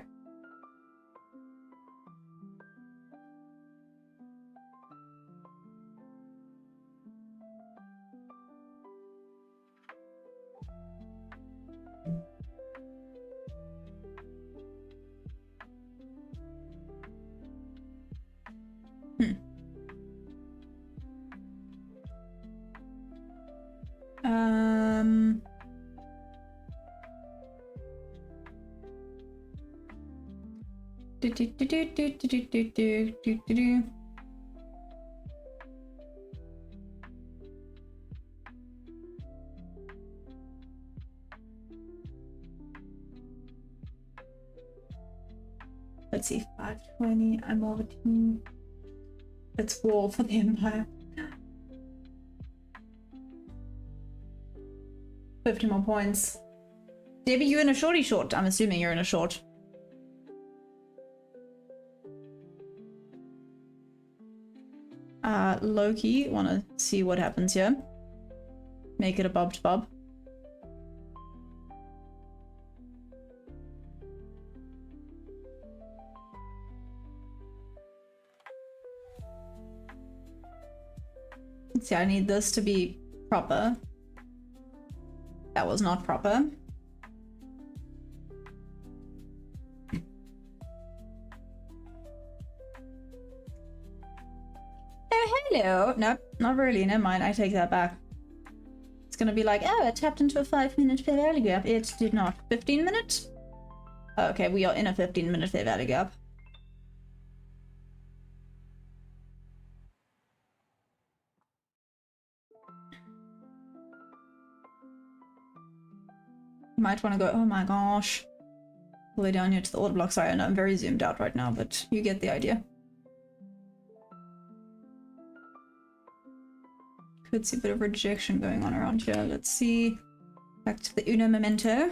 Let's see, 520, I'm over team. It's war for the Empire. 50 more points. Debbie, you in a shorty short? I'm assuming you're in a short. Loki, wanna see what happens here. Make it a bob to bob. See, I need this to be proper. That was not proper. Oh, hello. Nope, not really. Never mind. I take that back. It's gonna be like, oh, it tapped into a 5-minute fair value gap. It did not. 15 minutes? Okay, we are in a 15-minute fair value gap. You might want to go, oh my gosh. All the way down here to the order block. Sorry, I know I'm very zoomed out right now, but you get the idea. Could see a bit of rejection going on around here. Let's see. Back to the Uno Memento.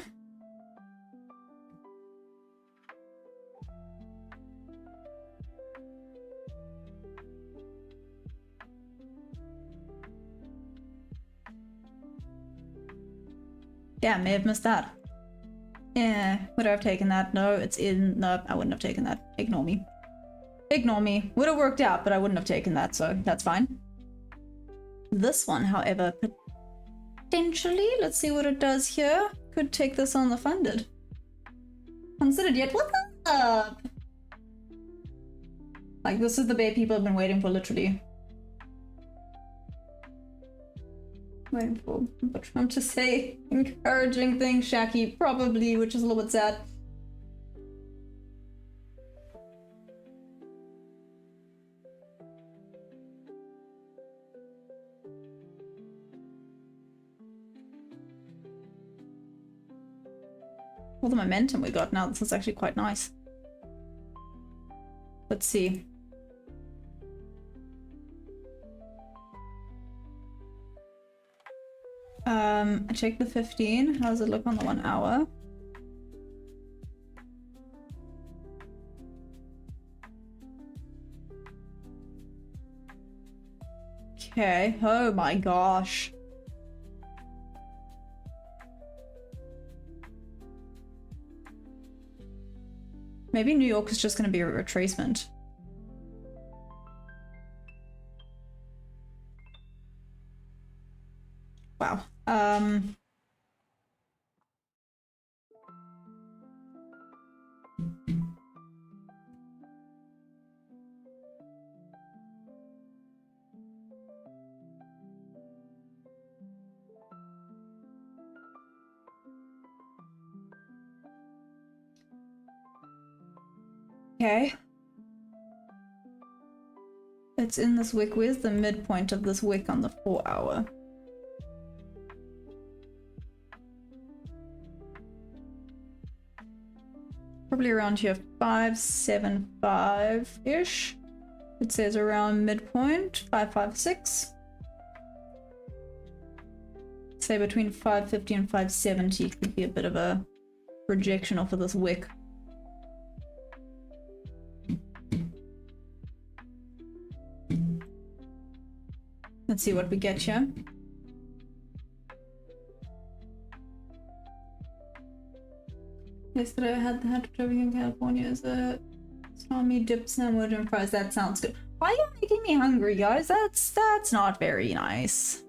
Damn, may have missed that. Yeah, would I have taken that? No, it's in. No, I wouldn't have taken that. Ignore me. Ignore me. Would have worked out, but I wouldn't have taken that, so that's fine. This one, however, potentially, let's see what it does here. Could take this on the funded. Considered yet? What's up? Like, this is the bait people have been waiting for, literally. Waiting for Trump to say encouraging things, Shaki, probably, which is a little bit sad. All the momentum we got now. This is actually quite nice. Let's see. I checked the 15. How does it look on the 1 hour? Okay. Oh my gosh. Maybe New York is just going to be a retracement. Wow. Okay. It's in this wick. Where's the midpoint of this wick on the 4 hour? Probably around here, 575-ish. It says around midpoint, 556. Say between 550 and 570 could be a bit of a rejection off of this wick. Let's see what we get here. Yesterday I had the hat driving in California as a salami dip sandwich and fries. That sounds good. Why are you making me hungry, guys? That's not very nice.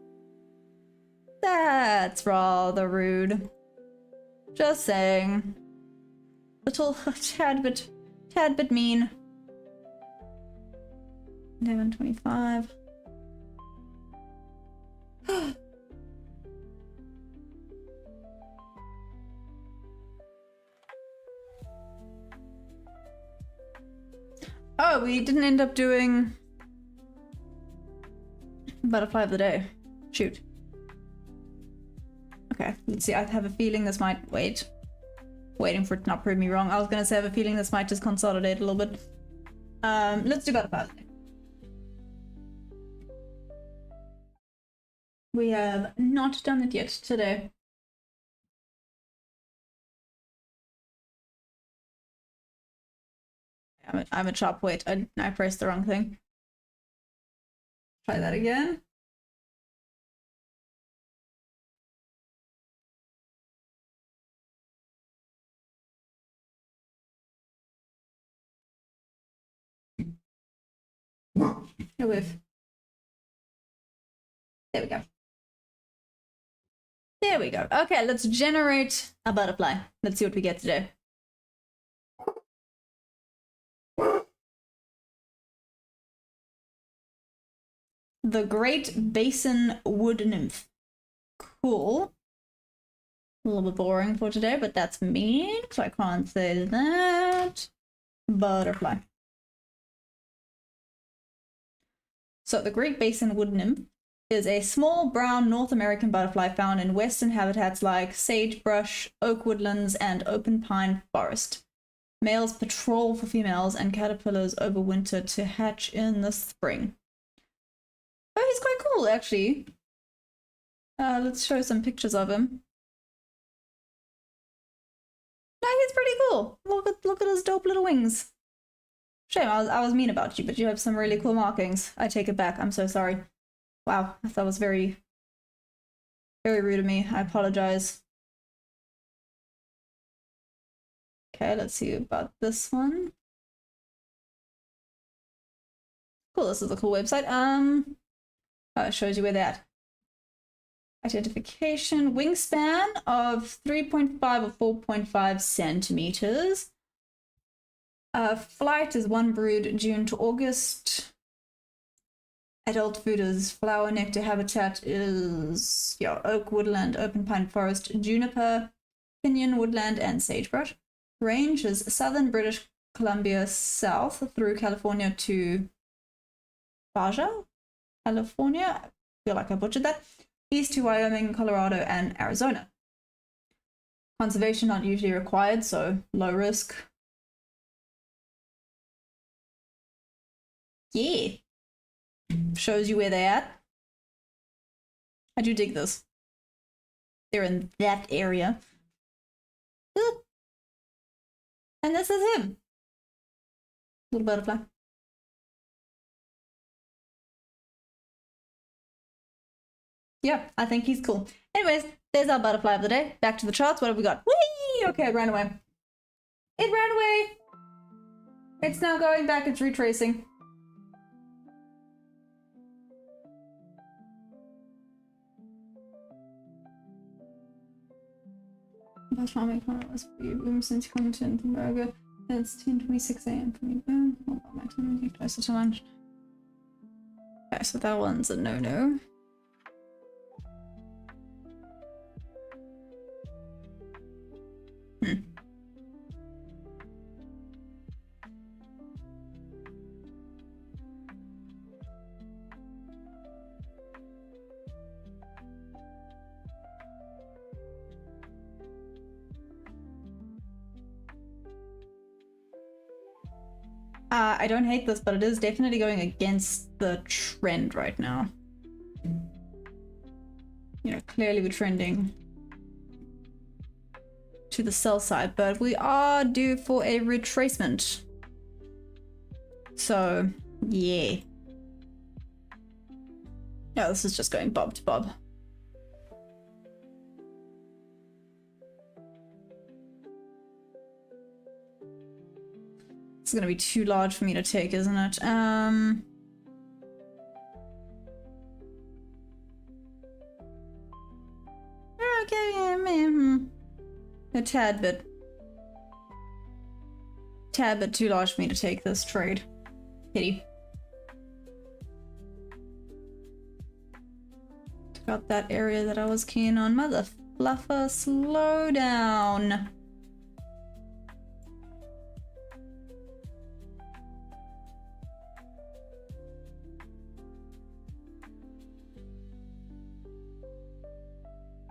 That's rather rude. Just saying. Little tad bit mean. 11:25. Oh, we didn't end up doing butterfly of the day. Shoot. Okay, let's see. I have a feeling this might wait. Waiting for it to not prove me wrong. I was gonna say I have a feeling this might just consolidate a little bit. Let's do butterfly of the day. We have not done it yet today. I'm a chop. Wait, I pressed the wrong thing. Try that again. A whiff. There we go. There we go. Okay, let's generate a butterfly. Let's see what we get today. The Great Basin Wood Nymph. Cool. A little bit boring for today, but that's mean, so I can't say that. Butterfly. So the Great Basin Wood Nymph is a small brown North American butterfly found in western habitats like sagebrush, oak woodlands, and open pine forest. Males patrol for females and caterpillars overwinter to hatch in the spring. Oh, he's quite cool, actually. Let's show some pictures of him. No, he's pretty cool. Look at his dope little wings. Shame, I was mean about you, but you have some really cool markings. I take it back. I'm so sorry. Wow, that was very, very rude of me. I apologize. Okay, let's see about this one. Cool, this is a cool website. Oh, it shows you where they're at. Identification, wingspan of 3.5 or 4.5 centimeters. Flight is one brood, June to August. Adult food is flower nectar. Habitat is oak woodland, open pine forest, juniper, pinyon woodland, and sagebrush. Range is southern British Columbia south through California to Baja, California. I feel like I butchered that. East to Wyoming, Colorado, and Arizona. Conservation not usually required, so low risk. Yeah. Shows you where they're at. I do dig this. They're in that area. And this is him. Little butterfly. Yeah, I think he's cool. Anyways, there's our butterfly of the day. Back to the charts. What have we got? Whee! Okay, it ran away. It ran away. It's now going back. It's retracing. Since you come to burger, it's 10:26 a.m. for me. Boom. Hold on, my time is closer to lunch. Okay, so that one's a no-no. I don't hate this, but it is definitely going against the trend right now. You know, clearly we're trending to the sell side, but we are due for a retracement. So, yeah. No, this is just going bob to bob. It's gonna be too large for me to take, isn't it? Okay, yeah, a tad bit too large for me to take this trade. Pity. Took out that area that I was keen on. Mother fluffer, slow down.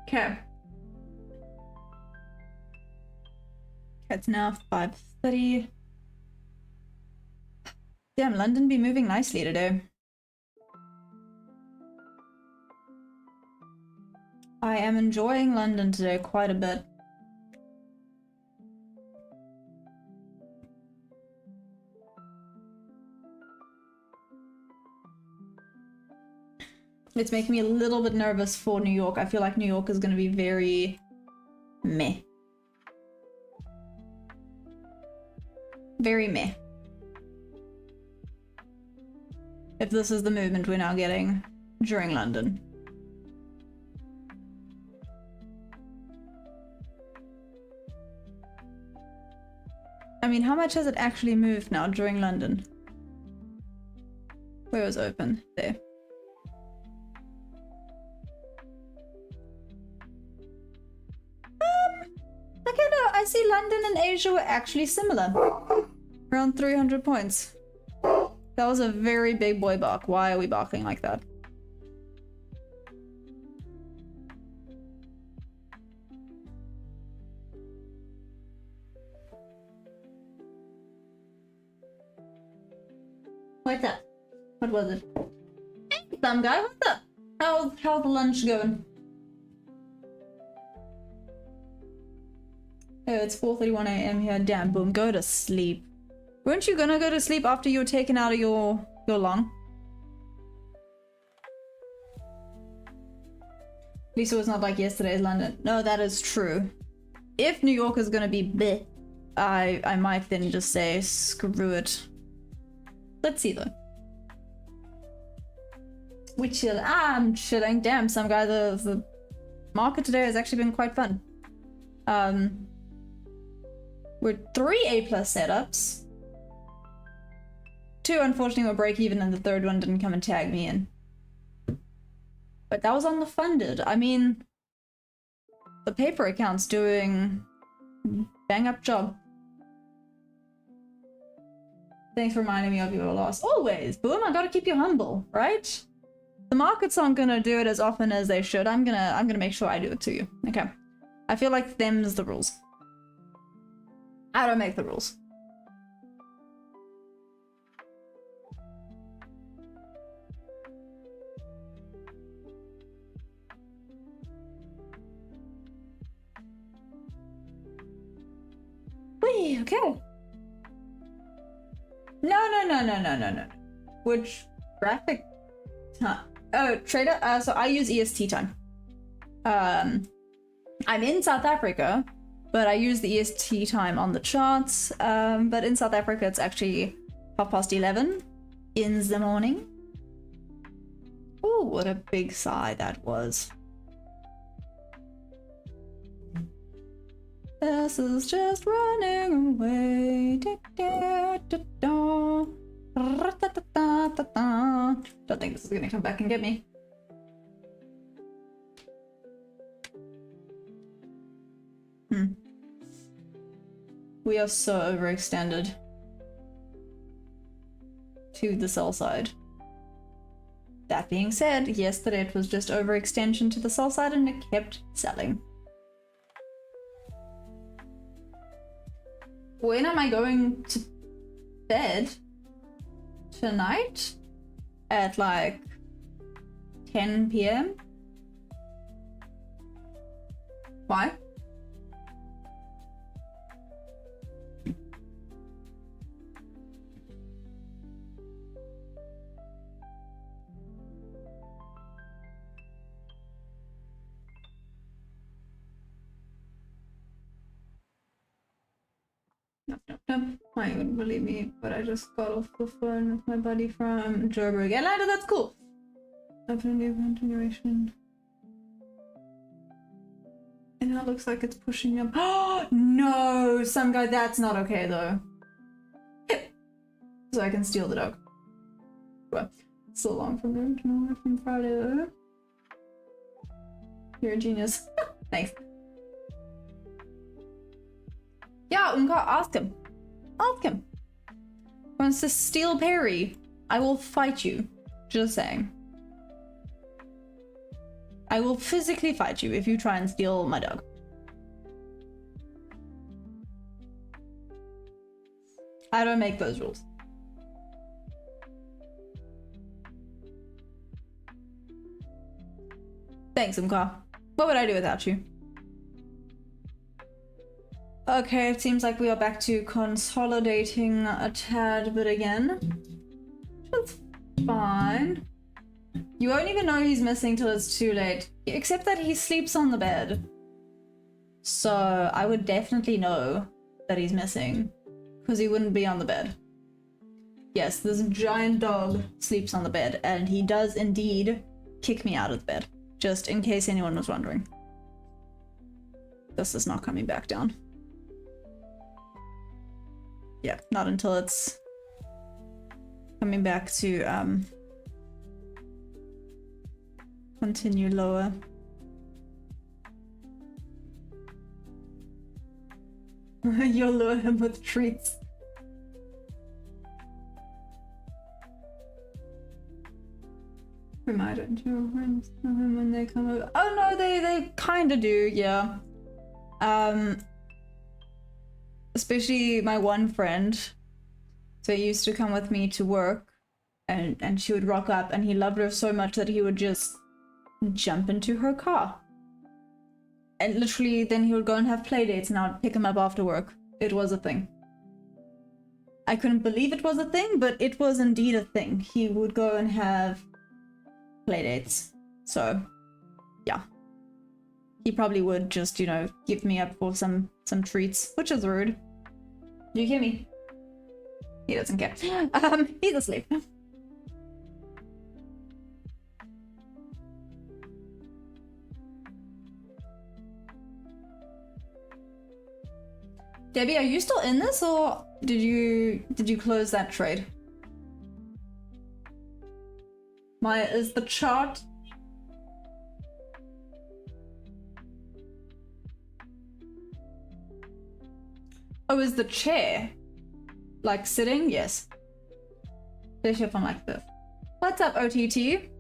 Okay. It's now 5:30. Damn, London be moving nicely today. I am enjoying London today quite a bit. It's making me a little bit nervous for New York. I feel like New York is going to be very meh. Very meh. If this is the movement we're now getting during London. I mean, how much has it actually moved now during London? Where was open? There. Okay, no, I see London and Asia were actually similar. Around 300 points. That was a very big boy bark. Why are we barking like that? What's up? What was it? Hey, some guy, what's up? How's the lunch going? Oh, it's 4:31 a.m. here. Damn, boom, go to sleep. Weren't you gonna go to sleep after you were taken out of your long? At least it was not like yesterday's London. No, that is true. If New York is gonna be bleh, I might then just say screw it. Let's see though. We chill. I'm chilling. Damn, some guy, the market today has actually been quite fun. We're 3 A+ setups. 2 unfortunately were break even and the third one didn't come and tag me in. But that was on the funded. I mean, the paper account's doing bang up job. Thanks for reminding me of your loss. Always, boom, I gotta keep you humble, right? The markets aren't gonna do it as often as they should. I'm gonna make sure I do it to you. Okay. I feel like them's the rules. I don't make the rules. Wait, okay. No. Which graphic time? Oh, trader. So I use EST time. I'm in South Africa, but I use the EST time on the charts. But in South Africa, it's actually 11:30 in the morning. Oh, what a big sigh that was. This is just running away. Don't think this is gonna come back and get me. We are so overextended to the sell side. That being said, yesterday it was just overextension to the sell side and it kept selling. When am I going to bed? Tonight? At like 10 p.m? Why? No, I wouldn't believe me, but I just got off the phone with my buddy from Joburg. Atlanta, that's cool. Definitely a continuation. And that looks like it's pushing up. Oh no! Some guy, that's not okay though. So I can steal the dog. Well, so long from noon to nowhere from Friday though. You're a genius. Thanks. Yeah, Unka, ask him. Ask him. Wants to steal Perry. I will fight you. Just saying. I will physically fight you if you try and steal my dog. I don't make those rules. Thanks, Umka. What would I do without you? Okay, it seems like we are back to consolidating a tad bit again. That's fine. You won't even know he's missing till it's too late. Except that he sleeps on the bed. So I would definitely know that he's missing. Because he wouldn't be on the bed. Yes, this giant dog sleeps on the bed. And he does indeed kick me out of the bed. Just in case anyone was wondering. This is not coming back down. Yeah, not until it's coming back to continue lower. You'll lure him with treats. Why don't your friends know him when they come over? Oh no, they kinda do, yeah. Especially my one friend. So he used to come with me to work and she would rock up and he loved her so much that he would just jump into her car. And literally then he would go and have play dates and I would pick him up after work. It was a thing. I couldn't believe it was a thing, but it was indeed a thing. He would go and have play dates. So, yeah. He probably would just, you know, give me up for some treats, which is rude. Do you hear me? He doesn't care. He's asleep. Debbie, are you still in this or did you close that trade? Maya, is the chart Oh, is the chair like sitting? Yes. Especially if I'm like this. What's up, OTT?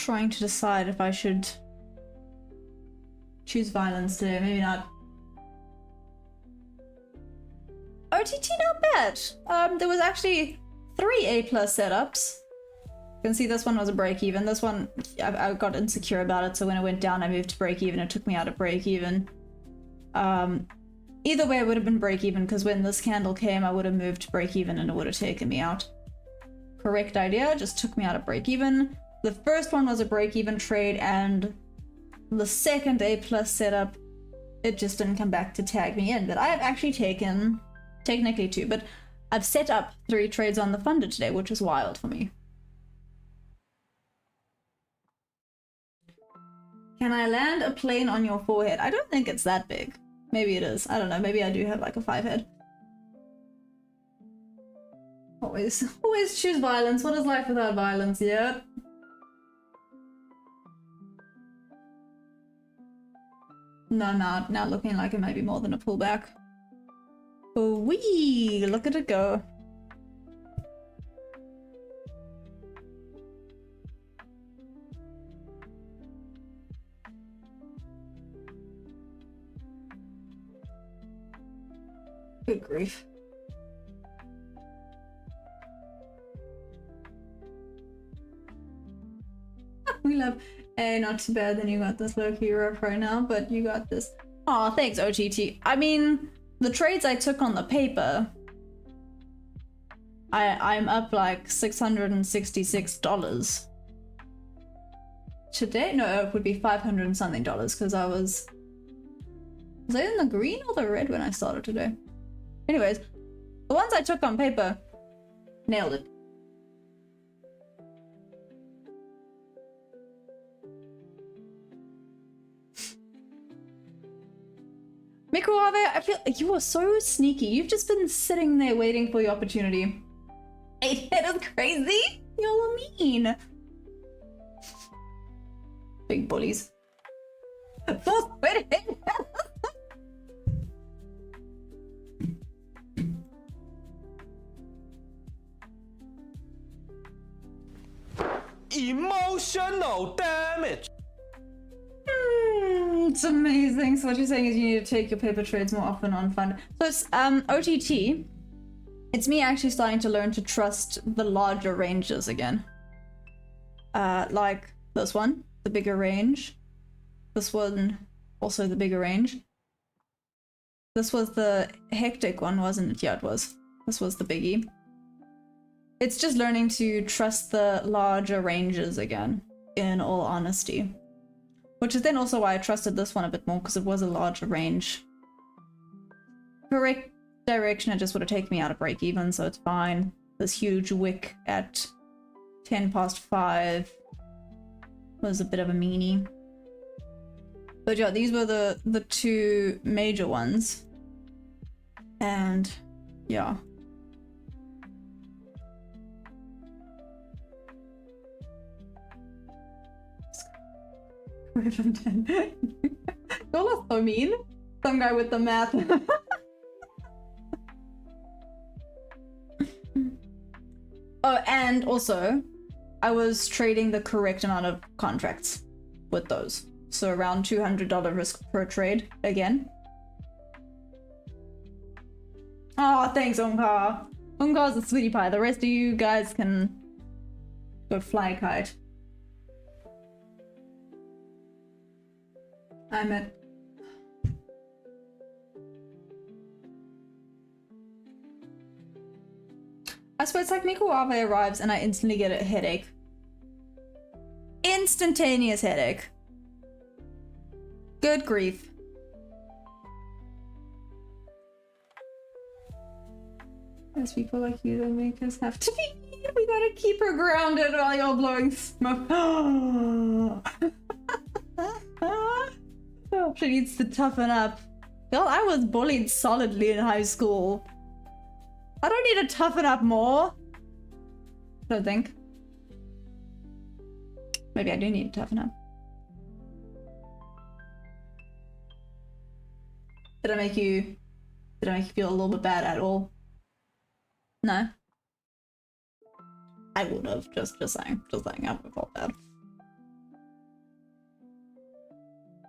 trying to decide if I should choose violence today. Maybe not. OTT not bad. There was actually 3 A+ setups. You can see this one was a break even. This one, I got insecure about it, so when it went down, I moved to break even. It took me out of break even. Either way, it would have been break even, because when this candle came, I would have moved to break even and it would have taken me out. Correct idea, just took me out of break even. The first one was a break even trade, and the second A+ setup, it just didn't come back to tag me in. But I have actually taken, technically 2, but I've set up 3 trades on the funded today, which is wild for me. Can I land a plane on your forehead? I don't think it's that big. Maybe it is. I don't know. Maybe I do have like a 5 head. Always choose violence. What is life without violence? Yeah. No, now looking like it might be more than a pullback. Oh wee! Look at it go. Good grief. We love. Hey, not too bad. Then you got this low-key rough right now, but you got this. Aw, thanks, OTT. I mean, the trades I took on the paper, I'm up like $666. Today? No, it would be 500 and something dollars, because I was I in the green or the red when I started today? Anyways, the ones I took on paper, nailed it. Microwave, I feel like you are so sneaky. You've just been sitting there waiting for your opportunity. 8 head is crazy? Y'all are mean. Big bullies. 4 head.
Emotional damage.
It's amazing. So what you're saying is you need to take your paper trades more often on fund. So it's OTT. It's me actually starting to learn to trust the larger ranges again. Like this one, the bigger range. This one, also the bigger range. This was the hectic one, wasn't it? Yeah, it was. This was the biggie. It's just learning to trust the larger ranges again, in all honesty. Which is then also why I trusted this one a bit more, because it was a larger range. Correct direction, it just would have taken me out of break even, so it's fine. This huge wick at 5:10 was a bit of a meanie. But yeah, these were the 2 major ones. And yeah. From 10. Y'all are so mean. Some guy with the math. Oh, and also, I was trading the correct amount of contracts with those. So around $200 risk per trade again. Oh, thanks, Onkar. Onkar's a sweetie pie. The rest of you guys can go fly a kite. I'm at... I swear it's like Microwave arrives and I instantly get a headache. Instantaneous headache. Good grief. There's people like you that make us have to be mean. We gotta keep her grounded while you're blowing smoke. She needs to toughen up. Girl, I was bullied solidly in high school. I don't need to toughen up more. I don't think. Maybe I do need to toughen up. Did I make you feel a little bit bad at all? No. I would have, just saying. I would have felt bad.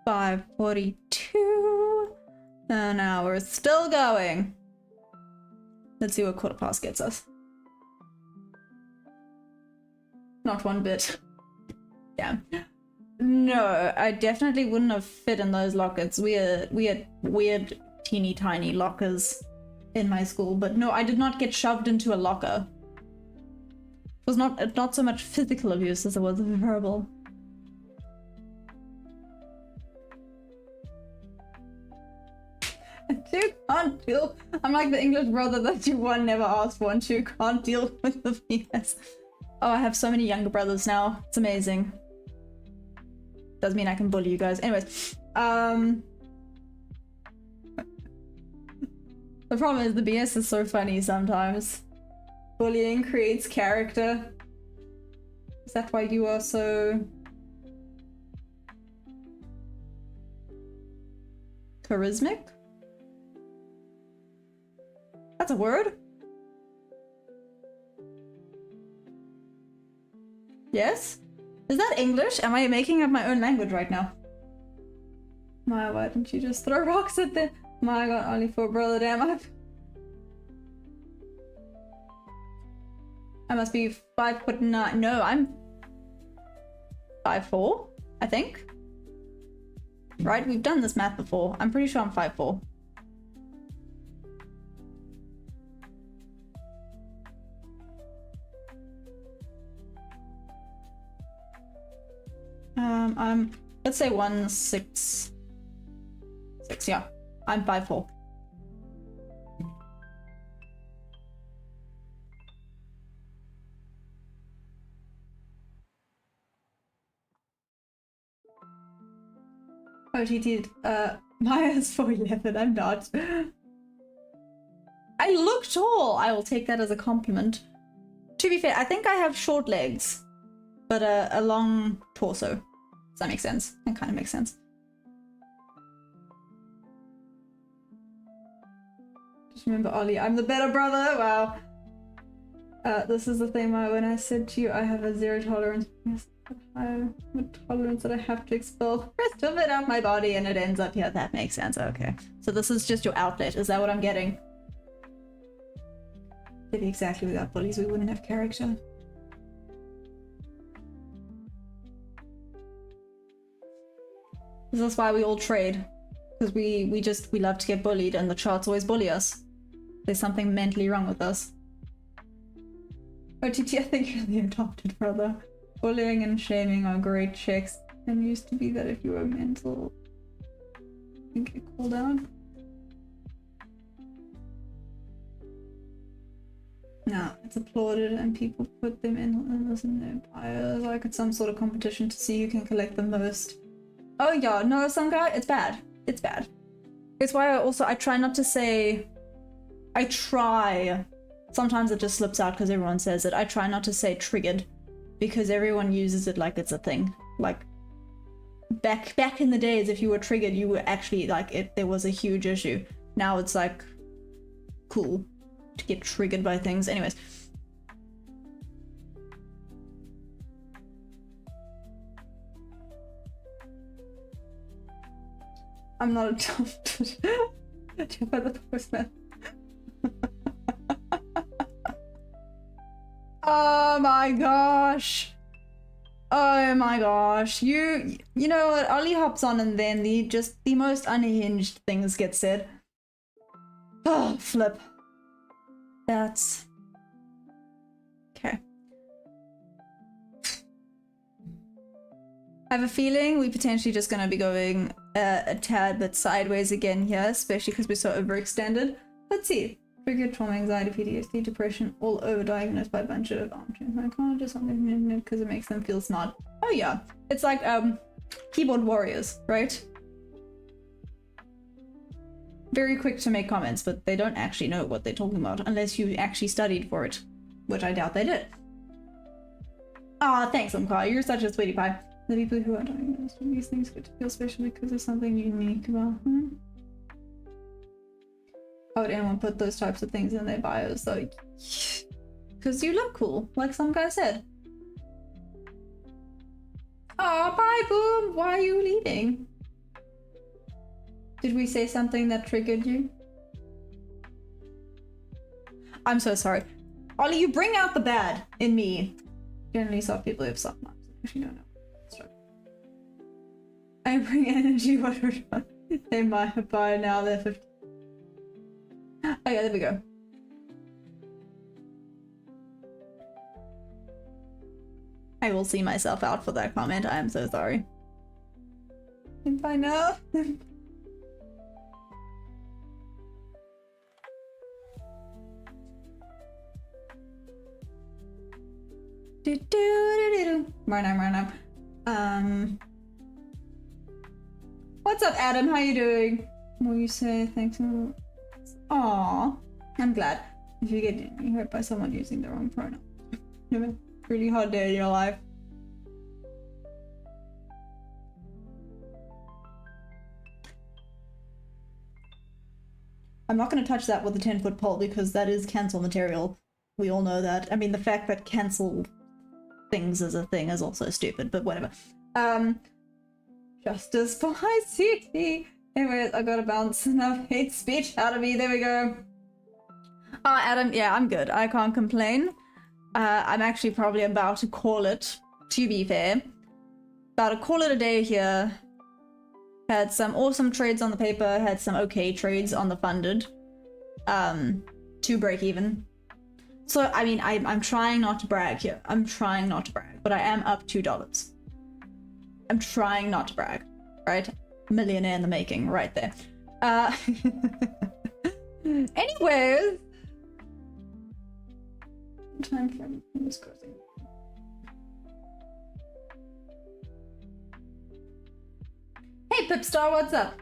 5:42. And now we're still going. Let's see what quarter past gets us. Not one bit. Yeah. No, I definitely wouldn't have fit in those lockers. We had weird, teeny tiny lockers in my school, but no, I did not get shoved into a locker. It was not so much physical abuse as it was verbal. You can't deal. I'm like the English brother that you one never asked for, and you can't deal with the BS. Oh, I have so many younger brothers now. It's amazing. Does mean I can bully you guys. Anyways, the problem is the BS is so funny sometimes. Bullying creates character. Is that why you are so charismatic? That's a word? Yes? Is that English? Am I making up my own language right now? My, why didn't you just throw rocks at the... My god, only for brother, damn. I must be 5'9". No, I'm 5'4", I think. Right? We've done this math before. I'm pretty sure I'm 5'4". I'm, let's say 1'6". Yeah, I'm 5'4". OTT, Maya's 4'11", I'm not. I look tall! I will take that as a compliment. To be fair, I think I have short legs, but a long torso. Does that make sense? That kind of makes sense. Just remember, Ollie, I'm the better brother! Wow. This is the thing, Maya, when I said to you I have a zero tolerance. I have a tolerance that I have to expel the rest of it out my body and it ends up here. That makes sense. Okay. So this is just your outlet. Is that what I'm getting? Maybe exactly without bullies we wouldn't have character. This is why we all trade. Because we love to get bullied and the charts always bully us. There's something mentally wrong with us. OTT, I think you're the adopted brother. Bullying and shaming are great checks, and used to be that if you were mental, you get called out. No, it's applauded and people put them in their bios like it's some sort of competition to see who can collect the most. Oh yeah, no, some guy, it's bad. It's bad. It's why I try not to say, I try. Sometimes it just slips out because everyone says it. I try not to say triggered. Because everyone uses it like it's a thing. Like, back in the days, if you were triggered, you were actually, like, there was a huge issue. Now it's, like, cool to get triggered by things. Anyways. I'm not adopted. By the postman. Oh my gosh. Oh my gosh. You know what? Ollie hops on and then the most unhinged things get said. Oh, flip. That's... Okay. I have a feeling we're potentially just gonna be going a tad bit sideways again here, especially because we're so overextended. Let's see. Trigger, trauma, anxiety, PTSD, depression, all over-diagnosed by a bunch of armchair psychologists, something because it makes them feel smart. Oh yeah, it's like keyboard warriors, right? Very quick to make comments, but they don't actually know what they're talking about unless you actually studied for it, which I doubt they did. Ah, thanks, Umka. You're such a sweetie pie. The people who are diagnosed with these things get to feel special because there's something unique about them. How would anyone put those types of things in their bios though? Because you look cool, like some guy said. Oh, bye, Boom! Why are you leaving? Did we say something that triggered you? I'm so sorry. Ollie, you bring out the bad in me. Generally saw people who have soft marks. Actually, no. Sorry. I bring energy, whatever. They might have by now, they're 50. Oh yeah, there we go. I will see myself out for that comment. I am so sorry. And by now. What's up, Adam? How you doing? Will you say thanks? Aww, I'm glad. If you get hurt by someone using the wrong pronoun, you have a really hard day in your life. I'm not going to touch that with a 10-foot pole because that is cancel material. We all know that. I mean, the fact that cancel things as a thing is also stupid, but whatever. Justice for ICT. Anyways, I gotta bounce enough hate speech out of me. There we go. Oh, Adam, yeah, I'm good. I can't complain. I'm actually probably about to call it, to be fair. About to call it a day here. Had some awesome trades on the paper, had some okay trades on the funded. To break even. So, I mean, I'm trying not to brag here. I'm trying not to brag, but I am up $2. I'm trying not to brag, right? Millionaire in the making, right there. Anyways. Time for this closing. Hey, Pipstar, what's up?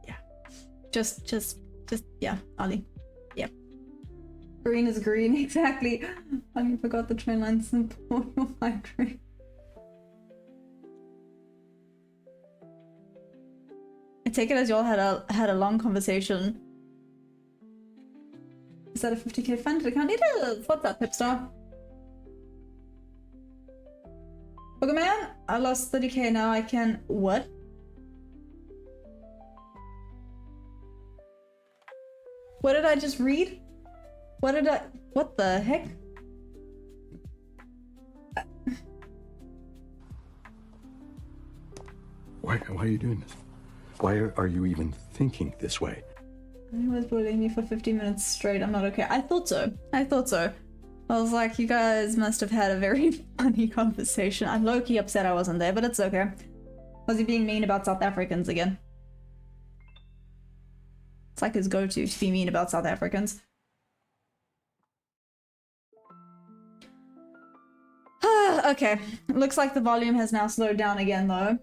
Yeah. Just, yeah, Ollie. Yep. Green is green, exactly. I forgot the train line support of my train. I take it as y'all had a long conversation. Is that a 50k funded account? It is! What's up, Pipstar? Boogeyman, I lost 30k, now I can... What? What did I just read? What the heck?
Why are you doing this? Why are you even thinking this way?
He was bullying me for 50 minutes straight. I'm not okay. I thought so. I was like, you guys must have had a very funny conversation. I'm low-key upset I wasn't there, but it's okay. Was he being mean about South Africans again? It's like his go-to to be mean about South Africans. Okay, looks like the volume has now slowed down again though.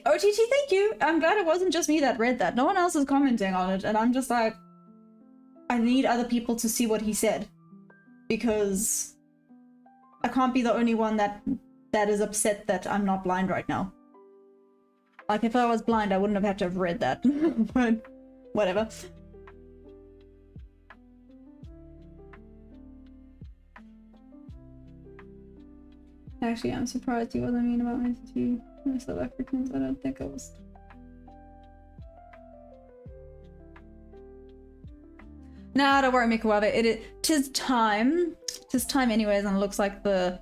OTT, thank you! I'm glad it wasn't just me that read that. No one else is commenting on it, and I'm just like... I need other people to see what he said. Because... I can't be the only one that is upset that I'm not blind right now. Like, if I was blind, I wouldn't have had to have read that. But... whatever. Actually, I'm surprised he wasn't mean about my South Africans. I don't think I was. Nah, don't worry, Mikawabe. Tis time. Tis time anyways, and it looks like the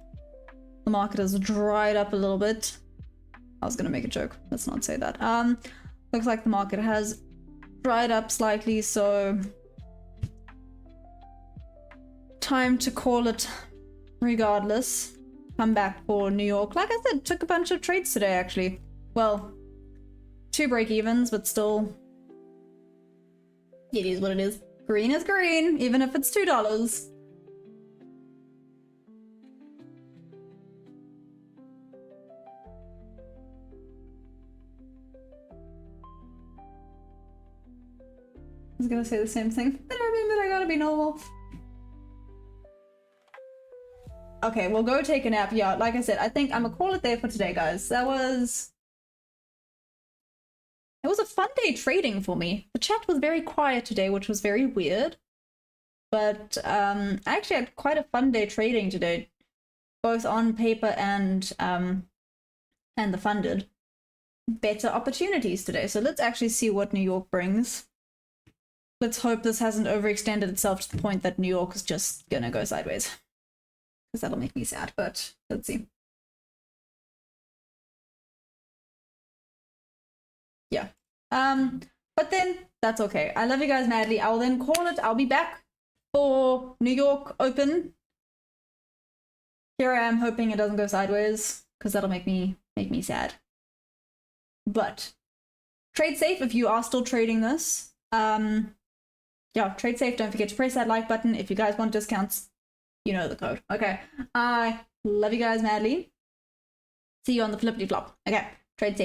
market has dried up a little bit. I was gonna make a joke. Let's not say that. Looks like the market has dried up slightly, so time to call it regardless. Come back for New York. Like I said, took a bunch of trades today actually. Well, 2 break-evens, but still it is what it is. Green is green, even if it's $2. I was gonna say the same thing. I remember I gotta be normal. Okay, we'll go take a nap. Yeah, like I said, I think I'm gonna call it there for today, guys. It was a fun day trading for me. The chat was very quiet today, which was very weird. But I actually had quite a fun day trading today. both on paper and the funded, better opportunities today. So let's actually see what New York brings. Let's hope this hasn't overextended itself to the point that New York is just gonna go sideways, because that'll make me sad, but let's see. Yeah. But then that's okay. I love you guys madly. I'll then call it. I'll be back for New York Open. Here I am hoping it doesn't go sideways, because that'll make me sad. But trade safe if you are still trading this. Yeah, trade safe. Don't forget to press that like button. If you guys want discounts, you know the code. Okay. I love you guys madly. See you on the flippity flop. Okay. Trade safe.